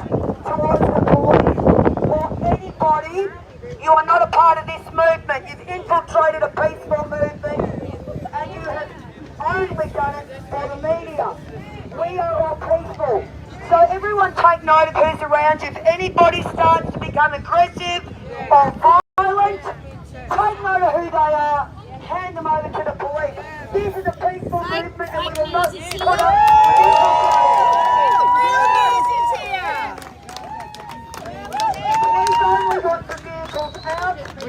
towards the police or anybody, you are not a part of this movement. You've infiltrated a peaceful movement and you have only done it for the media. We are all peaceful. So everyone take note of who's around you. If anybody starts to become aggressive or violent, take note of who they are, hand them over to the police. This is a peaceful movement and we will not put up Please only want the vehicles out so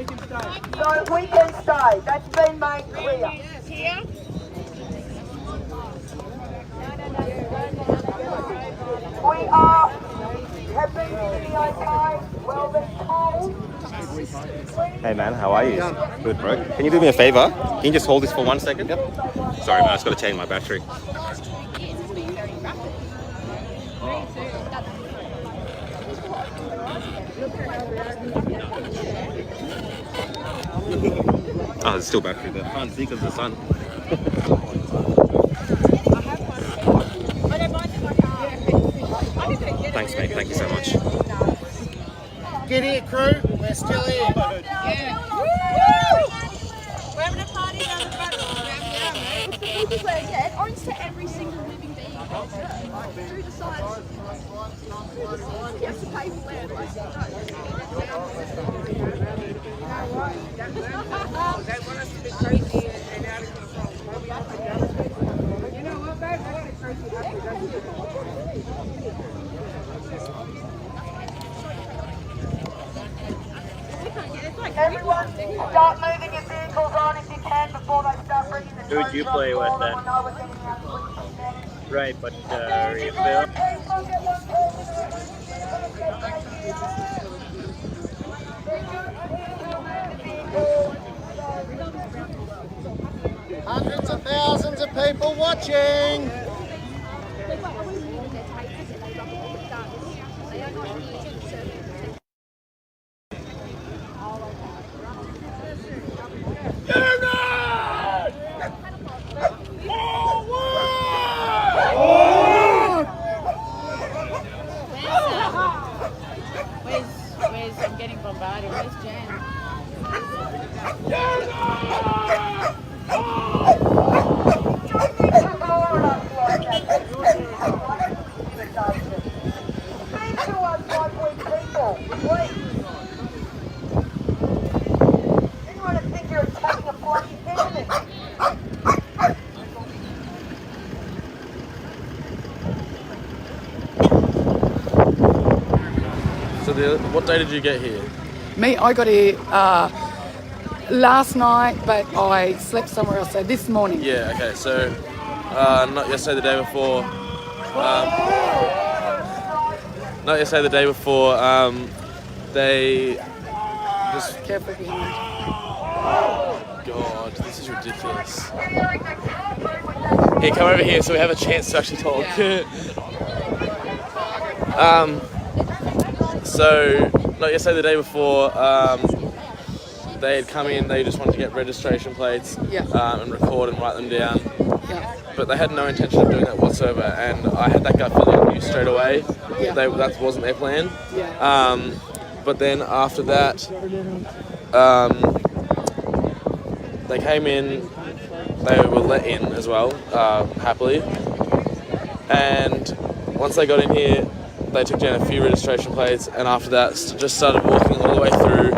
we can stay. That's been made clear. Here? We have been to the okay, well been told. Hey, man. How are you? Good, bro. Can you do me a favor? Can you just hold this for 1 second? Yep. Sorry, man. I just got to change my battery. Oh, there's still battery there. I can't see because of the sun. Thanks, mate. Thank you so much. Get here, crew. We're still here. Yeah. We're having a party down the front. Yeah, orange to every single living being. Who decides? He has to pay for land. They want us to be crazy and out of control. You know what, babe? That's the crazy Everyone, start moving your vehicles on if you can before they start bringing the Who'd you play with then? Right, but refill. Hundreds of thousands of people watching. Where's I'm getting bombarded. Where's Jan? So what day did you get here? Me, I got here last night, but I slept somewhere else. So this morning. Yeah, okay, so not yesterday, the day before. Not yesterday, the day before. They just. Careful behind. God, this is ridiculous. Here, come over here so we have a chance to actually talk. So, not yesterday, the day before, they had come in, they just wanted to get registration plates and record and write them down. But they had no intention of doing that whatsoever, and I had that gut feeling I knew straight away that wasn't their plan. But then after that, they came in, they were let in as well, happily. And once they got in here, they took down a few registration plates, and after that just started walking all the way through,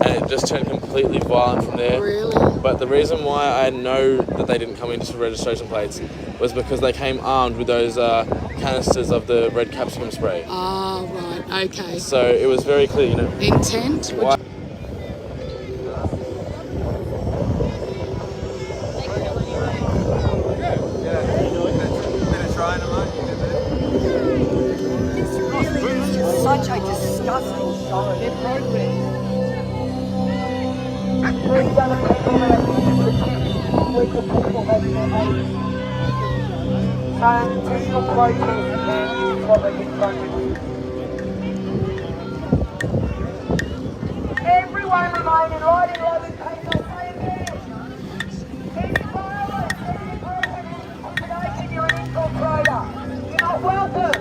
and it just turned completely violent from there. Really? But the reason why I know that they didn't come in just for registration plates was because they came armed with those canisters of the red capsicum spray. Ah, right, okay. So it was very clear, you know. Intent? Why? Such a disgusting show. They're programmed. Until protest and public in front of you. Everyone remain in light and love in case I say again. Any violence, any person, intimidation, you're an infiltrator. You're not welcome.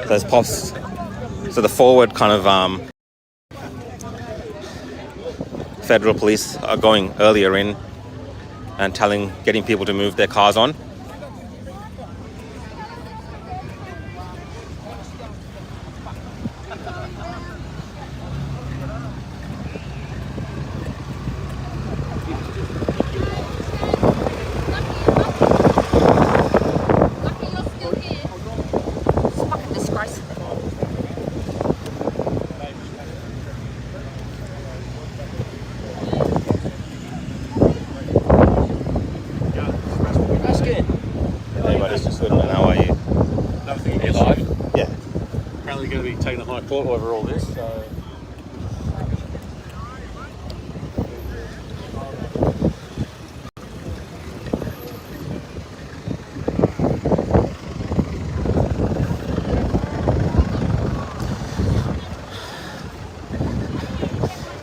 There's posts. So the forward kind of federal police are going earlier in and getting people to move their cars on. Court over all this, so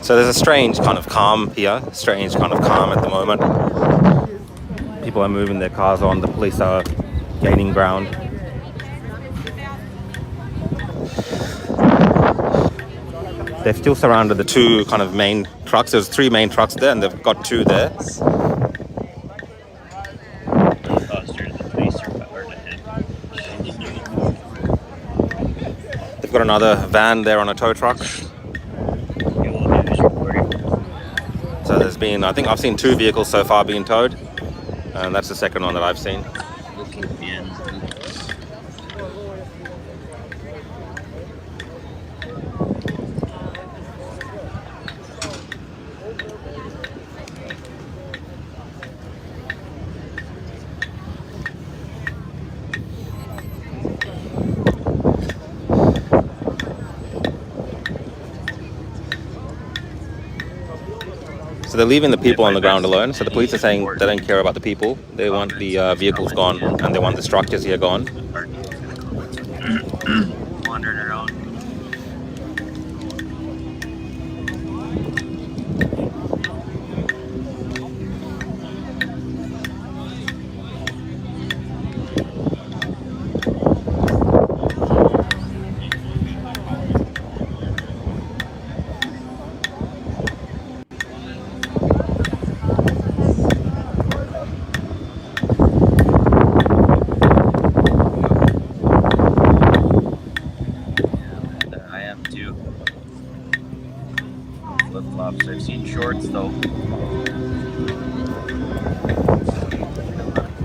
So there's a strange kind of calm here, strange kind of calm at the moment. People are moving their cars on, the police are gaining ground. They've still surrounded the two kind of main trucks. There's 3 main trucks there and they've got 2 there. They've got another van there on a tow truck. So there's been, I think I've seen 2 vehicles so far being towed. And that's the second one that I've seen. So they're leaving the people on the ground alone. So the police are saying they don't care about the people. They want the vehicles gone and they want the structures here gone. Wandering around. Flip-flops. I've seen shorts though.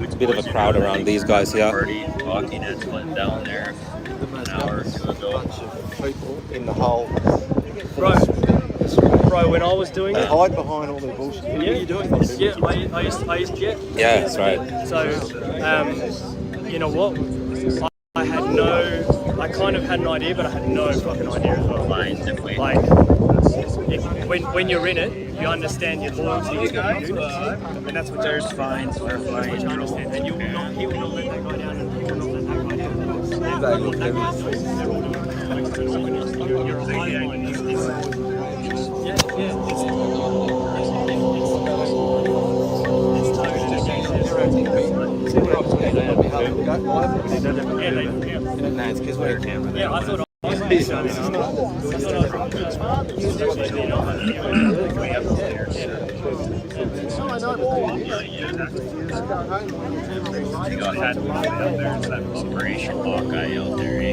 It's a bit of a crowd around these guys here. Walking and went down there an hour or 2 ago. People in the hole. Bro, when I was doing they it, hide behind all their bullshit. Yeah, what are you doing? Yeah, I used to get. Yeah, that's right. So, you know what? I kind of had an idea, but I had no fucking idea as well. Like, when you're in it, you understand your loyalty to your units, and that's what there's fines for fines. You understand, and he will not let that guy down, and he will not let that guy down. You're a highway. Yeah, I thought I was You got that out there, it's that Operation Hawkeye out there, eh?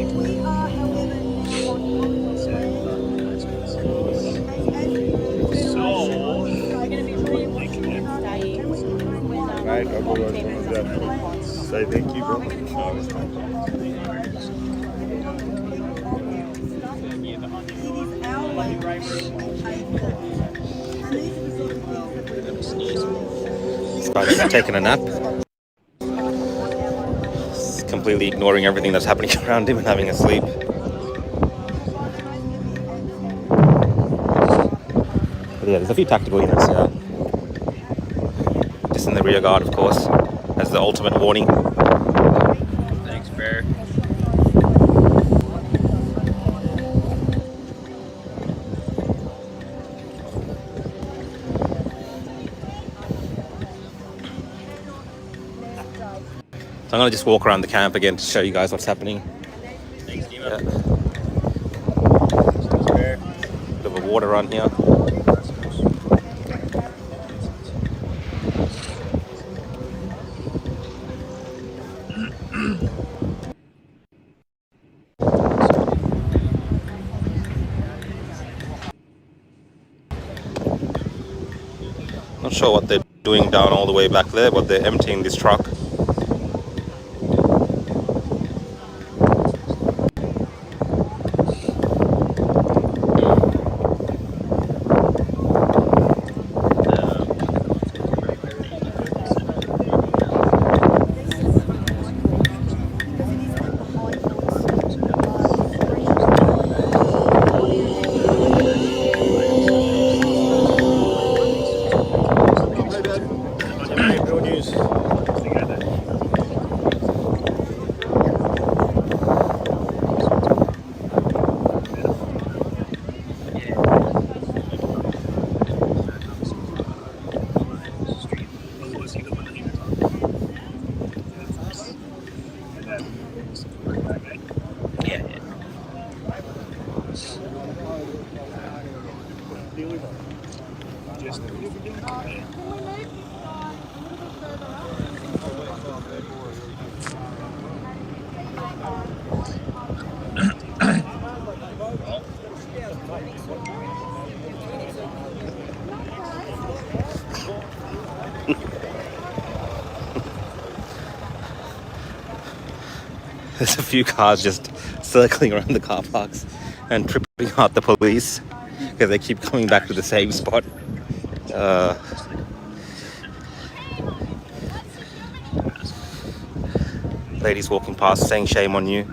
Right, I'll go to say thank you, bro. This guy's taking a nap. He's completely ignoring everything that's happening around him and having a sleep. But yeah, there's a few tactical units here. Just in the rear guard, of course, as the ultimate warning. Thanks, Bear. So I'm going to just walk around the camp again to show you guys what's happening. Thanks, Dima. Yeah. Bit of a water run here. Not sure what they're doing down all the way back there, but they're emptying this truck. There's a few cars just circling around the car parks and tripping out the police because they keep coming back to the same spot. Ladies walking past saying shame on you.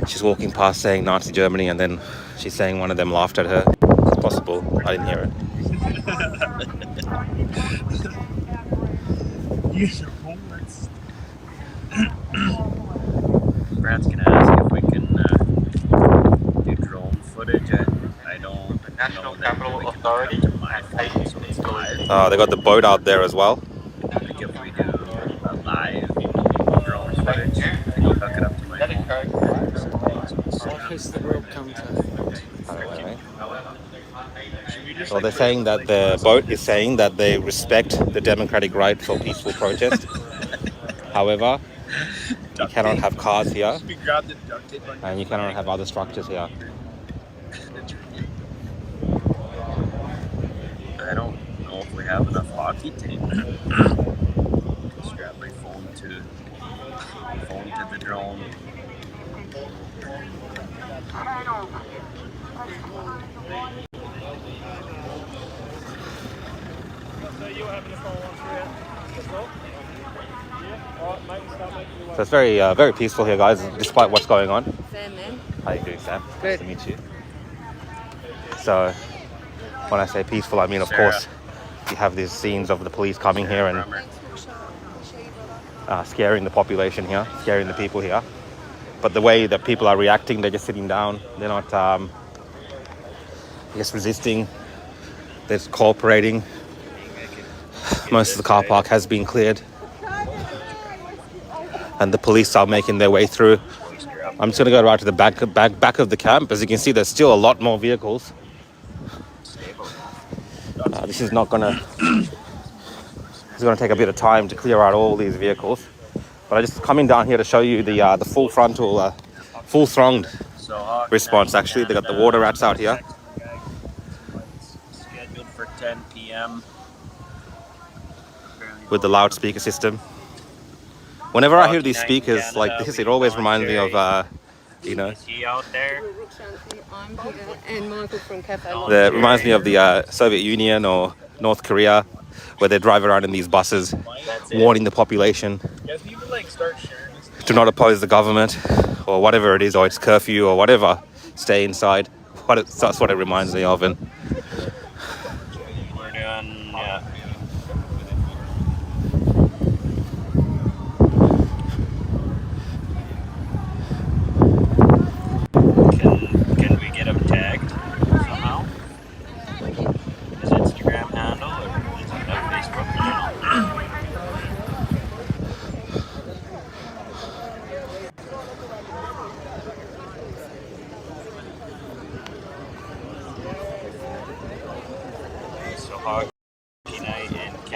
She's walking past saying Nazi Germany, and then she's saying one of them laughed at her. It's possible. I didn't hear it. Brad's gonna ask if we can do drone footage. I don't. The National Capital Authority. They got the boat out there as well. Like if we do live drone footage, I can hook it up to my phone. Well, they're saying that the boat is saying that they respect the democratic right for peaceful protest. However, you cannot have cars here, and you cannot have other structures here. I don't know if we have enough hockey tape. Strap my phone to the drone. So it's very, very peaceful here, guys, despite what's going on. Sam, man. How you doing, Sam? Good. Nice to meet you. So, when I say peaceful, I mean, of course, you have these scenes of the police coming here and scaring the population here, scaring the people here. But the way that people are reacting, they're just sitting down. They're not, I guess, resisting. They're just cooperating. Most of the car park has been cleared, and the police are making their way through. I'm just going to go right to the back of the camp. As you can see, there's still a lot more vehicles. This is not going to. It's going to take a bit of time to clear out all these vehicles. But I'm just coming down here to show you the full frontal, full thronged response. Actually, they got the water rats out here. Scheduled for 10 p.m. With the loudspeaker system. Whenever I hear these speakers like this, it always reminds me of, you know, Is he out there? I'm here, and Michael from Cafe. it reminds me of the Soviet Union or North Korea, where they drive around in these buses, warning the population to not oppose the government or whatever it is, or it's curfew or whatever. Stay inside. That's what it reminds me of. And We're doing, yeah. Can we get him tagged somehow? His Instagram handle or his Facebook channel?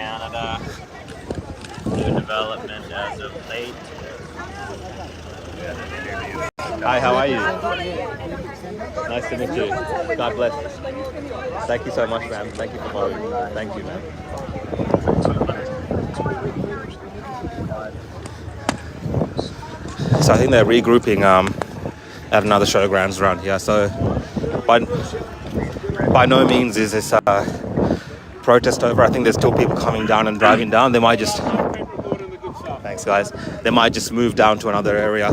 Canada. New development as of late. Hi, how are you? Nice to meet you. God bless. Thank you so much, ma'am. Thank you for following. Thank you, ma'am. So I think they're regrouping at another showgrounds around here. So by no means is this protest over. I think there's still people coming down and driving down. They might just... Thanks, guys. They might just move down to another area.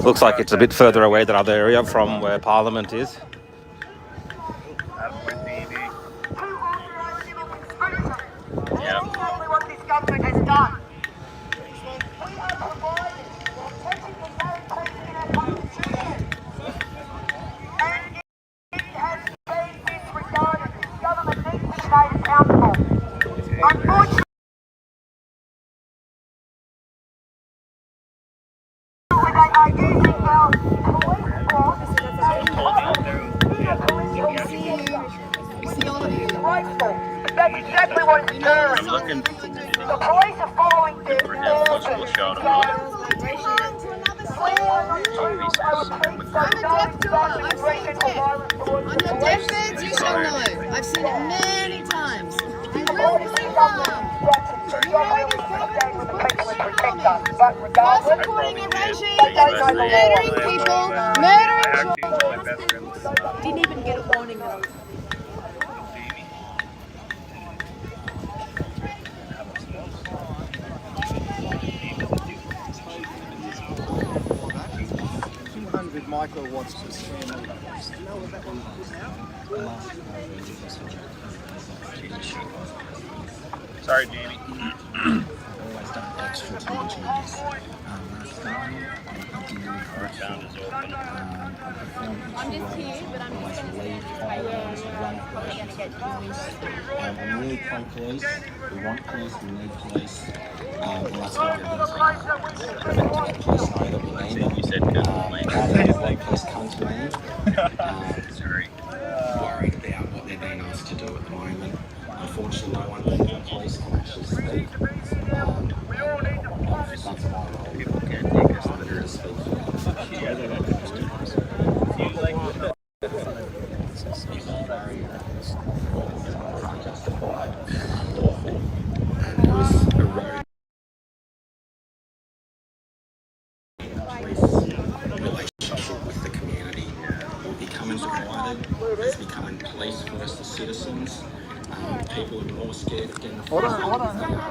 Looks like it's a bit further away than other area from where Parliament is. Yeah. What this government has done. Unfortunately, they are using our police force. That's exactly what it's doing. I'm looking The police are following the for him. We'll shout him out. On your deathbeds, you shall know. I've seen it many times. You will believe harm. You know this government is pushing army. While supporting a regime that is murdering people, murdering children. Didn't even get a warning though. Microwatts per square metre. Sorry, Jamie. Always done extra to my changes. I'm just here, but I'm just going to leave I'm really pro-police. We want police, we need police. And that's what we're doing. Police know that we need them. You said good. Police come to me. Worried about what they're being asked to do at the moment. Unfortunately, no one from the police can actually speak. That's my role. People can't take us under to speak. Relationship with the community. We're becoming divided. It's becoming police versus citizens. People are more scared of getting fired than they are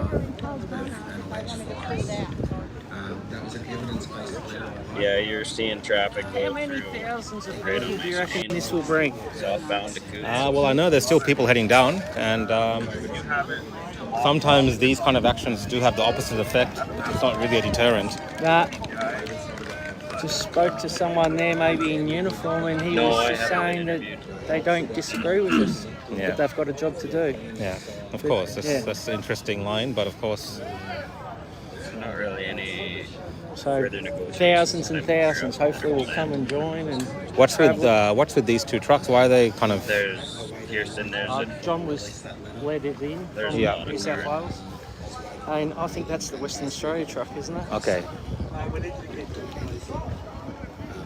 of alleged fires. That was an evidence-based letter. Yeah, you're seeing traffic go How many through. thousands of people do you reckon this will bring? Southbound to Coutts. Well, I know there's still people heading down, and sometimes these kind of actions do have the opposite effect. It's not really a deterrent. Nah. Just spoke to someone there, maybe in uniform, and he was just saying that they don't disagree with us, Yeah. but they've got a job to do. Yeah, of course. That's an interesting line, but of course... Not really any So further negotiations. thousands and thousands hopefully will come and join. And What's with these two trucks? Why are they kind of... There's Kirsten, there's John was led it in There's from a lot of New South current. Wales. And I think that's the Western Australia truck, isn't it? Okay.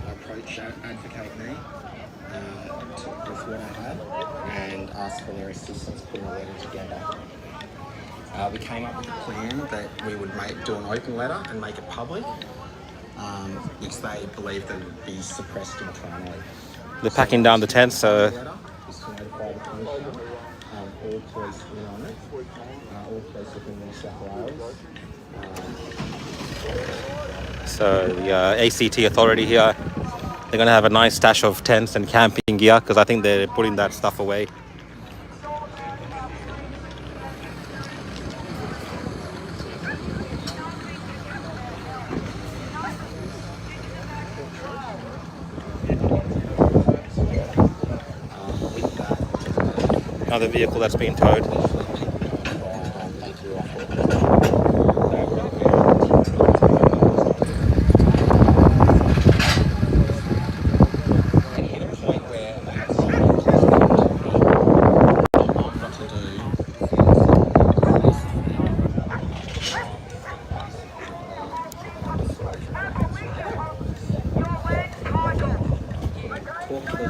Approach advocate me with what I had and ask for their assistance putting a letter together. We came up with a plan that we would do an open letter and make it public, which they believe that would be suppressed internally. They're packing down the tents, so... Is to notify the commissioner, all police in on it, all police within New South Wales. So the ACT authority here, they're going to have a nice stash of tents and camping gear, because I think they're putting that stuff away. Another vehicle that's being towed.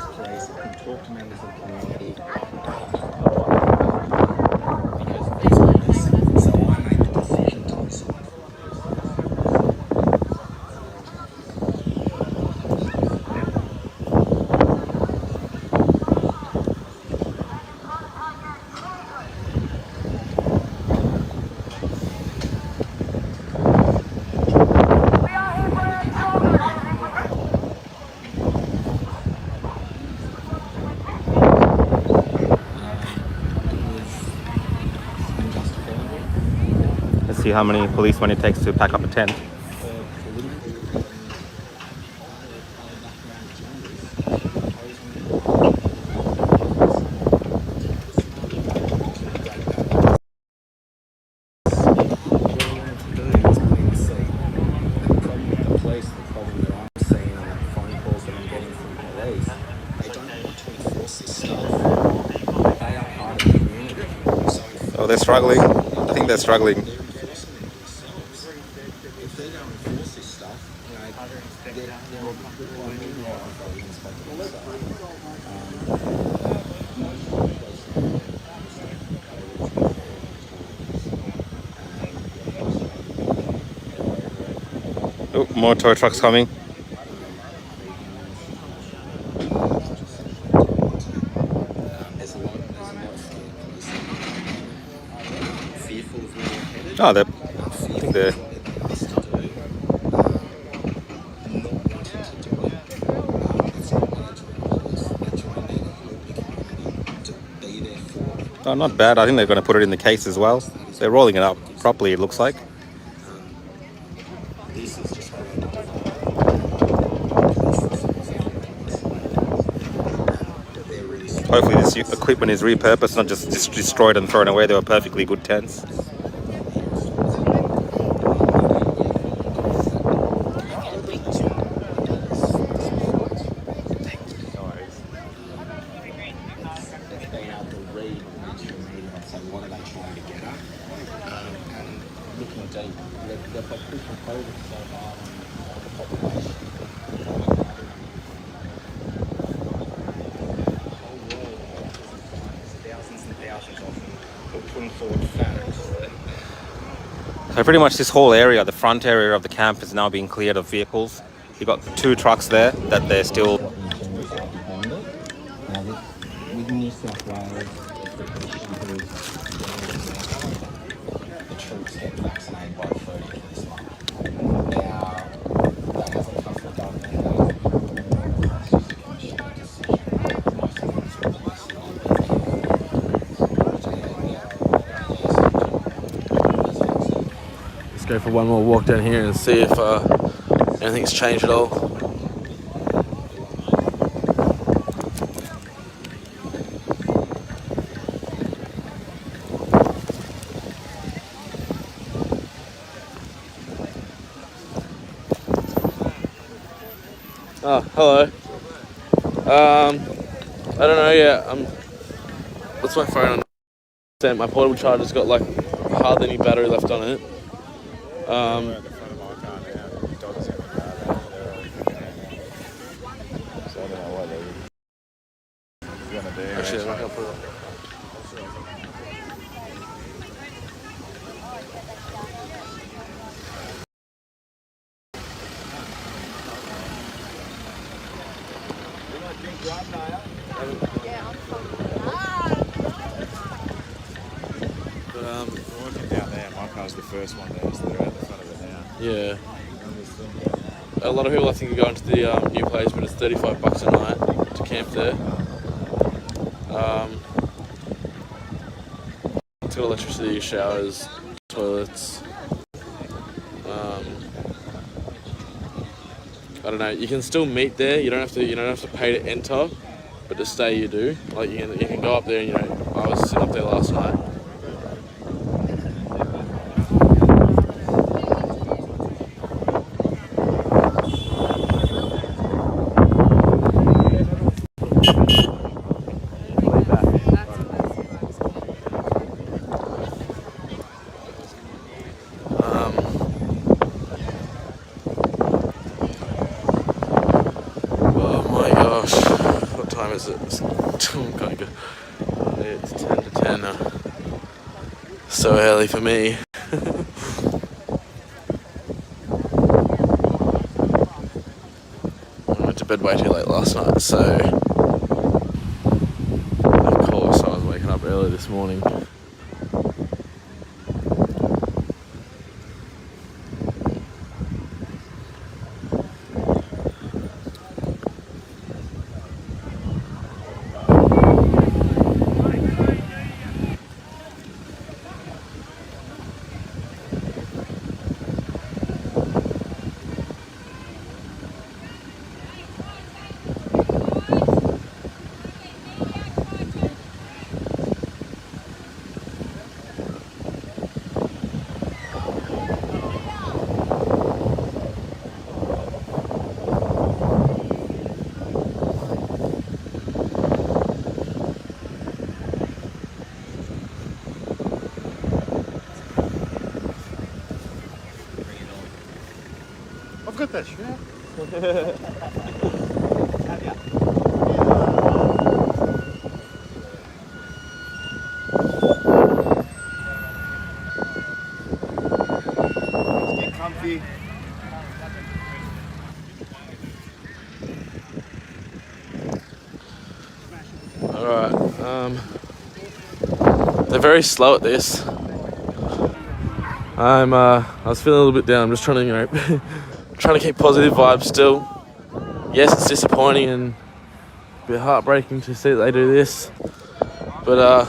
those police that can talk to members of the community because of these matters. So I made the decision to resign. Let's see how many policemen it takes to pack up a tent. Oh, they're struggling. I think they're struggling. Oh, more tow trucks coming. Oh, I think they're... Oh, not bad. I think they're going to put it in the case as well. They're rolling it up properly, it looks like. Hopefully this equipment is repurposed, not just destroyed and thrown away. They were perfectly good tents. So pretty much this whole area, the front area of the camp, is now being cleared of vehicles. You've got the 2 trucks there that they're still... With New South Wales, the troops get vaccinated by 30 this month. Now, that hasn't come from the government. That's just a commission decision. Most of these police Let's go for one more walk down here and see if anything's changed at all. Oh, hello. I don't know yet. What's my phone on? My portable charger's got like hardly any battery left on it. Actually, I'm not gonna put it on. We're working down there. My car's the first one there, so they're at the front of it now. Yeah. A lot of people I think are going to the new place, but it's $35 a night to camp there. It's got electricity, showers, toilets. I don't know. You can still meet there. You don't have to pay to enter, but to stay you do. Like you can go up there and I was sitting up there last night. time is it? It's 10 to 10 now. So early for me. I went to bed way too late last night, so of course I was waking up early this morning. I've got that shirt. Let's get comfy. Alright, they're very slow at this. I was feeling a little bit down. I'm just trying to, trying to keep positive vibes still. Yes, it's disappointing and a bit heartbreaking to see that they do this, but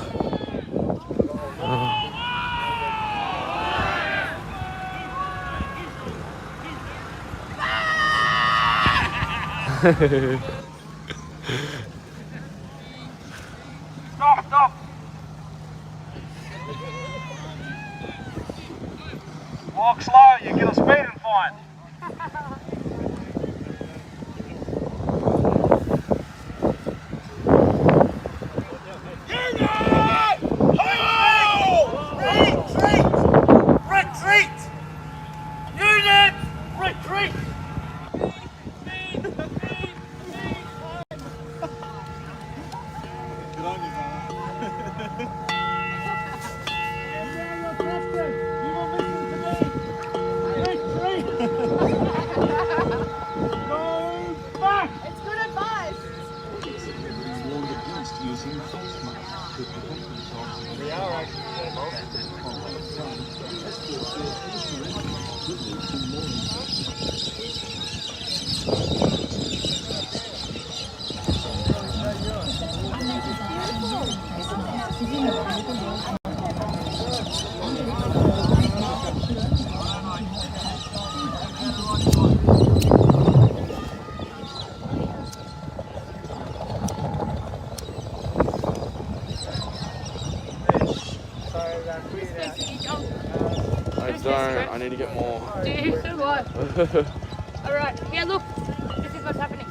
Stop! Walk slow, you get a speeding fine. Retreat! Unit! Retreat! Good on you, man. It's good advice. We are actually I need to get more. Do you? So do I. Alright, yeah, look, this is what's happening.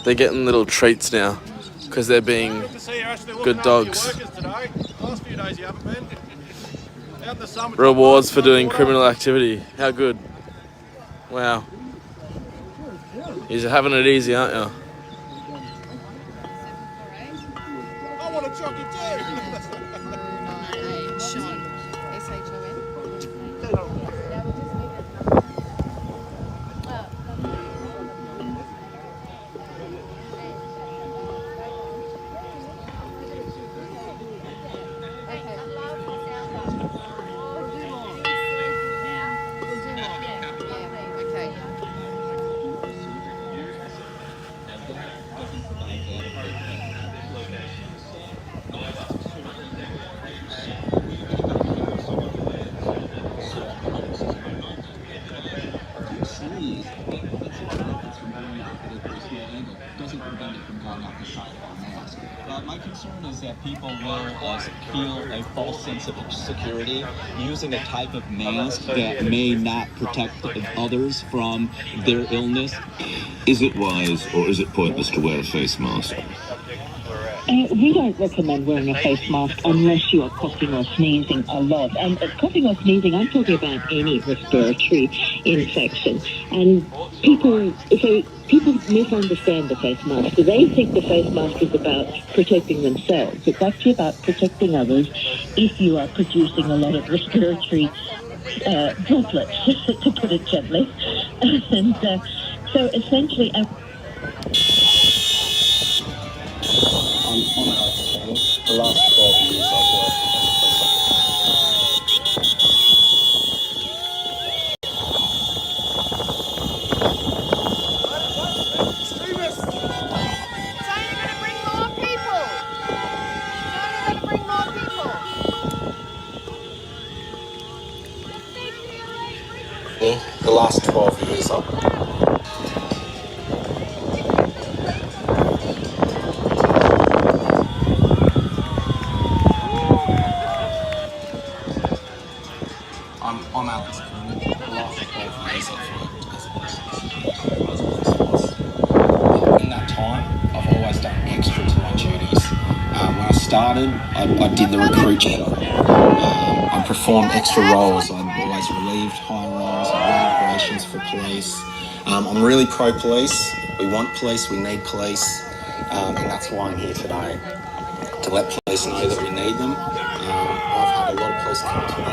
They're getting little treats now because they're being good dogs. Last few days you haven't been. Out in the summer. Rewards for doing criminal activity. How good. Wow. You're having it easy, aren't you? I want a jockey too. Sean. S-H-O-N. people will feel a false sense of security using a type of mask that may not protect others from their illness. Is it wise or is it pointless to wear a face mask? We don't recommend wearing a face mask unless you are coughing or sneezing a lot. And coughing or sneezing, I'm talking about any respiratory infection. And people misunderstand the face mask. They think the face mask is about protecting themselves. It's actually about protecting others if you are producing a lot of respiratory droplets, to put it gently. And so essentially... The last 12 years I've worked The last 12 years I'm Alex. The last 12 years I've worked as a police officer. In that time, I've always done extra to my duties. When I started, I did the recruit show. I performed extra roles. I always relieved high roles and ran operations for police. I'm really pro-police. We want police, we need police. And that's why I'm here today, to let police know that we need them. I've had a lot of police come to me.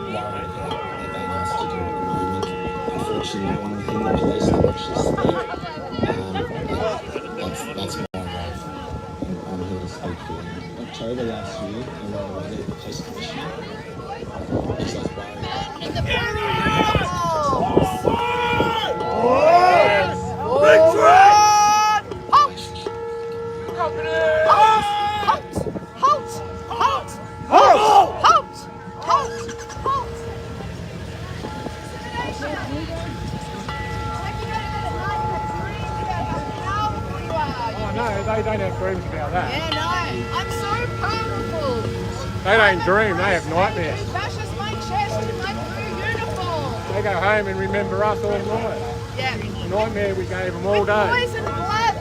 Worried about what they're asked to do at the moment. Unfortunately, no one within the police can actually speak. That's my role. I'm here to speak for them. October last year, I wrote a letter to the police commissioner because I was worried about In the blue They don't have dreams about that. Yeah, no. I'm so powerful. They don't dream, they have nightmares. Bashes my chest in my blue uniform. They go home and remember us all night. Yeah. The nightmare we gave them all day. Poison blood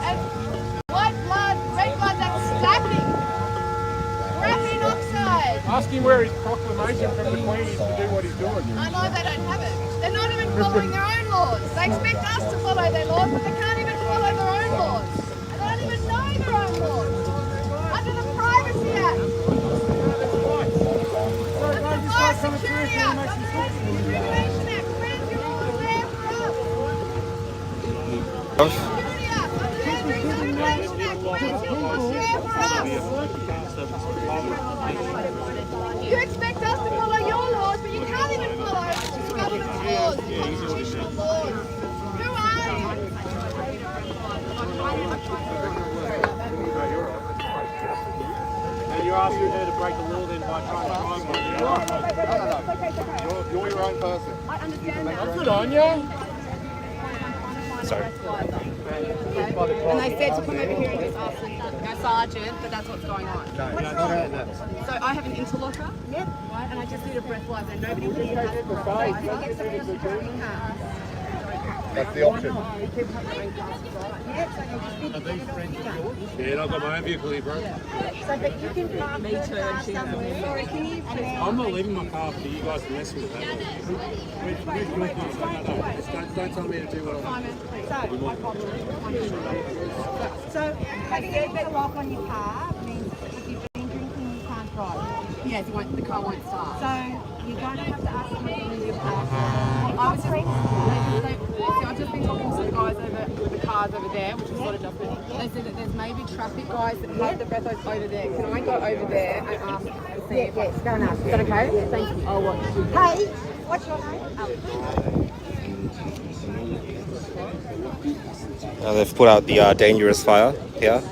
and white blood, red blood that's stabbing. Graphene oxide. Ask him where his proclamation from the Queen is to do what he's doing. I know they don't have it. They're not even following their own laws. They expect us to follow their laws, but they can't even follow their own laws. And they don't even know their own laws. Under the Privacy Act. Under the Fire Security Act. Under the Discrimination Act. Where's your laws there for us? Security Act. Under the Discrimination Act. Where's your laws there for us? You expect us to follow your laws, but you can't even follow government's laws, constitutional laws. Who are you? And you're asking her to break the law then by trying to crime one. You're your own person. I understand that. Good on you. Sorry. And they said to come over here and just ask the sergeant, but that's what's going on. So I have an interlocker, right, and I just need a breathalyzer. And nobody will have a breathalyzer. That's the option. Yeah, I've got my own vehicle here, bro. So, but you can park me too, and she's sorry, can you please? I'm not leaving my car for you guys to mess with that. Don't tell me to do what I want. So having a vehicle off on your car means if you've been drinking, you can't drive. Yes, the car won't start. So you're going to have to ask them to leave your car. I've just been talking to the guys with the cars over there, which is sort of just they said that there's maybe traffic guys that have the breathos over there. Can I go over there and ask to see if go and ask. Is that okay? Thank you. I'll watch. Hey, what's your name? They've put out the dangerous fire here.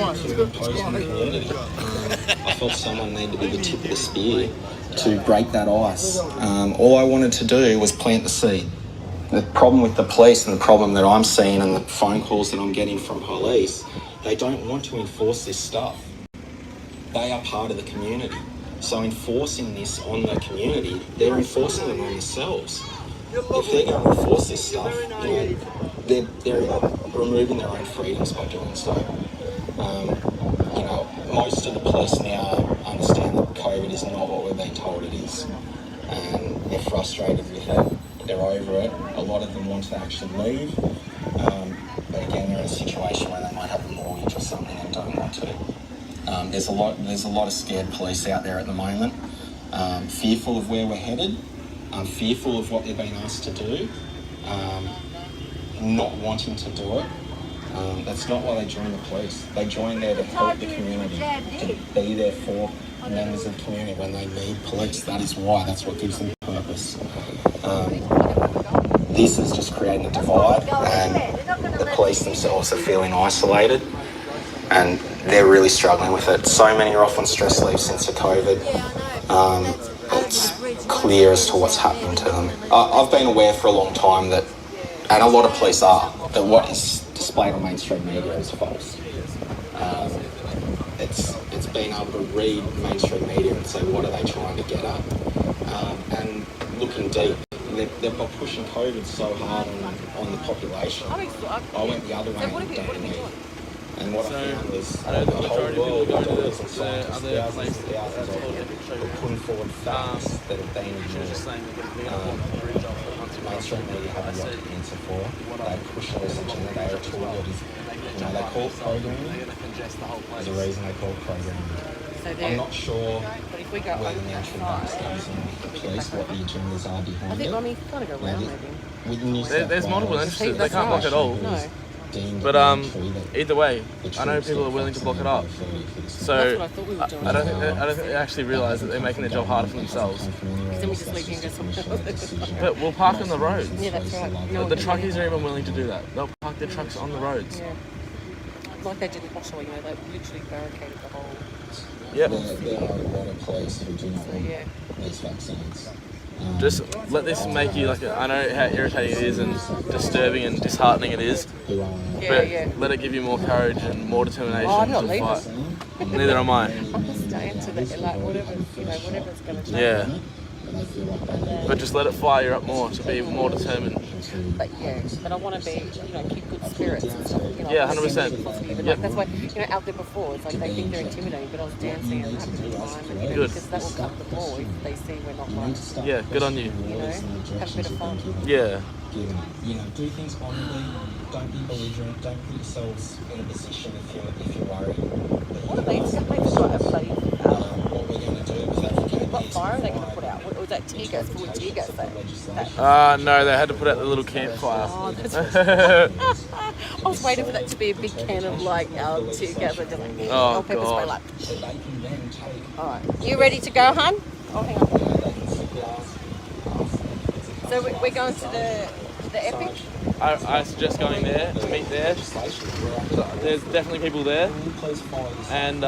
imposed in the community. I felt someone needed to be the tip of the spear to break that ice. All I wanted to do was plant the seed. The problem with the police and the problem that I'm seeing and the phone calls that I'm getting from police, they don't want to enforce this stuff. They are part of the community. So enforcing this on the community, they're enforcing it on themselves. If they're going to enforce this stuff, they're removing their own freedoms by doing so. Most of the police now understand that COVID is not what we're being told it is. And they're frustrated with it. They're over it. A lot of them want to actually leave. But again, they're in a situation where they might have a mortgage or something and don't want to. There's a lot of scared police out there at the moment, fearful of where we're headed, fearful of what they're being asked to do, not wanting to do it. That's not why they join the police. They join there to help the community, to be there for members of the community when they need police. That is why. That's what gives them purpose. This is just creating a divide, and the police themselves are feeling isolated, and they're really struggling with it. So many are off on stress leave since the COVID. It's clear as to what's happening to them. I've been aware for a long time that, and a lot of police are, that what is displayed on mainstream media is false. It's being able to read mainstream media and say, what are they trying to get at? And looking deep, they're pushing COVID so hard on the population. I went the other way and done it. And what I found was the whole world, doctors and scientists, thousands of people were putting forward facts that have been ignored. Mainstream media have a lot to answer for. They push this agenda. They are a tool that is, they call it programming. There's a reason they call it programming. I'm not sure where the mainstream investigators and the police, what the agendas are behind it. I think, you've got to go around maybe. There's multiple interests. They can't block it all. No. But either way, I know people are willing to block it up. So I don't think they actually realise that they're making their job harder for themselves. Then we just leave you and go somewhere else. But we'll park on the roads. Yeah, that's right. The truckies are even willing to do that. They'll park their trucks on the roads. Yeah. Like they did in Ottawa, they literally barricaded the whole. Yep. There are a lot of police who do not want these vaccines. Just let this make you I know how irritating it is and disturbing and disheartening it is, but let it give you more courage and more determination I'm not to leaving. fight. Neither am I. I'm just staying to the whatever's going to change. Yeah. But just let it fire you up more to be more determined. But I want to be, keep good spirits and stuff. Yeah, 100%. Yep. That's why, out there before, it's like they think they're intimidating, but I was dancing and having a good time. And, Good. Because that will cut the ball if they see we're not like. Yeah, good on you. Have a bit of fun. Yeah. Do things honorably. Don't be belligerent. Don't put yourselves in a position if you're worried. What are they've got a bloody. What we're going to do is advocate. What fire are they going to put out? Was that tear gas? Full of tear gas? No, they had to put out the little campfire. Oh, that's right. I was waiting for that to be a big can of tear gas. I just oh, pepper spray God. Alright. You ready to go, hun? Oh, hang on. So we're going to the Epic? I suggest going there, to meet there. There's definitely people there. And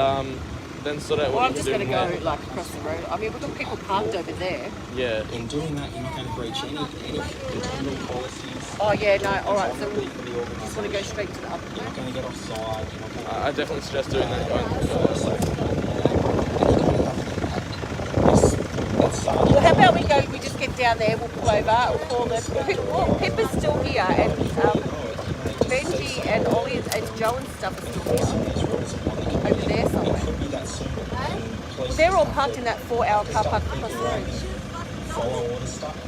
then sort out what I'm you just can going do to from go across the road. I mean, we've got people parked over there. Yeah. In doing that, you're not going to breach any internal policies. Oh yeah, no. All right. So we just want to go straight to the upper. You're not going to get offside. I definitely suggest doing that. Well, how about we just get down there, we'll pull over, we'll call the... Pippa's still here, and Benji and Ollie and Joe and stuff are still here. Over there somewhere. Well, they're all parked in that 4-hour car park across the road.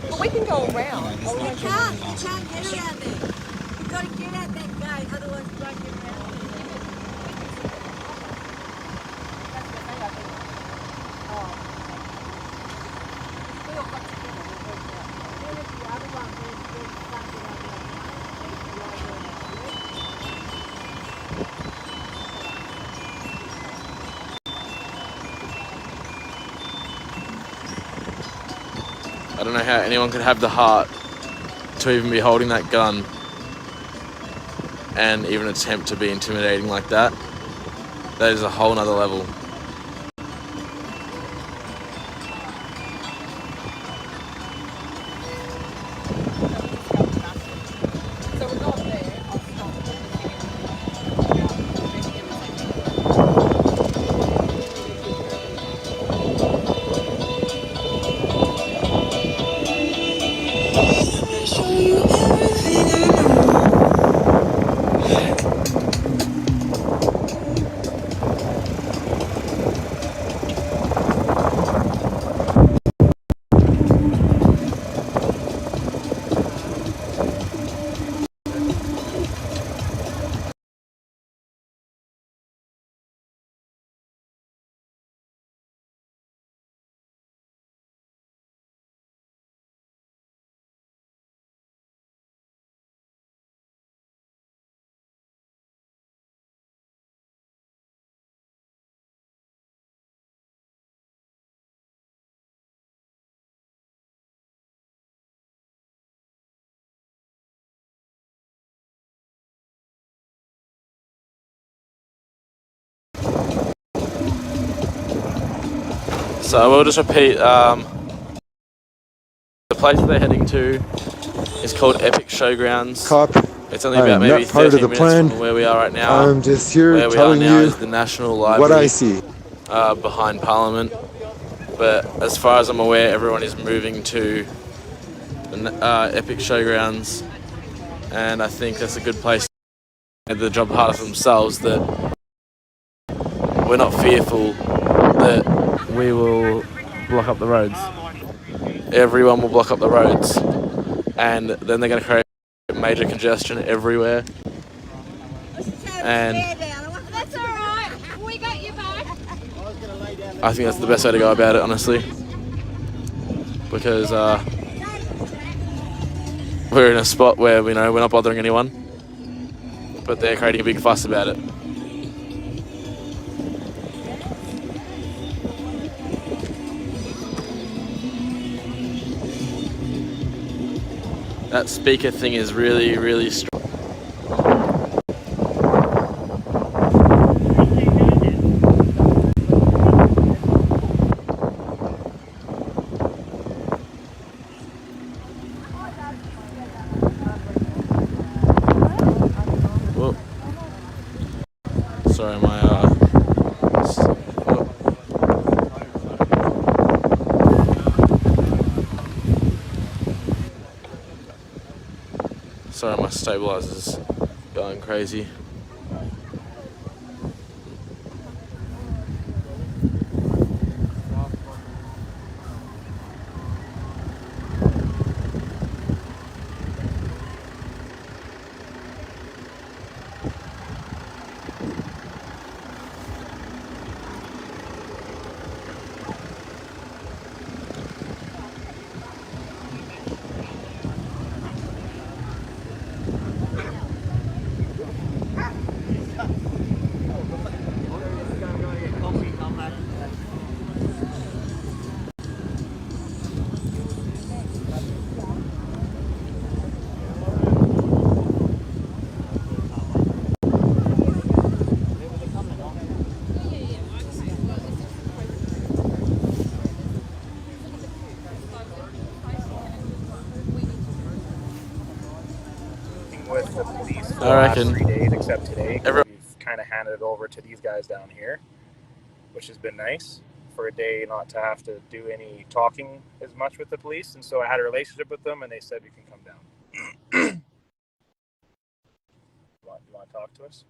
But we can go around. You can't get around there. You've got to get out that gate, otherwise you won't get around. I don't know how anyone could have the heart to even be holding that gun and even attempt to be intimidating like that. That is a whole nother level. So I will just repeat, the place they're heading to is called Epic Showgrounds. Cop, It's only I about am maybe not part of 13 the minutes plan. from where we are right now. I'm just here Where we are telling now you is the National what Library I see. behind Parliament. But as far as I'm aware, everyone is moving to the Epic Showgrounds, and I think that's a good place to do the job harder for themselves, that we're not fearful that we will block up the roads. Everyone will block up the roads, and then they're going to create major congestion everywhere. And That's all right. We got you back. I think that's the best way to go about it, honestly, because we're in a spot where we're not bothering anyone, but they're creating a big fuss about it. That speaker thing is really, really strong. Whoa. Sorry, my sorry, my stabilizer's going crazy. With the police for I the last reckon 3 days, except today, every- we've kind of handed it over to these guys down here, which has been nice for a day not to have to do any talking as much with the police. And so I had a relationship with them, and they said you can come down. You want to talk to us?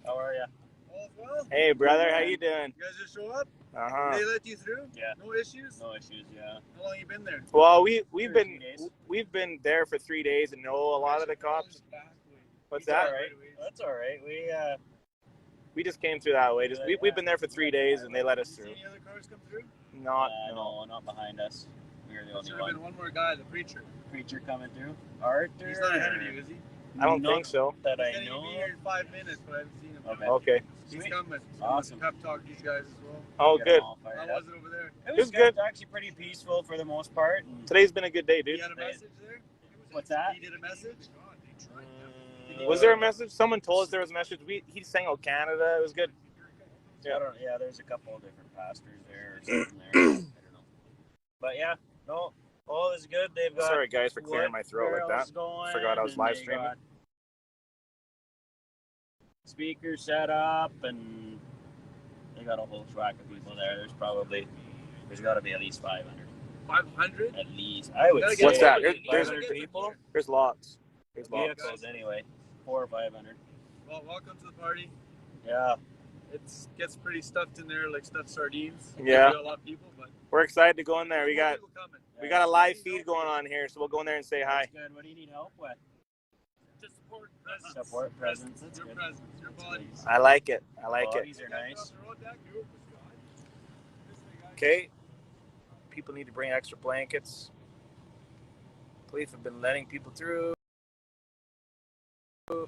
How are you? All well? Hey, brother, how you doing? You guys just show up? Uh-huh. They let you through? Yeah. No issues? No issues, yeah. How long you been there? Well, we've been there for 3 days and know a lot of the cops. What's that? All right. That's all right. We just came through that way. We've been there for 3 days and they let us through. Any other cars come through? No, not behind us. We were the only There have been one more guy, the preacher. Preacher coming through. Art? He's not ahead of you, is he? I don't think so. That He I said he'd know. be here in 5 minutes, but I haven't seen him. Okay. He's Sweet. coming. Awesome. Pep talk these guys as well. Oh, good. How was it over there? It was good. Actually pretty peaceful for the most part. Today's been a good day, dude. He had a message there? What's that? He did a message? He Was there a message? Someone told us there was a message. He sang out Canada. It was good. Yeah, there's a couple of different pastors there or something there. I don't know. But yeah, no, all is good. They've got. Sorry guys for clearing my throat like that. Forgot I was live streaming. Speakers set up, and they got a whole track of people there. There's got to be at least 500. 500? At least, I would say. What's that? There's people. There's lots. There's vehicles anyway. 400 or 500. Well, welcome to the party. Yeah. It gets pretty stuffed in there, like stuffed sardines. Yeah. We got a lot of people, but We're excited to go in there. We got a live feed going on here, so we'll go in there and say hi. That's good. What do you need help with? just support presence. Support presence. That's Your good. presence, your bodies. I like it. I like it. Bodies are nice. Okay. People need to bring extra blankets. Police have been letting people through. Yeah,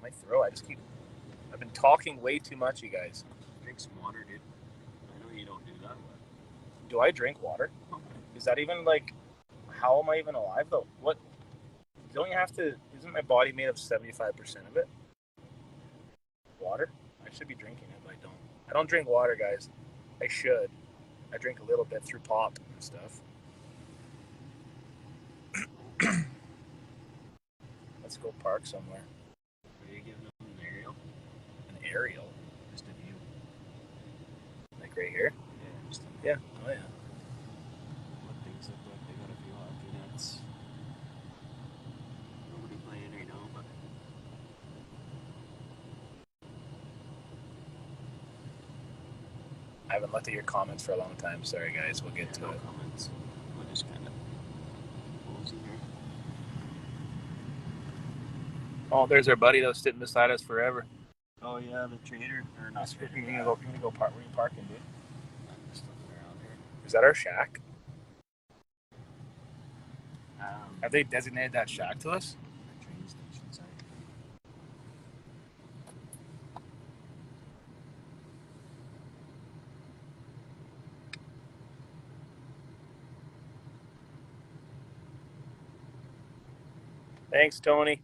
my throat. I've been talking way too much, you guys. Drink some water, dude. I know you don't do that. Do I drink water? Is that even like, how am I even alive though? What? Don't you have to, isn't my body made of 75% of it? Water? I should be drinking it, but I don't. I don't drink water, guys. I should. I drink a little bit through pop and stuff. Let's go park somewhere. Are you giving them an aerial? An aerial? Just a view. Like right here? Yeah. Just Yeah. Oh yeah. what things look like. They got a few hockey nets. Nobody playing right now, but I haven't looked at your comments for a long time. Sorry, guys. We'll get to it. comments. We'll just kind of close in here. Oh, there's our buddy that was sitting beside us forever. Oh yeah, the trader or not? We're gonna go park. Where are you parking, dude? I'm just looking around here. Is that our shack? Um, Have they designated that shack to us? the train station side. Thanks, Tony.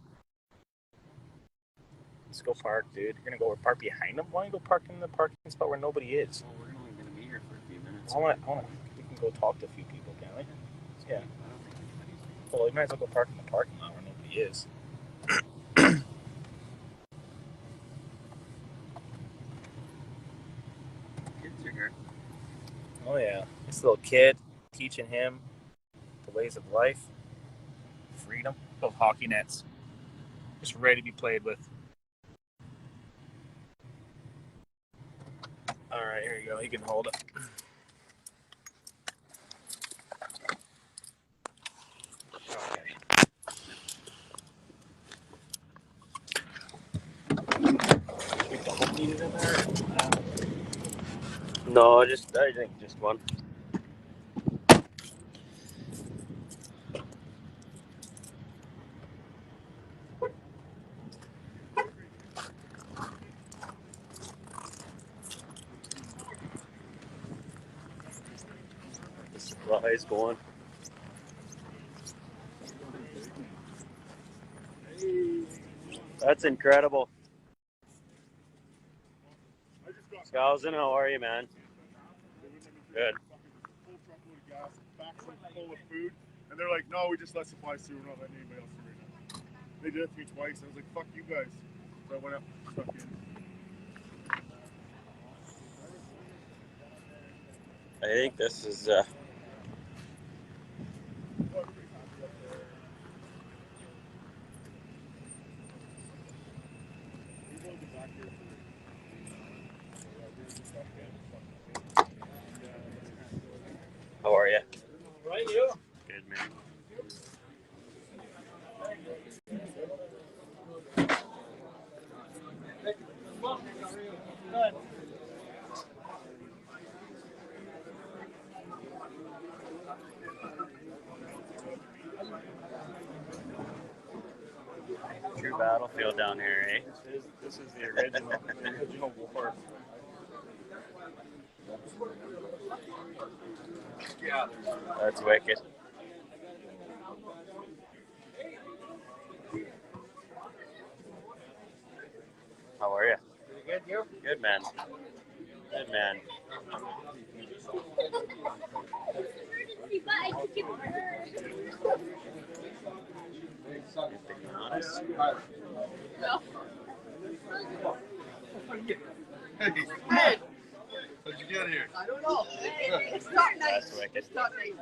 Let's go park, dude. You're gonna go park behind them? Why don't you go park in the parking spot where nobody is? Well, we're only gonna be here for a few minutes. I wanna. We can go talk to a few people, can't we? Yeah. I don't think anybody's. Well, you might as well go park in the parking lot where nobody is. Kids are here. Oh yeah, this little kid teaching him the ways of life, freedom of hockey nets, just ready to be played with. All right, here you go. You can hold it. Okay. We don't need it in there. No, I think just one. The supply's going. That's incredible. Skousen, how are you, man? Good. Full truckload of gas, back full of food, and they're like, "No, we just let supplies through. We're not letting anybody else through right now." They did it to me twice. I was like, "Fuck you guys." So I went up, stuck in. I think this is how are you? Right, you? Good, man. True battlefield down here, eh? This is the original war. Yeah. That's wicked. How are you? Pretty good, you? Good, man. Good, man. To be honest. No. Hey! How'd you get here? I don't know. It's not nice. That's wicked. It's not nice.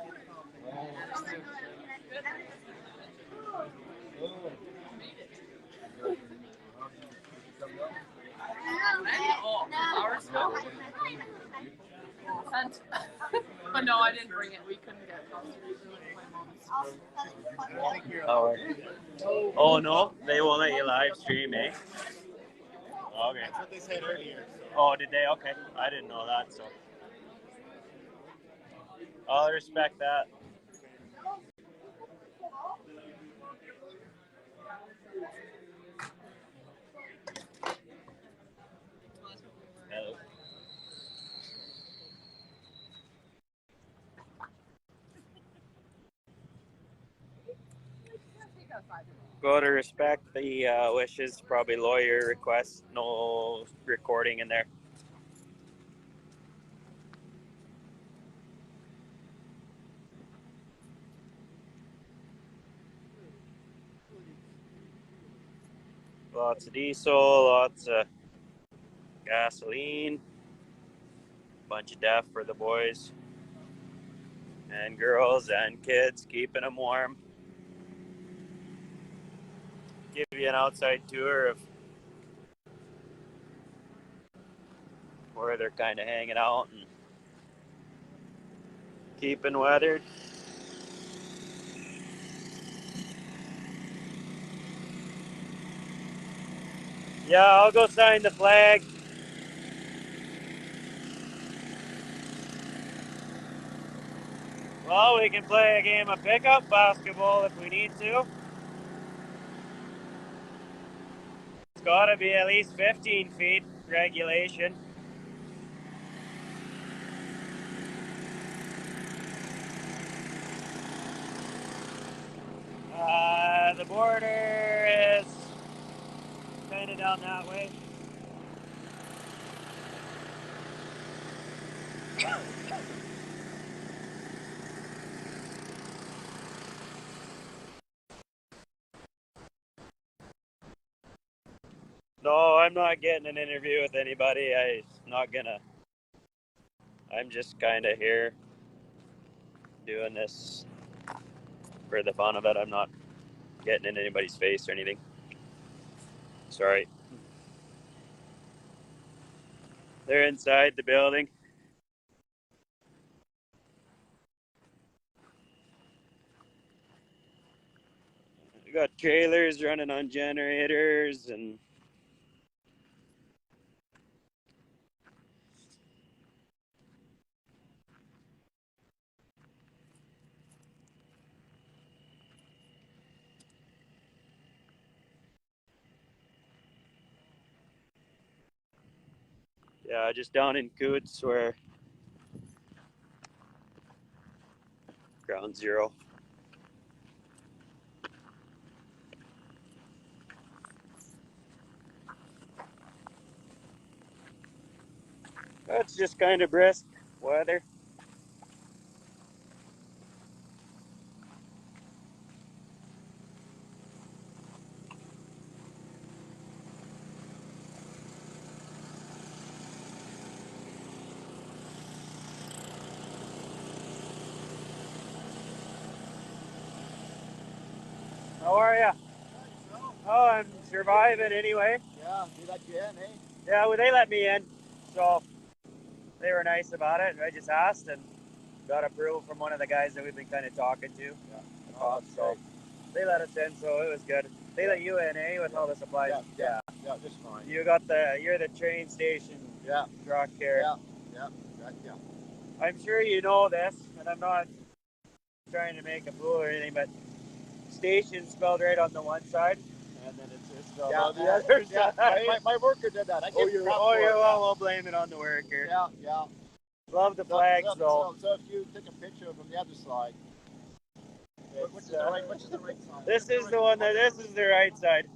And but no, I didn't bring it. We couldn't get it. How are you? Oh, no? They won't let you live stream, eh? Okay. That's what they said earlier. Oh, did they? Okay. I didn't know that, so. I'll respect that. Hello. Go to respect the wishes, probably lawyer request, no recording in there. Lots of diesel, lots of gasoline, bunch of DEF for the boys and girls and kids, keeping them warm. Give you an outside tour of where they're kind of hanging out and keeping weathered. Yeah, I'll go sign the flag. Well, we can play a game of pickup basketball if we need to. It's got to be at least 15 feet regulation. The border is kind of down that way. No, I'm not getting an interview with anybody. I'm just kind of here doing this for the fun of it. I'm not getting in anybody's face or anything. Sorry. They're inside the building. We got trailers running on generators and yeah, just down in Coutts where ground zero. That's just kind of brisk weather. How are ya? Oh, I'm surviving anyway. Yeah, they let you in, eh? Yeah, well, they let me in, so they were nice about it. I just asked and got approval from one of the guys that we've been kind of talking to. Oh, So they let us in, so it was good. They let you in, eh, with all the supplies? Yeah, just fine. You're the train station truck here. Yeah. I'm sure you know this, and I'm not trying to make a fool or anything, but station spelled right on the one side, and then it's just spelled on the other side. My worker did that. I gave him crap for it. Well, we'll blame it on the worker. Yeah. Love the flags, though. So if you take a picture from the other side, which is the right side? This is the right side.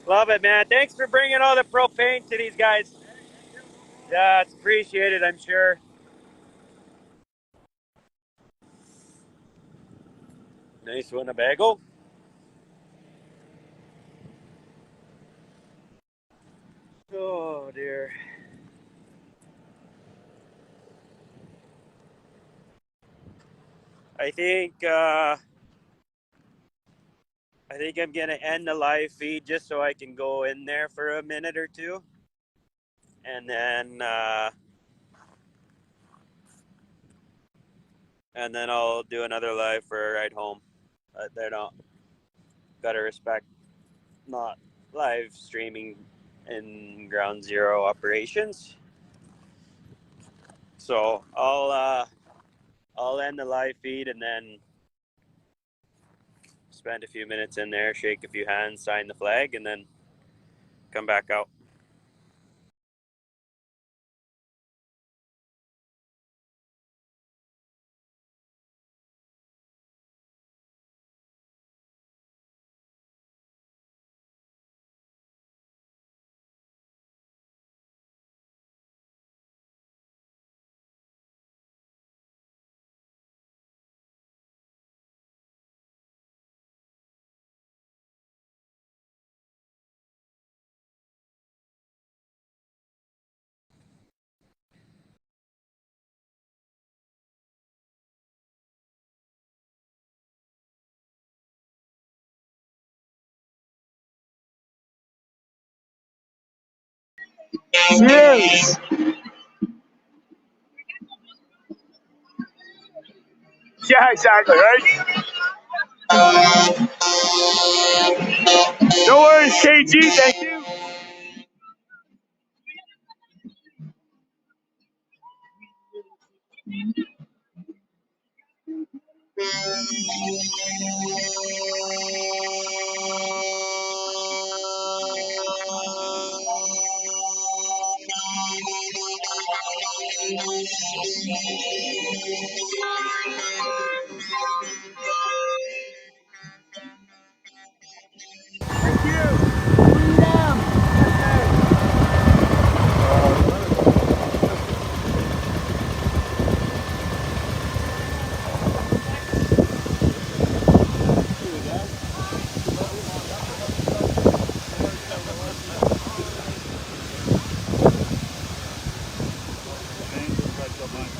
Love it, man. Thanks for bringing all the propane to these guys. Yeah, it's appreciated, I'm sure. Nice Winnebago. Oh dear. I think I'm gonna end the live feed just so I can go in there for a minute or two, and then I'll do another live for a ride home. They're not gotta respect not live streaming in Ground Zero operations. So I'll end the live feed and then spend a few minutes in there, shake a few hands, sign the flag, and then come back out. Yes. Yeah, exactly, right? No worries, KG. Thank you.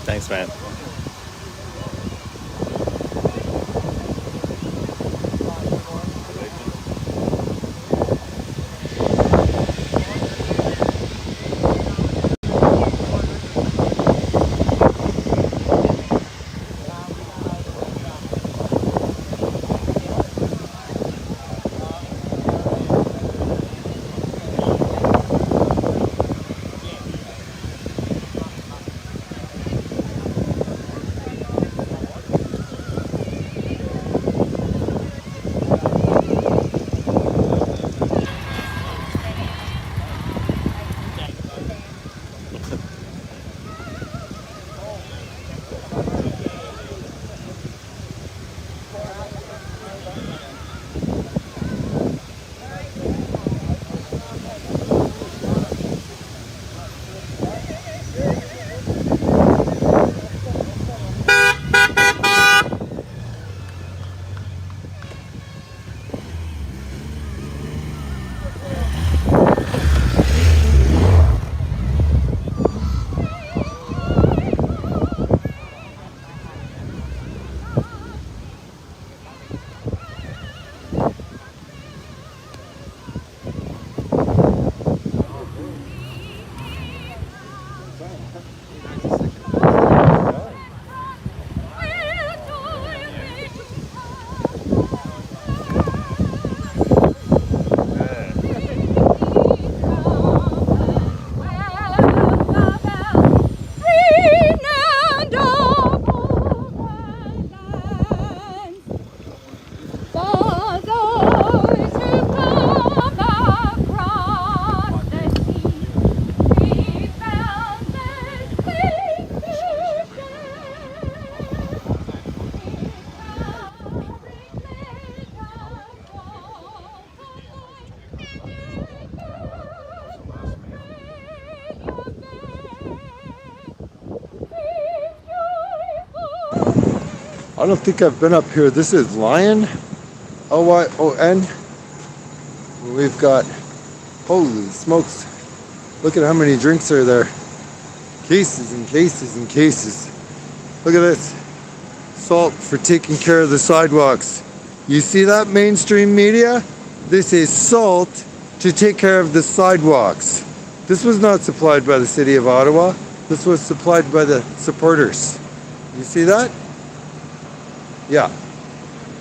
Thanks, man. I don't think I've been up here. This is Lion, Lyon. We've got, holy smokes, look at how many drinks are there. Cases and cases and cases. Look at this. Salt for taking care of the sidewalks. You see that, mainstream media? This is salt to take care of the sidewalks. This was not supplied by the city of Ottawa. This was supplied by the supporters. You see that? Yeah.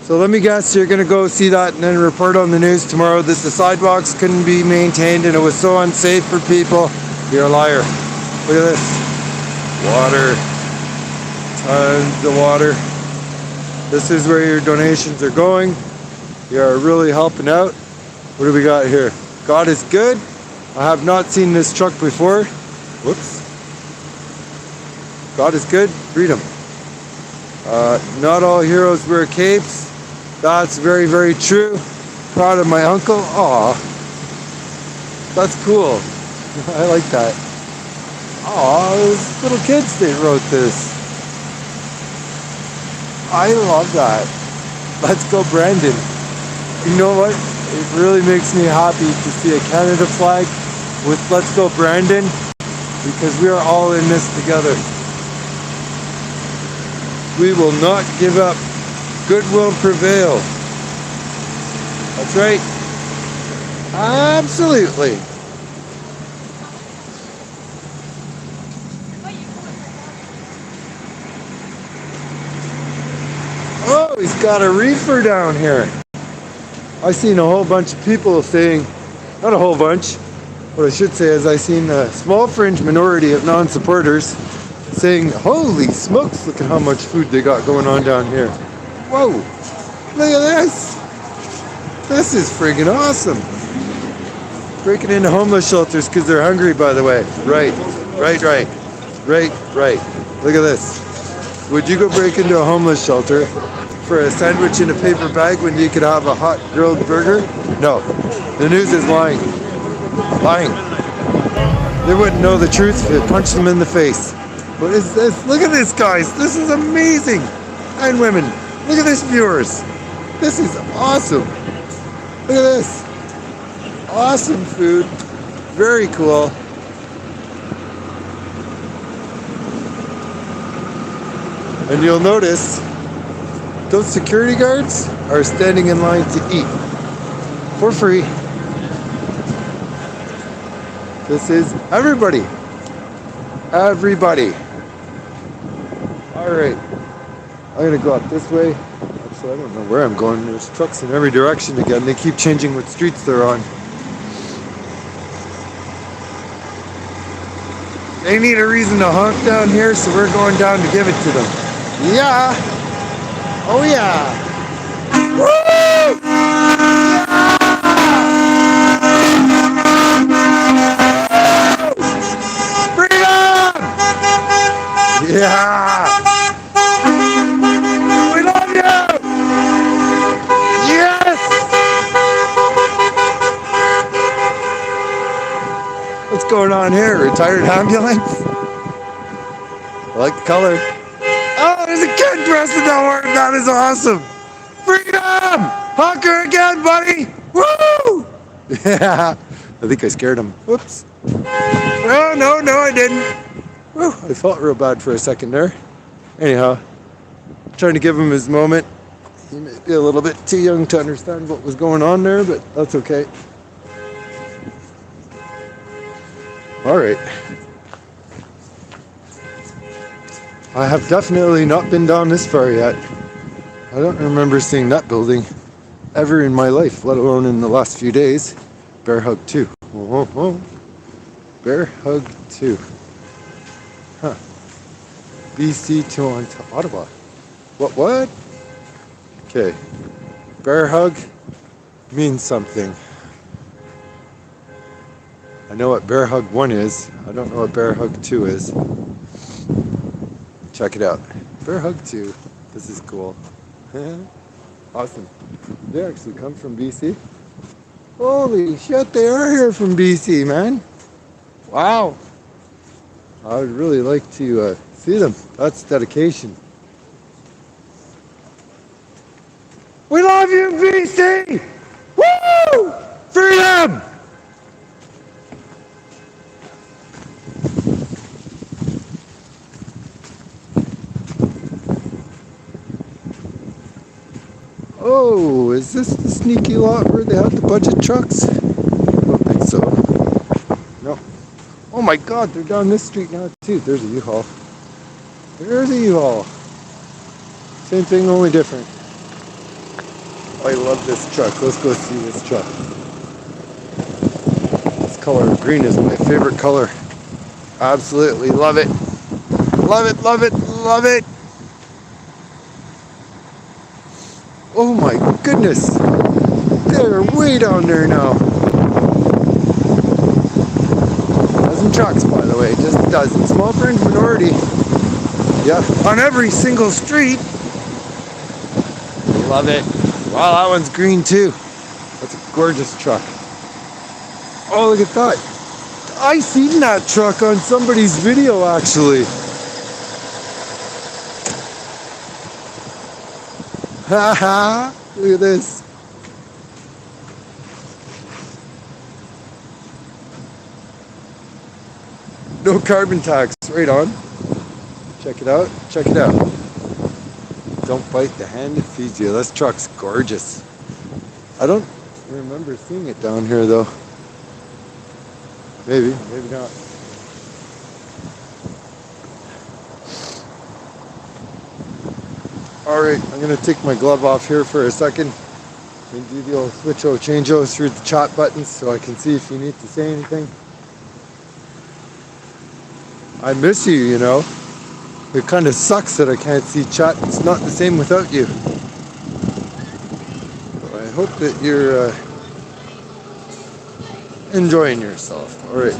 So let me guess, you're gonna go see that and then report on the news tomorrow that the sidewalks couldn't be maintained and it was so unsafe for people. You're a liar. Look at this. Water. Tons of water. This is where your donations are going. You are really helping out. What do we got here? God is good. I have not seen this truck before. Whoops. God is good. Freedom. Not all heroes wear capes. That's very, very true. Proud of my uncle. Aw. That's cool. I like that. Aw, those little kids that wrote this. I love that. Let's go, Brandon. You know what? It really makes me happy to see a Canada flag with Let's Go, Brandon, because we are all in this together. We will not give up. Good will prevail. That's right. Absolutely. Oh, he's got a reefer down here. I seen a whole bunch of people saying, not a whole bunch, what I should say is I seen a small fringe minority of non-supporters saying, holy smokes, look at how much food they got going on down here. Whoa, look at this. This is friggin' awesome. Breaking into homeless shelters because they're hungry, by the way. Right. Look at this. Would you go break into a homeless shelter for a sandwich in a paper bag when you could have a hot grilled burger? No. The news is lying. Lying. They wouldn't know the truth if you punched them in the face. What is this? Look at this, guys. This is amazing. And women. Look at this, viewers. This is awesome. Look at this. Awesome food. Very cool. And you'll notice those security guards are standing in line to eat for free. This is everybody. Everybody. All right. I'm gonna go up this way. Actually, I don't know where I'm going. There's trucks in every direction again. They keep changing what streets they're on. They need a reason to honk down here, so we're going down to give it to them. Yeah. Oh yeah. Woo! Freedom! Yeah. We love you. Yes. What's going on here? Retired ambulance? I like the color. Oh, there's a kid dressed in that word. That is awesome. Freedom! Honker again, buddy. Woo! Yeah. I think I scared him. Whoops. No, I didn't. Whew, I felt real bad for a second there. Anyhow, trying to give him his moment. He may be a little bit too young to understand what was going on there, but that's okay. All right. I have definitely not been down this far yet. I don't remember seeing that building ever in my life, let alone in the last few days. Bear Hug 2. Oh. Bear Hug 2. Huh. BC to Ottawa. What? Okay. Bear Hug means something. I know what Bear Hug 1 is. I don't know what Bear Hug 2 is. Check it out. Bear Hug 2. This is cool. Awesome. They actually come from BC. Holy shit, they are here from BC, man. Wow. I would really like to see them. That's dedication. love you, BC! Woo! Freedom! Oh, is this the sneaky lot where they had the budget trucks? I don't think so. No. Oh my god, they're down this street now too. There's a U-Haul. There's a U-Haul. Same thing, only different. I love this truck. Let's go see this truck. This color, green, is my favorite color. Absolutely love it. Love it, love it, love it. Oh my goodness. They're way down there now. Dozen trucks, by the way, just a dozen. Small fringe minority. Yeah, on every single street. Love it. Wow, that one's green too. That's a gorgeous truck. Oh, look at that. I seen that truck on somebody's video actually. Haha, look at this. No carbon tax, right on. Check it out, check it out. Don't bite the hand that feeds you. This truck's gorgeous. I don't remember seeing it down here though. Maybe, maybe not. Alright, I'm going to take my glove off here for a second and do the old switch-o, change-o through the chat buttons so I can see if you need to say anything. I miss you, you know. It kind of sucks that I can't see chat. It's not the same without you. So I hope that you're enjoying yourself. Alright,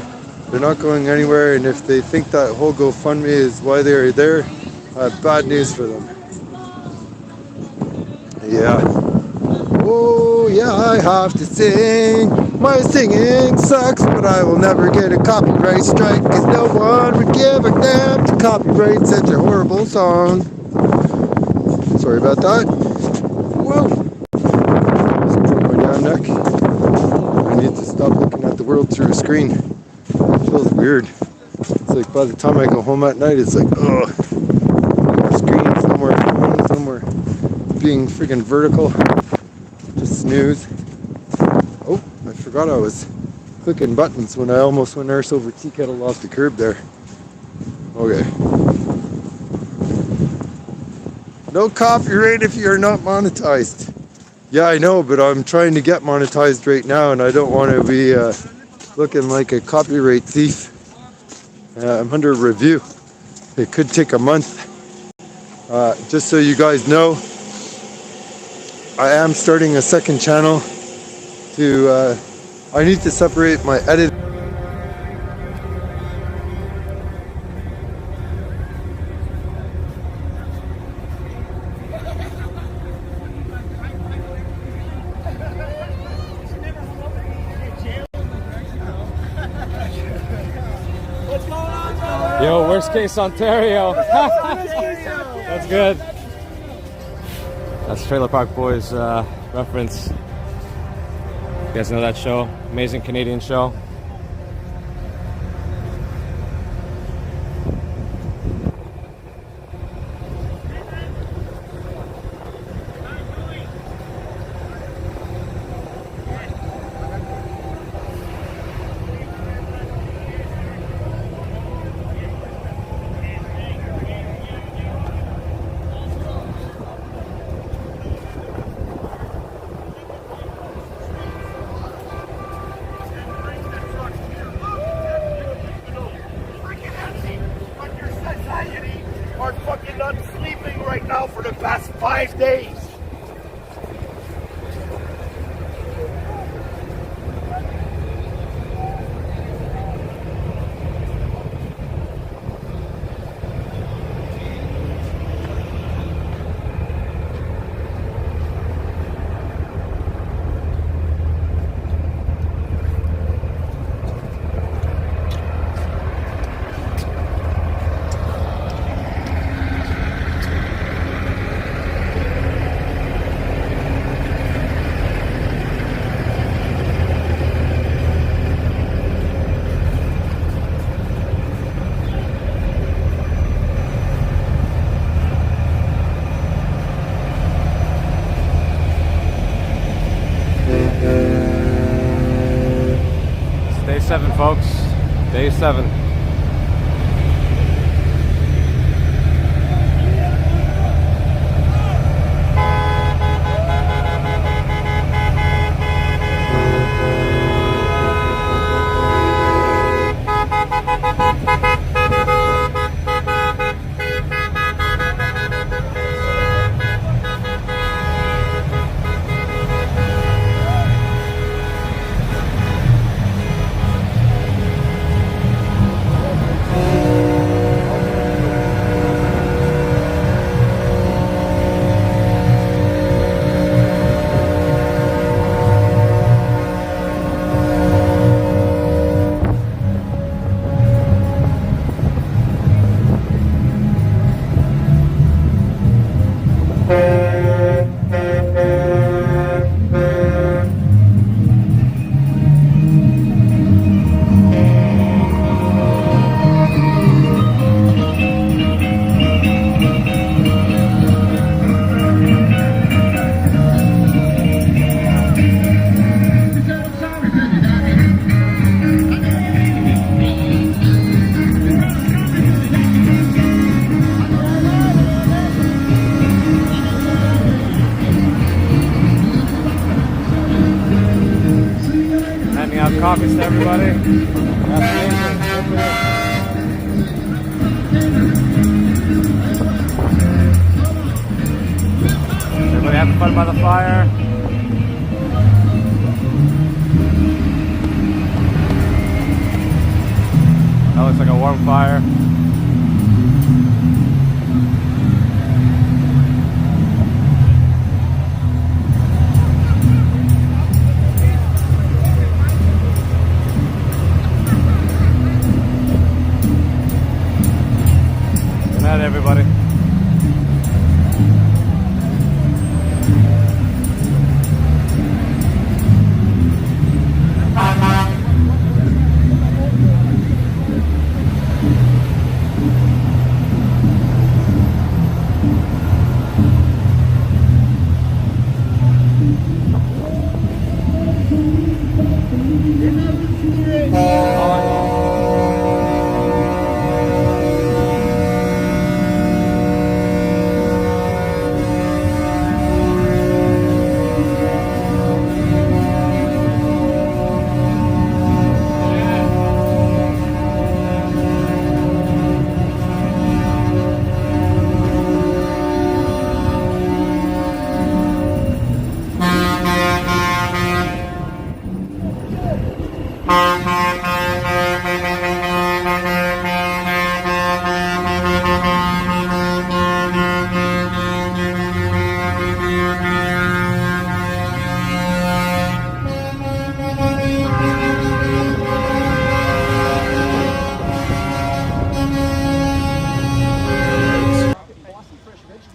they're not going anywhere, and if they think that whole GoFundMe is why they're there, I have bad news for them. Yeah. Oh, yeah, I have to sing. My singing sucks, but I will never get a copyright strike, because no one would give a damn to copyright such a horrible song. Sorry about that. Whoa. From my down neck. I need to stop looking at the world through a screen. It feels weird. It's like by the time I go home at night, it's like, ugh. More screens, no more phones, no more being freaking vertical. Just snooze. Oh, I forgot I was clicking buttons when I almost went arse over tea kettle off the curb there. Okay. No copyright if you're not monetized. Yeah, I know, but I'm trying to get monetized right now, and I don't want to be looking like a copyright thief. I'm under review. It could take a month. Just so you guys know, I am starting a second channel to, I need to separate my edit. Yo, worst case Ontario. That's good. That's Trailer Park Boys reference. You guys know that show? Amazing Canadian show. Are fucking not sleeping right now for the past 5 days. 7, folks. Day 7. Coffees to everybody. Everybody having fun by the fire. That looks like a warm fire. Everybody.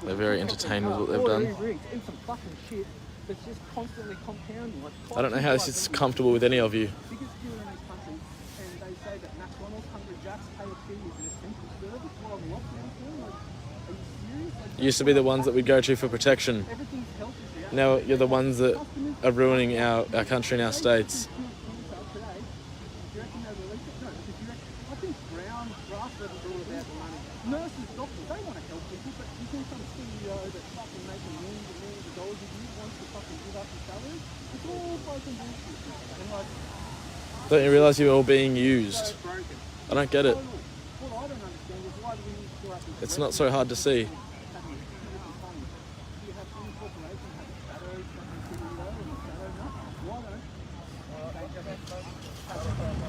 They're very entertained with what they've done. I don't know how this is comfortable with any of you. You used to be the ones that we'd go to for protection. Now you're the ones that are ruining our country and our states. Nurses, doctors, they want to help people, but you think some CEO that's fucking making millions and millions of dollars a year wants to fucking give up his salary? It's all fucking bullshit. And like, Don't you realise you're all being used? I don't get it. what I don't understand is why do we need to go up this It's not so hard to see.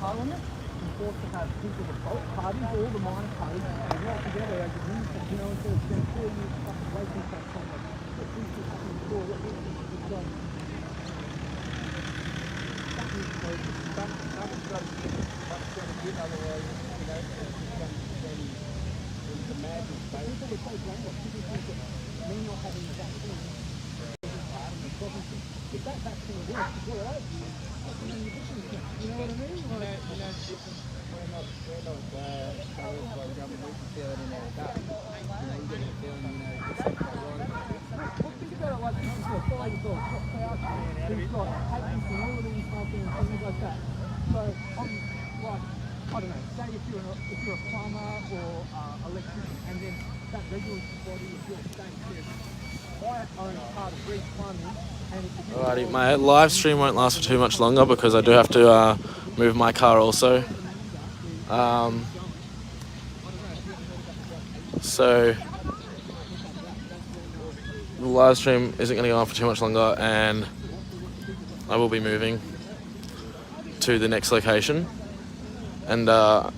Parliament forced to have people of both parties, all the minor parties, and work together as a unit, you know, instead of spending 4 years fucking wasting tax on it. What things are happening before, what things are done. Fucking crazy. Someone's got to get a bit, otherwise, you know, it's a madness. People are so brainwashed. People think that me not having the vaccine is part of the problem. If that vaccine works, it's all over. You know what I mean? Like, we're not government, we can feel it in our gut. You know, you get a feeling, you know, it's something wrong. Think about it like this, it's got 5 dogs, got Coutts, who's got patents and all of these fucking things like that. So, like, I don't know, say if you're a plumber or electrician, and then that regulatory body of your state says, I own part of Reed Plumbing, and if you Alrighty, my live stream won't last for too much longer because I do have to move my car also. So the live stream isn't going to go on for too much longer, and I will be moving to the next location, and I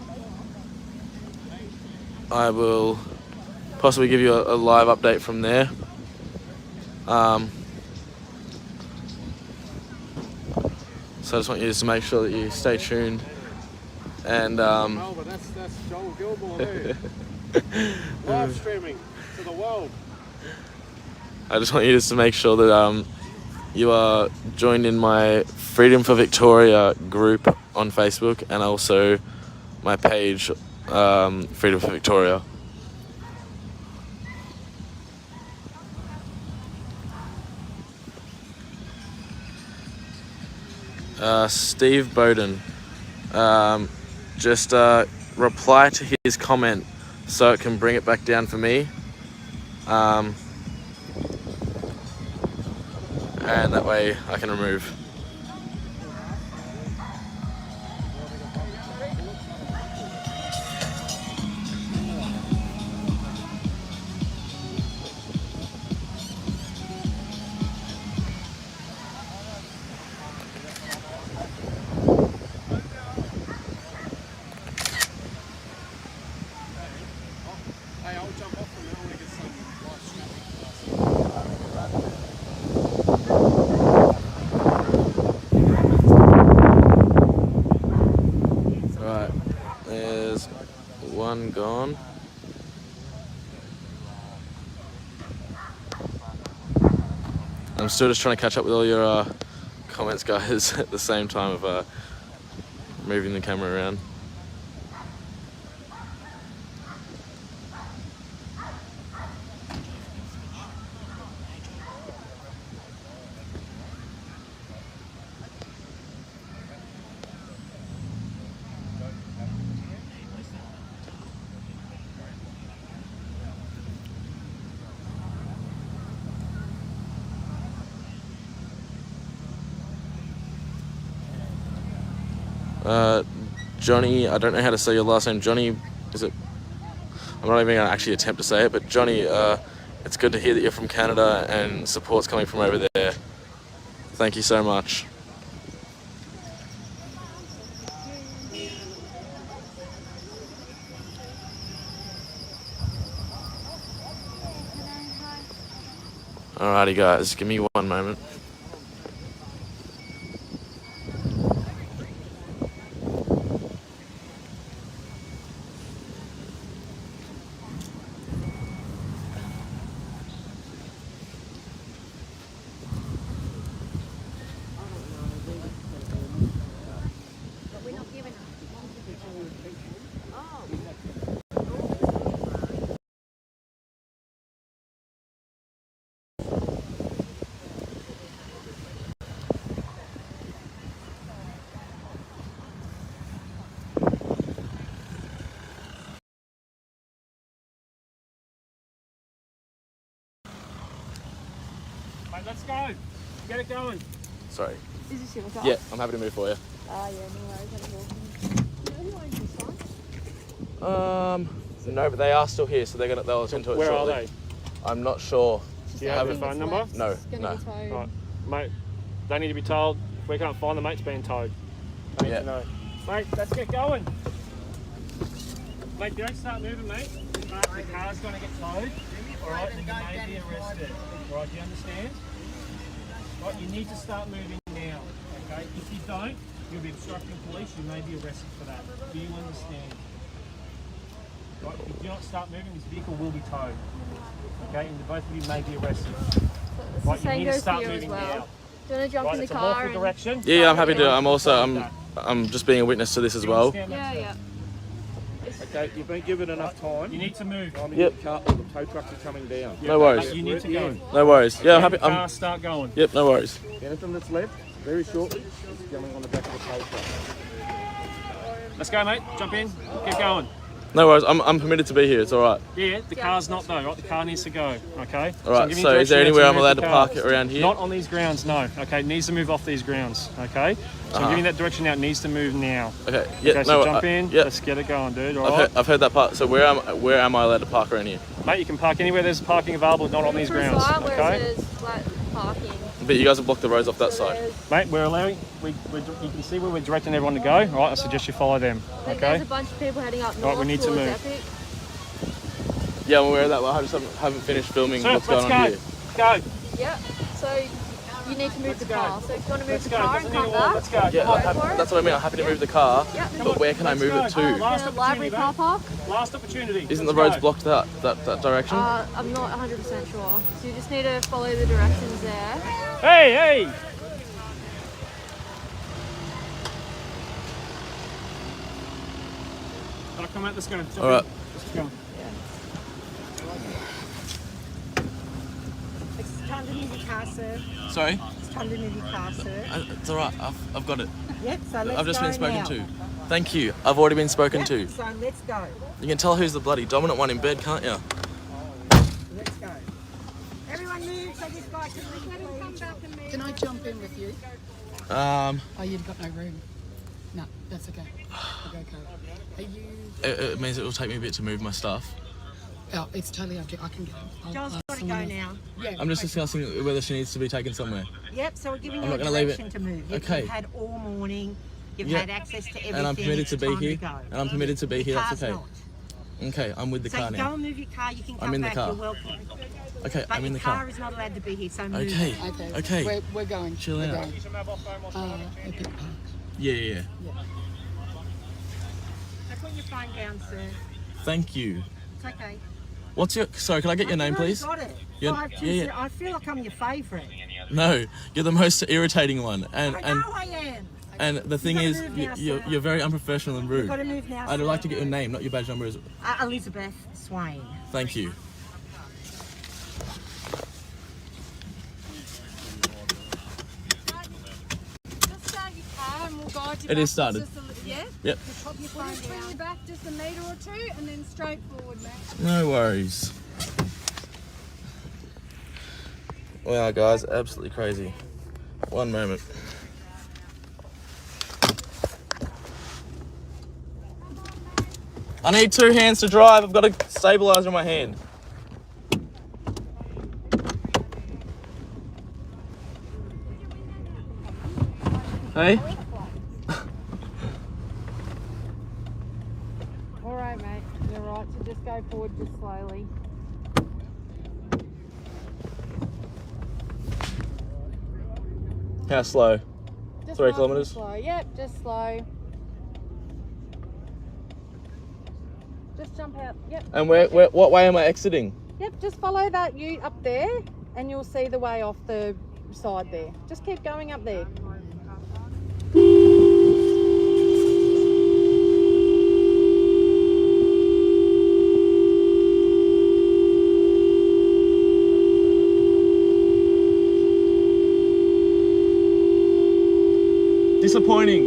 will possibly give you a live update from there. So I just want you to make sure that you stay tuned, and Melbourne, that's Joel Gilmore there. Live streaming to the world. I just want you to make sure that you are joined in my Freedom for Victoria group on Facebook, and also my page, Freedom for Victoria. Steve Bowden, just reply to his comment so it can bring it back down for me, and that way I can remove. Hey, I'll jump off for now. I want to get some live streaming. Right, there's one gone. I'm still just trying to catch up with all your comments, guys, at the same time of moving the camera around. Johnny, I don't know how to say your last name. Johnny, is it? I'm not even going to actually attempt to say it, but Johnny, it's good to hear that you're from Canada and support's coming from over there. Thank you so much. Alrighty guys, give me one moment. Mate, let's go. Get it going. Sorry. Is this your car? Yeah, I'm happy to move for you. Ah, yeah, no worries. Do you know who owns this one? No, but they are still here, so they'll attend to it Where shortly. are they? I'm not sure. Do you have a phone number? No, no. Right, mate, they need to be told. If we can't find them, mate, it's being towed. They need to know. Mate, let's get going. Mate, don't start moving, mate. The car's going to get towed. Alright, then you may be arrested. Alright, do you understand? Right, you need to start moving now. Okay? If you don't, you'll be obstructing police. You may be arrested for that. Do you understand? Right, if you do not start moving, this vehicle will be towed. Okay, and both of you may be arrested. Right, you need to start moving now. Do you want to jump in the car? Direction. Yeah, I'm happy to. I'm just being a witness to this as well. Yeah. Okay, you've been given enough time. You need to move. I'm in the car, the tow trucks are coming down. No worries. You need to go. No worries. Yeah, I'm happy. Car, start going. Yep, no worries. Anything that's left, very shortly, is coming on the back of the tow truck. Let's go, mate. Jump in. Keep going. No worries. I'm permitted to be here. It's all right. Yeah, the car's not though, right? The car needs to go, okay? All right, I'm giving so you is there direction anywhere now I'm move allowed the to car. park it around here? Not on these grounds, no. Okay, it needs to move off these grounds, okay? So I'm giving that direction now, it needs to move now. Okay, yeah, Okay, so no, jump in, yeah. let's get it going, dude, all right? I've heard that part. So where am I allowed to park around here? Mate, you can park anywhere there's parking available, not on these grounds, okay? Parking. But you guys have blocked the roads off that side. Mate, we're allowing, you can see where we're directing everyone to go, all right? I suggest you follow them, There's okay? a bunch of people heading up north. Right, we need to towards move. Epic. Yeah, I'm aware of that, but I just haven't finished filming So, what's going on here. Go. Yep. So you need to move the car. So if you want to move the go. car and Doesn't come need a wall. back, Let's go. Yeah, go for it. that's what I mean. I'm happy to move the car, Yep. but where can I move it to? The library car park. Last opportunity. Isn't the roads blocked that direction? I'm not 100% sure. So you just need to follow the directions there. Hey! Gotta come out, let's go. All right. Let's go. It's time to move your car, sir. Sorry? It's time to move your car, sir. It's all right. I've got it. Yep, so let's I've just go been spoken now. to. Thank you. I've already been spoken Yep, to. so let's go. You can tell who's the bloody dominant one in bed, can't you? Let's go. Everyone move so this guy can come back and move. Can I jump in with you? Um, Oh, you've got no room. No, that's okay. Okay. Are you? it means it will take me a bit to move my stuff. Oh, it's totally up to you. I can get him. Joel's got to go now. Yeah. I'm just discussing whether she needs to be taken somewhere. Yep, so we're giving I'm you a not gonna leave it. direction to move. You've Okay. had all morning. You've Yeah. had access to everything. And I'm permitted It's to be time here. go. And I'm permitted to be The here. That's car's okay. not. Okay, I'm with the So car go now. and move your car. You can come I'm in the back. car. You're welcome. Okay, But I'm in your the car. car is not allowed to be here, so move. Okay. Okay. We're going. Chill we're out. Going. Epic Park. Yeah. So put your phone down, sir. Thank you. It's okay. What's your? Sorry, can I get your name, please? Got it. Your- Five, two, yeah. zero. I feel like I'm your favourite. No, you're the most irritating one, and I know I am. and the thing gotta is, move now, you're sir. very unprofessional and rude. gotta move now, I'd sir. like to get your name, not your badge number. Elizabeth Swain. Thank you. Just start your car and we'll guide you It back is started. just a little, yeah? Yep. We'll just bring you back just a metre or two and then straight forward, mate. No worries. Wow, guys, absolutely crazy. One moment. I need two hands to drive. I've got a stabilizer in my hand. Hey? All right, mate. You're right. So just go forward just slowly. How slow? Just 3 nice and kilometres? Slow. Yep, just slow. Just jump out. Yep. And what way am I exiting? Yep, just follow that ute up there and you'll see the way off the side there. Just keep going up there. Disappointing.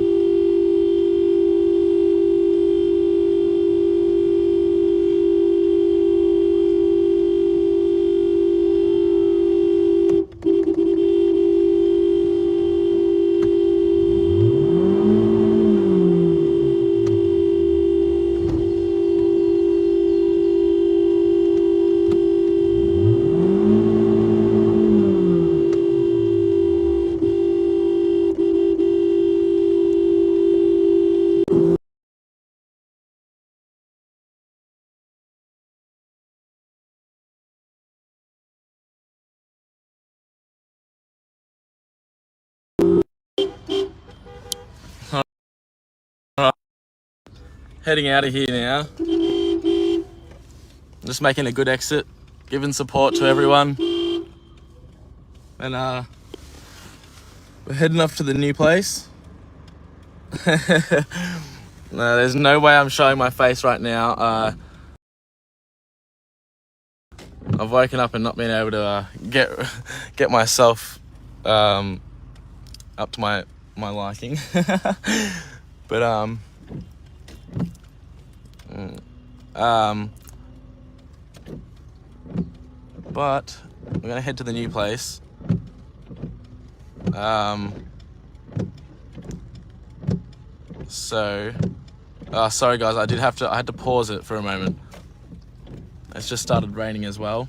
Heading out of here now. Just making a good exit, giving support to everyone. And we're heading off to the new place. No, there's no way I'm showing my face right now. I've woken up and not been able to get myself up to my liking. But But we're gonna head to the new place. Sorry guys, I had to pause it for a moment. It's just started raining as well.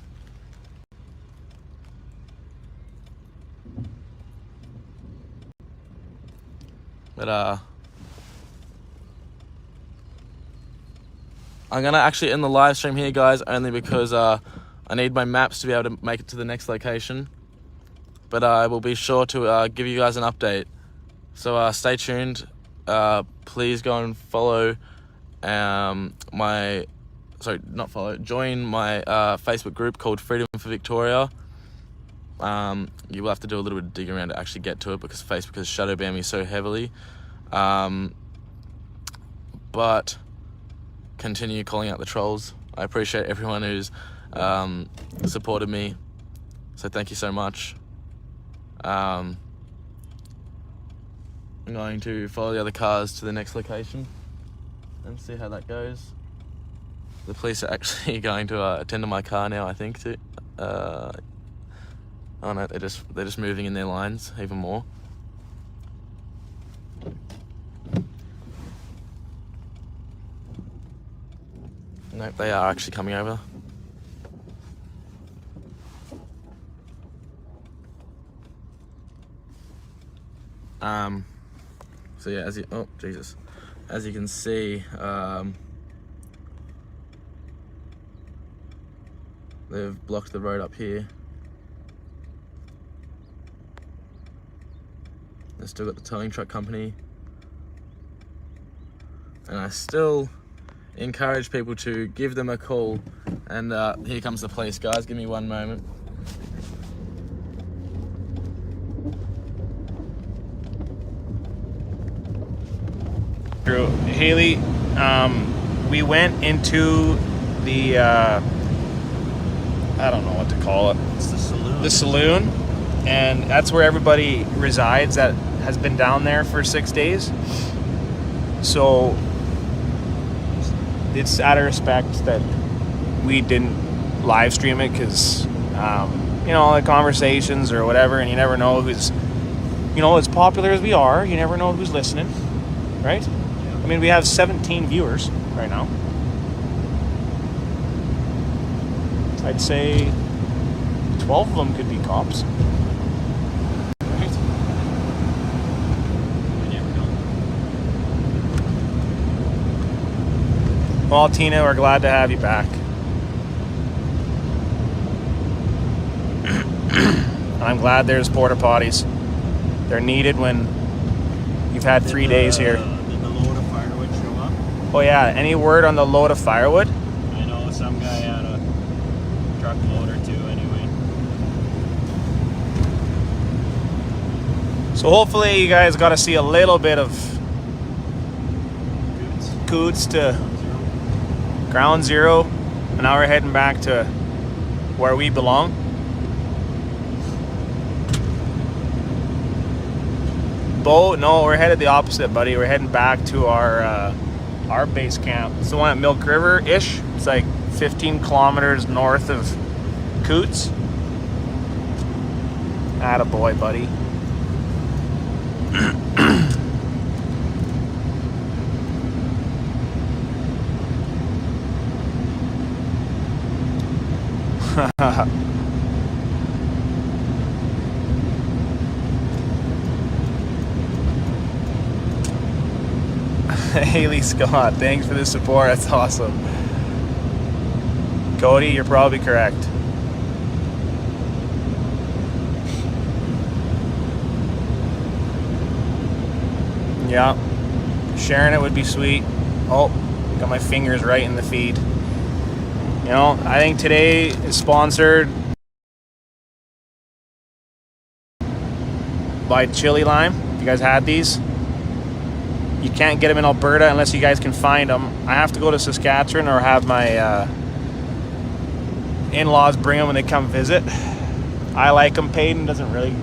But I'm gonna actually end the live stream here, guys, only because I need my maps to be able to make it to the next location. But I will be sure to give you guys an update. So stay tuned. Please go and follow join my Facebook group called Freedom for Victoria. You will have to do a little bit of digging around to actually get to it because Facebook has shadow banned me so heavily. But continue calling out the trolls. I appreciate everyone who's supported me, so thank you so much. I'm going to follow the other cars to the next location and see how that goes. The police are actually going to attend to my car now, I think, too. Oh no, they're just moving in their lines even more. Nope, they are actually coming over. So yeah, as you can see, they've blocked the road up here. They've still got the towing truck company, and I still encourage people to give them a call. And here comes the police, guys. Give me one moment. Haley, we went into the I don't know what to call it. It's the saloon. The saloon, and that's where everybody resides that has been down there for 6 days. So it's out of respect that we didn't live stream it because the conversations or whatever, and you never know who's, as popular as we are, you never know who's listening, right? I mean, we have 17 viewers right now. I'd say 12 of them could be cops. Right? You never know. Well, Tina, we're glad to have you back. I'm glad there's porta potties. They're needed when you've had 3 days here. Did the load of firewood show up? Oh yeah, any word on the load of firewood? I know some guy had a truckload or two anyway. So hopefully you guys got to see a little bit of Coutts to Ground Zero, and now we're heading back to where we belong. No, we're headed the opposite, buddy. We're heading back to our base camp. It's the one at Milk River-ish. It's like 15 kilometers north of Coutts. Attaboy, buddy. Haley Scott, thanks for the support. That's awesome. Cody, you're probably correct. Yeah, sharing it would be sweet. Oh, got my fingers right in the feed. I think today is sponsored by Chili Lime. You guys had these? You can't get them in Alberta unless you guys can find them. I have to go to Saskatchewan or have my in-laws bring them when they come visit. I like them. Peyton doesn't really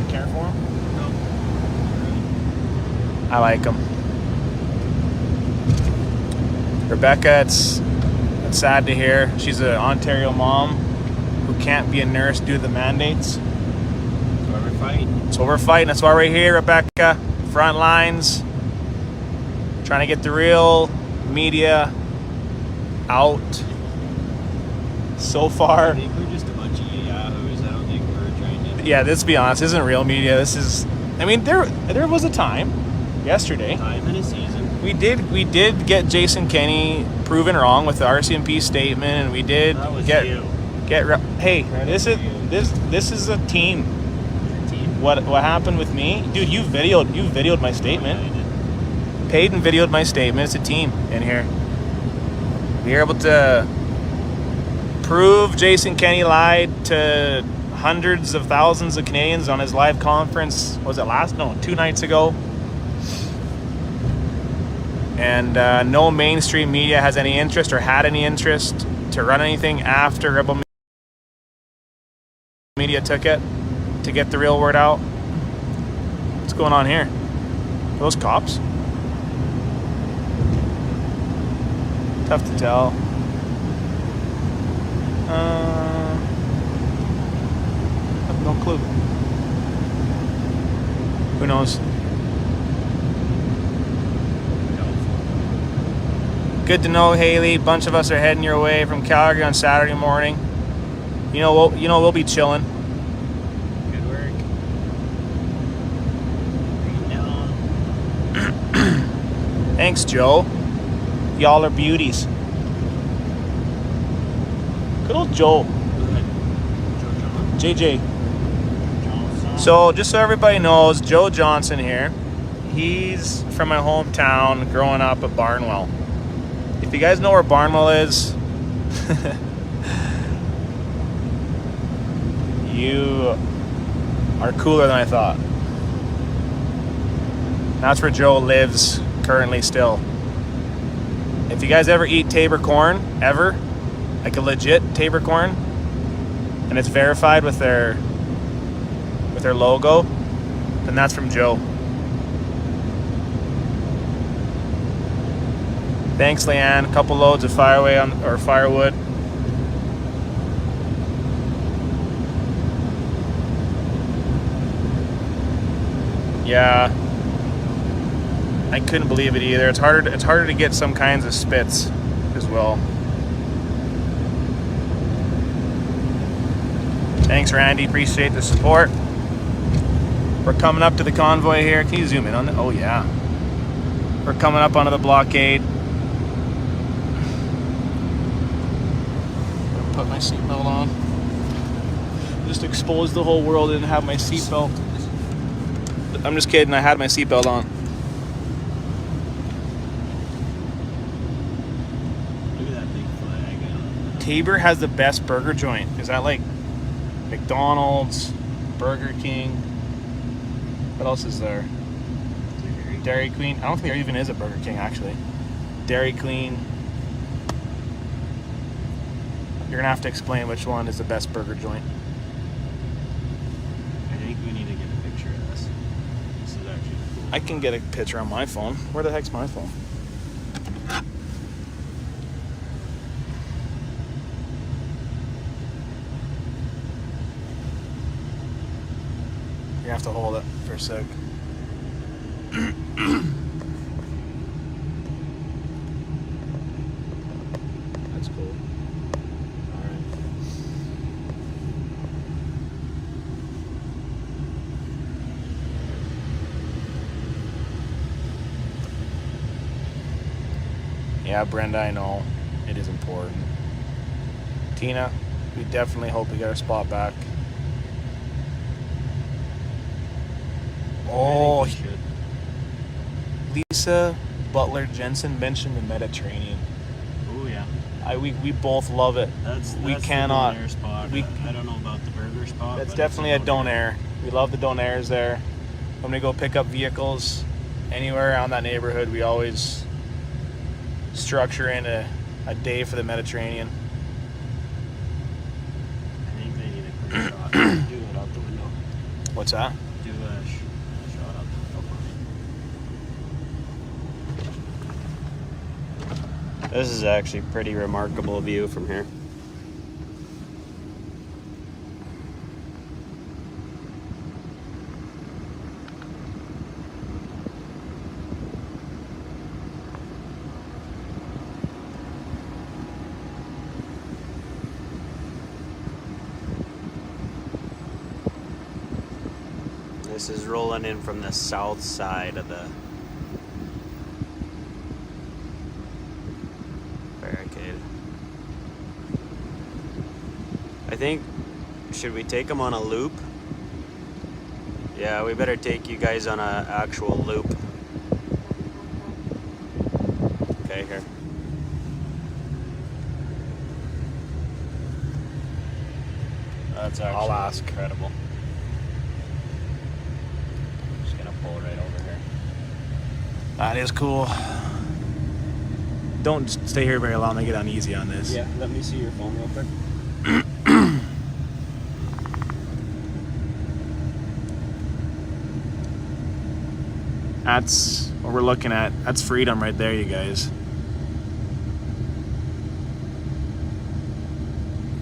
care for them. No. I like them. Rebecca, it's sad to hear. She's an Ontario mom who can't be a nurse due to the mandates. That's why we're fighting. That's what we're fighting. That's why we're here, Rebecca. Front lines. Trying to get the real media out. So far. I think we're just a bunch of yahoos. I don't think we're trying to... Yeah, let's be honest. This isn't real media. This is... I mean, there was a time yesterday. Time in a season. We did get Jason Kenney proven wrong with the RCMP statement, and we did hey, this is a team. What happened with me, dude? You videoed my statement. Peyton videoed my statement. It's a team in here. We were able to prove Jason Kenney lied to hundreds of thousands of Canadians on his live conference. Was it 2 nights ago? And no mainstream media has any interest or had any interest to run anything after Rebel Media took it to get the real word out. What's going on here? Those cops? Tough to tell. I have no clue. Who knows? Good to know, Haley. A bunch of us are heading your way from Calgary on Saturday morning. We'll be chilling. Good work. Thanks, Joe. Y'all are beauties. Good old Joe. JJ. So, just so everybody knows, Joe Johnson here. He's from my hometown, growing up at Barnwell. If you guys know where Barnwell is, you are cooler than I thought. That's where Joe lives currently still. If you guys ever eat Tabor corn, ever, like a legit Tabor corn, and it's verified with their logo, then that's from Joe. Thanks, Leanne. A couple loads of firewood. Yeah, I couldn't believe it either. It's harder to get some kinds of spits as well. Thanks, Randy. Appreciate the support. We're coming up to the convoy here. Can you zoom in on it? Oh yeah. We're coming up onto the blockade. Put my seatbelt on. Just exposed the whole world. Didn't have my seatbelt. I'm just kidding. I had my seatbelt on. Look at that big flag. Tabor has the best burger joint. Is that like McDonald's, Burger King? What else is there? Dairy Queen. I don't think there even is a Burger King actually. Dairy Queen. You're gonna have to explain which one is the best burger joint. I think we need to get a picture of this. This is actually cool. I can get a picture on my phone. Where the heck's my phone? You have to hold it for a sec. That's cool. Alright. Yeah, Brenda, I know. It is important. Tina, we definitely hope we get our spot back. Oh, Lisa Butler Jensen mentioned the Mediterranean. Oh yeah. We both love it. We cannot. The donair spot. I don't know about the burger spot. That's definitely a donair. We love the donairs there. When we go pick up vehicles anywhere around that neighborhood, we always structure in a day for the Mediterranean. I think they need a quick shot. Do it out the window. What's that? Do a shot out the window This is actually a pretty remarkable view from here. This is rolling in from the south side of the barricade. I think, should we take them on a loop? Yeah, we better take you guys on an actual loop. Okay, here. That's actually incredible. Just gonna pull right over here. That is cool. Don't stay here very long. I get uneasy on this. Yeah, let me see your phone real quick. That's what we're looking at. That's freedom right there, you guys.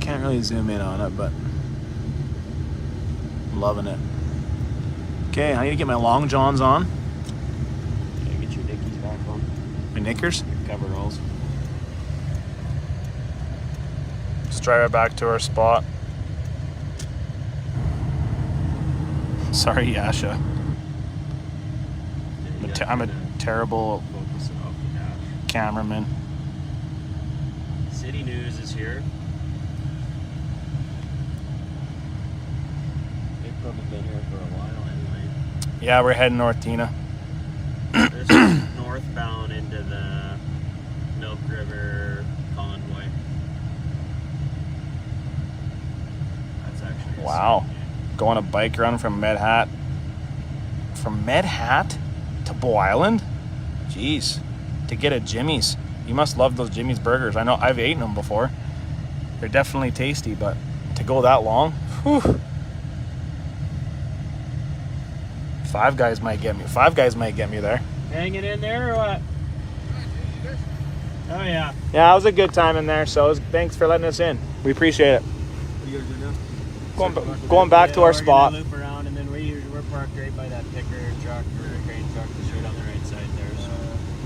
Can't really zoom in on it, but I'm loving it. Okay, I need to get my long johns on. Yeah, get your dickies back on. My knickers. Your coveralls. Let's drive it back to our spot. Sorry, Yasha. I'm a terrible cameraman. City News is here. They've probably been here for a while anyway. Yeah, we're heading north, Tina. This is northbound into the Milk River Convoy. That's actually Wow. Going a bike run from Medhat. From Medhat to Bow Island? Jeez. To get a Jimmy's. You must love those Jimmy's burgers. I know I've eaten them before. They're definitely tasty, but to go that long, whew. Five Guys might get me. Five Guys might get me there. Hanging in there or what? Oh yeah. Yeah, it was a good time in there, so thanks for letting us in. We appreciate it. What are you gonna do now? Going back to our We're spot. gonna loop around and then we're parked right by that picker truck or grain truck that's right on the right side there. So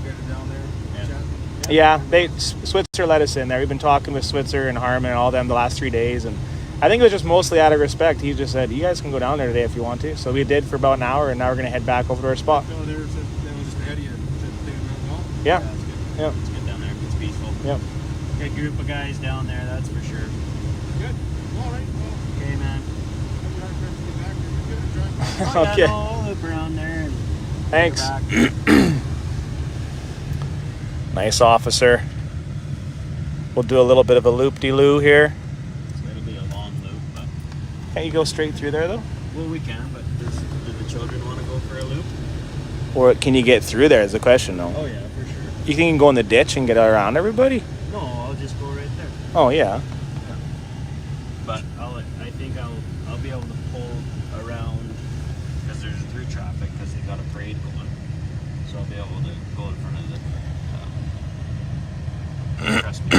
get it down there. Yeah, Switzer let us in there. We've been talking with Switzer and Harmon and all them the last 3 days, and I think it was just mostly out of respect. He just said, you guys can go down there today if you want to. So we did for about an hour, and now we're going to head back over to our spot. No, they were just ahead of you. Yeah. Yeah. It's good down there. It's peaceful. Yep. Good group of guys down there, that's for sure. Good. All right. Well, Okay, man. Okay. Yeah, no, I'll loop around there. And Thanks. back. Nice officer. We'll do a little bit of a loop-de-loo here. So it'll be a long loop, but Can't you go straight through there, though? well, we can. But do the children want to go for a loop? Or can you get through there is the question, though. Oh yeah, for sure. You think you can go in the ditch and get around everybody? No, I'll just go right there. Oh, yeah. But I think I'll be able to pull around because there's through traffic because they got a parade going, so I'll be able to go in front of the. Trust me.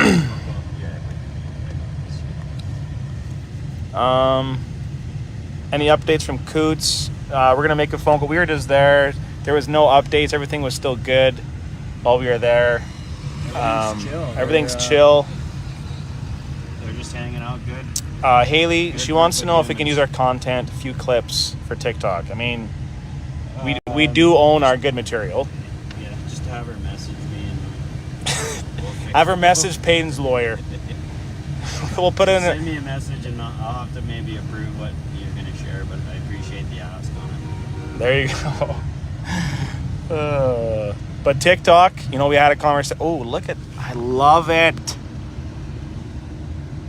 Any updates from Coutts? We're gonna make a phone call. We were just there. There was no updates. Everything was still good while we were there. Everything's chill. They're just hanging out good. Haley, she wants to know if we can use our content, a few clips for TikTok. I mean, we do own our good material. Yeah, just have her message me and Have her message Payton's lawyer. We'll put in. Send me a message and I'll have to maybe approve what you're gonna share. But I appreciate the ask on it. There you go. But TikTok, you know, we had a conversation. Oh, look at! I love it.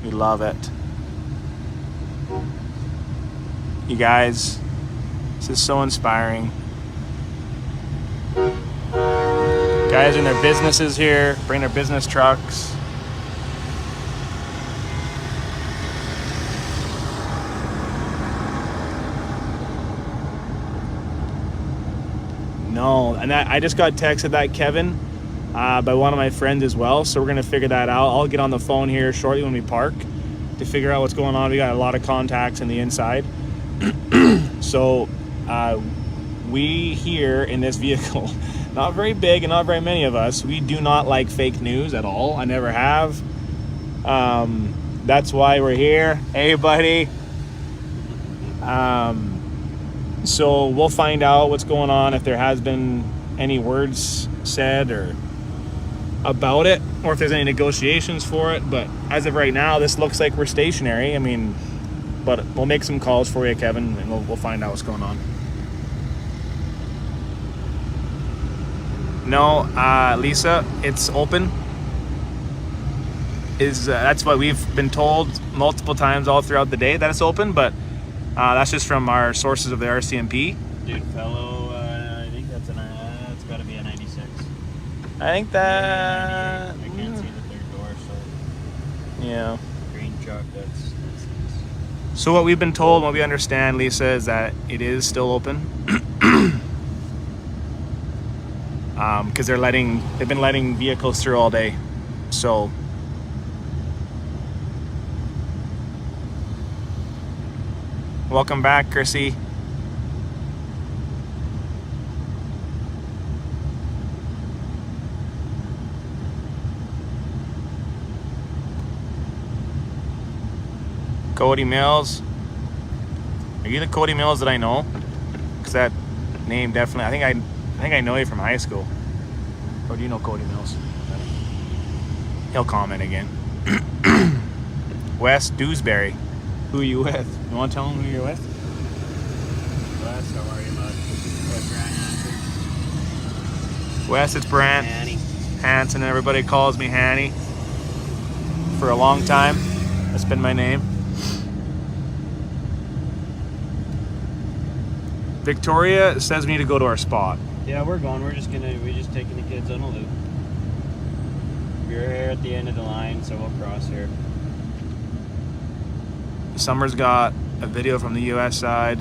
We love it. You guys, this is so inspiring. Guys in their businesses here, bring their business trucks. No, and I just got texted that Kevin. by one of my friends as well. So we're going to figure that out. I'll get on the phone here shortly when we park to figure out what's going on. We got a lot of contacts in the inside. So we here in this vehicle, not very big and not very many of us, we do not like fake news at all. I never have. That's why we're here. Hey, buddy. So we'll find out what's going on, if there has been any words said or about it, or if there's any negotiations for it. But as of right now, this looks like we're stationary. I mean, but we'll make some calls for you, Kevin, and we'll find out what's going on. No, Lisa, it's open. That's what we've been told multiple times all throughout the day, that it's open, but that's just from our sources of the RCMP. Dude, fellow, I think that's it's got to be a 96. I think that... I can't see the third door, so... Yeah. Green truck, that's So what we've been told, what we understand, Lisa, is that it is still open. Because they've been letting vehicles through all day. So... Welcome back, Chrissy. Cody Mills. Are you the Cody Mills that I know? Because that name definitely, I think I know you from high school. Or do you know Cody Mills? He'll comment again. Wes Dewsbury. Who are you with? You want to tell him who you're with? Wes, how are you, bud? Wes, it's Brant Hanson, and everybody calls me Hanny. For a long time, that's been my name. Victoria says we need to go to our spot. Yeah, we're going. We're just taking the kids on a loop. We're here at the end of the line, so we'll cross here. Summer's got a video from the US side.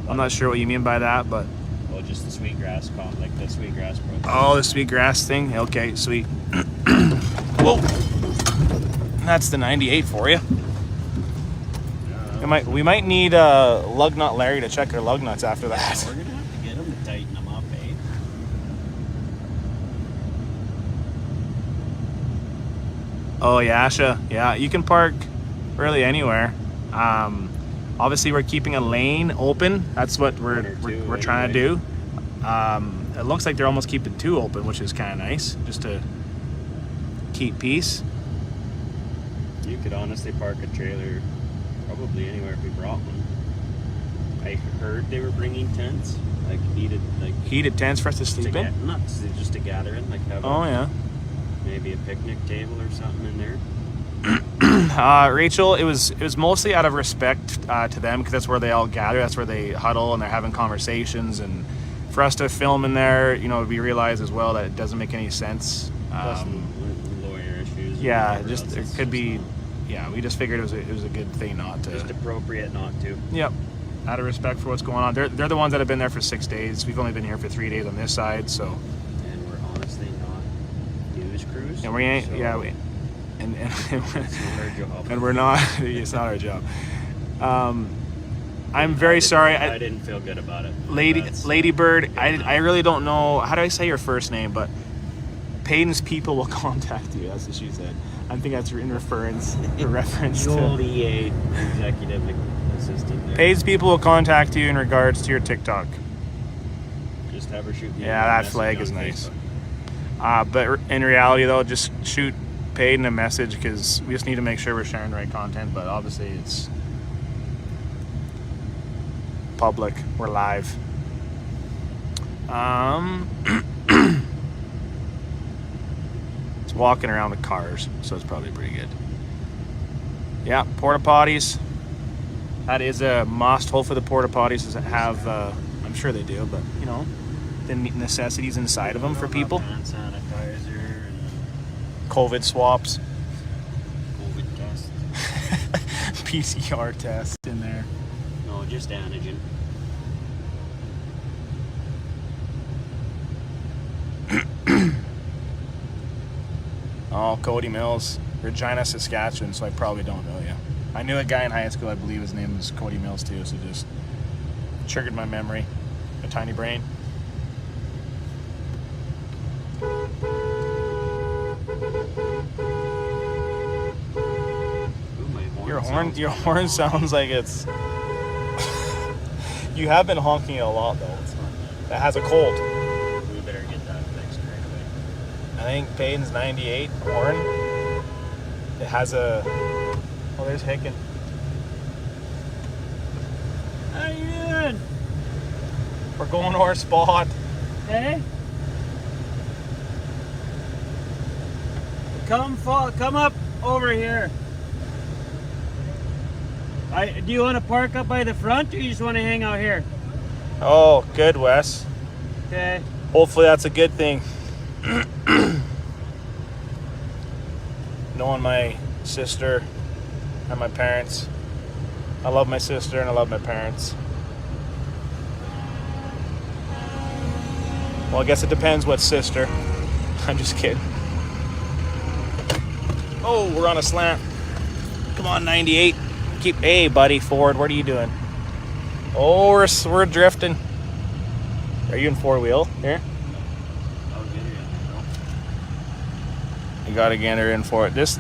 I'm not sure what you mean by that, but... Well, just the sweetgrass comp, like the sweetgrass program. Oh, the sweetgrass thing? Okay, sweet. Whoa! That's the 98 for you. We might need lug nut Larry to check our lug nuts after that. We're gonna have to get him to tighten them up, eh? Oh, Yasha. Yeah, you can park really anywhere. Obviously, we're keeping a lane open. That's what we're trying to do. It looks like they're almost keeping two open, which is kind of nice, just to keep peace. You could honestly park a trailer probably anywhere if we brought one. I heard they were bringing tents, like heated tents for us to sleep in. Not just to gather in, like have. Yeah. Maybe a picnic table or something in there. Rachel, it was mostly out of respect to them, because that's where they all gather. That's where they huddle and they're having conversations. And for us to film in there, we realize as well that it doesn't make any sense. Plus lawyer issues. Yeah, just it could be. Yeah, we just figured it was a good thing not to. Just appropriate not to. Yep. Out of respect for what's going on. They're the ones that have been there for 6 days. We've only been here for 3 days on this side, so. And we're honestly not news crews. And we ain't. So Yeah. And it's not our job. And we're not. It's not our job. I'm very sorry. I didn't feel good about it. Lady Bird. I really don't know. How do I say your first name? But Payton's people will contact you. That's what she said. I think that's in reference to Julie, executive assistant there. Payton's people will contact you in regards to your TikTok. Just have her shoot me. Yeah, that flag is nice. But in reality, though, just shoot Payton a message, because we just need to make sure we're sharing the right content. But obviously, it's public. We're live. It's walking around with cars, so it's probably pretty good. Yeah, porta potties. That is a must. Hopefully, the porta potties have. I'm sure they do, but the necessities inside of them for people. Hand sanitizer and COVID swaps. COVID test. PCR test in there. No, just antigen. know Cody Mills, Regina, Saskatchewan, so I probably don't know you. I knew a guy in high school, I believe his name was Cody Mills too, so just triggered my memory, a tiny brain. Your horn sounds like it's. You have been honking it a lot though. That has a cold. We better get that fixed right away. I think Payton's 98 horn. It has a. Oh, there's Hicken. How you doing? We're going to our spot. Hey? Come up over here. Do you want to park up by the front, or you just want to hang out here? Oh, good, Wes. Okay. Hopefully that's a good thing. Knowing my sister and my parents. I love my sister and I love my parents. Well, I guess it depends what sister. I'm just kidding. Oh, we're on a slant. Come on, 98. Hey, buddy, Ford, what are you doing? Oh, we're drifting. Are you in four-wheel here? I'll get her in there. You gotta get her in for it. This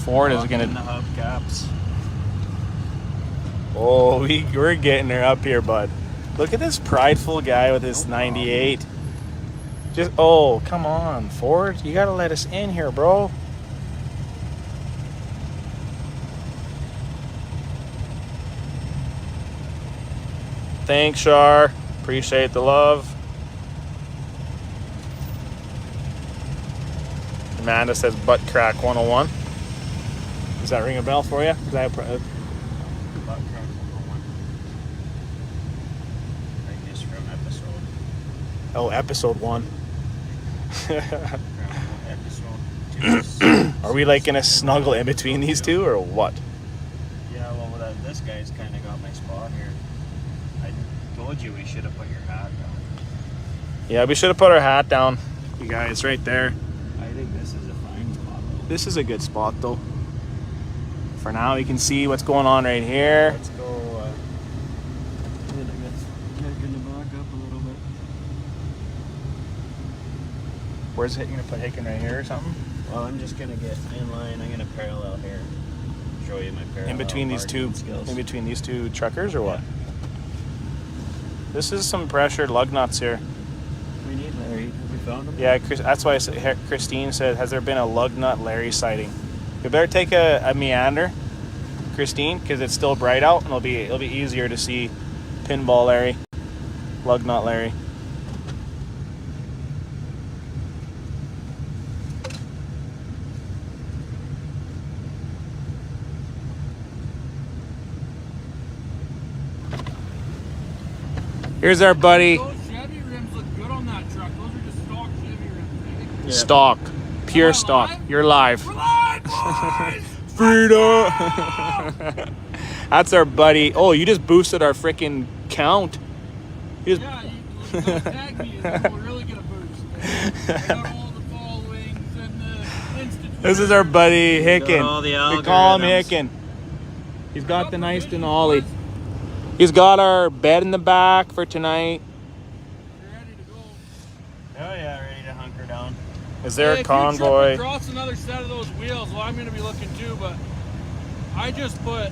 Ford is gonna. In the hubcaps. Oh, we're getting her up here, bud. Look at this prideful guy with his 98. Oh, come on, Ford. You gotta let us in here, bro. Thanks, Shar. Appreciate the love. Amanda says butt crack 101. Does that ring a bell for you? Butt crack 101. I guess from episode. Oh, episode 1. Episode 2. Are we like gonna snuggle in between these two or what? Yeah, well, this guy's kind of got my spot here. I told you we should have put your hat down. Yeah, we should have put our hat down. You guys, right there. I think this is a fine spot. This is a good spot though. For now, we can see what's going on right here. Let's go. Going to back up a little bit. Where's it? You gonna put Hicken right here or something? Well, I'm just gonna get in line. I'm gonna parallel here. Show you my parallel. In between these two truckers or what? This is some pressured lug nuts here. We need Larry. Have we found him? Yeah, that's why Christine said, has there been a lug nut Larry sighting? You better take a meander, Christine, because it's still bright out and it'll be easier to see pinball Larry, lug nut Larry. Here's our buddy. Those Chevy rims look good on that truck. Those are just stock Chevy rims. Yeah. Stock. Pure stock. Live? You're live. We're live, boys! Freedom! That's our buddy. Oh, you just boosted our freaking count. You just... Yeah, you tag me and we'll really get a boost. I got all the followings and the Insta. This is our buddy Hicken. all the We call him algorithms. Hicken. He's got the nice Denali. He's got our bed in the back for tonight. Oh yeah, ready to hunker down. Is there Hey, a convoy? If you trip across another set of those wheels, well, I'm going to be looking too, but I just put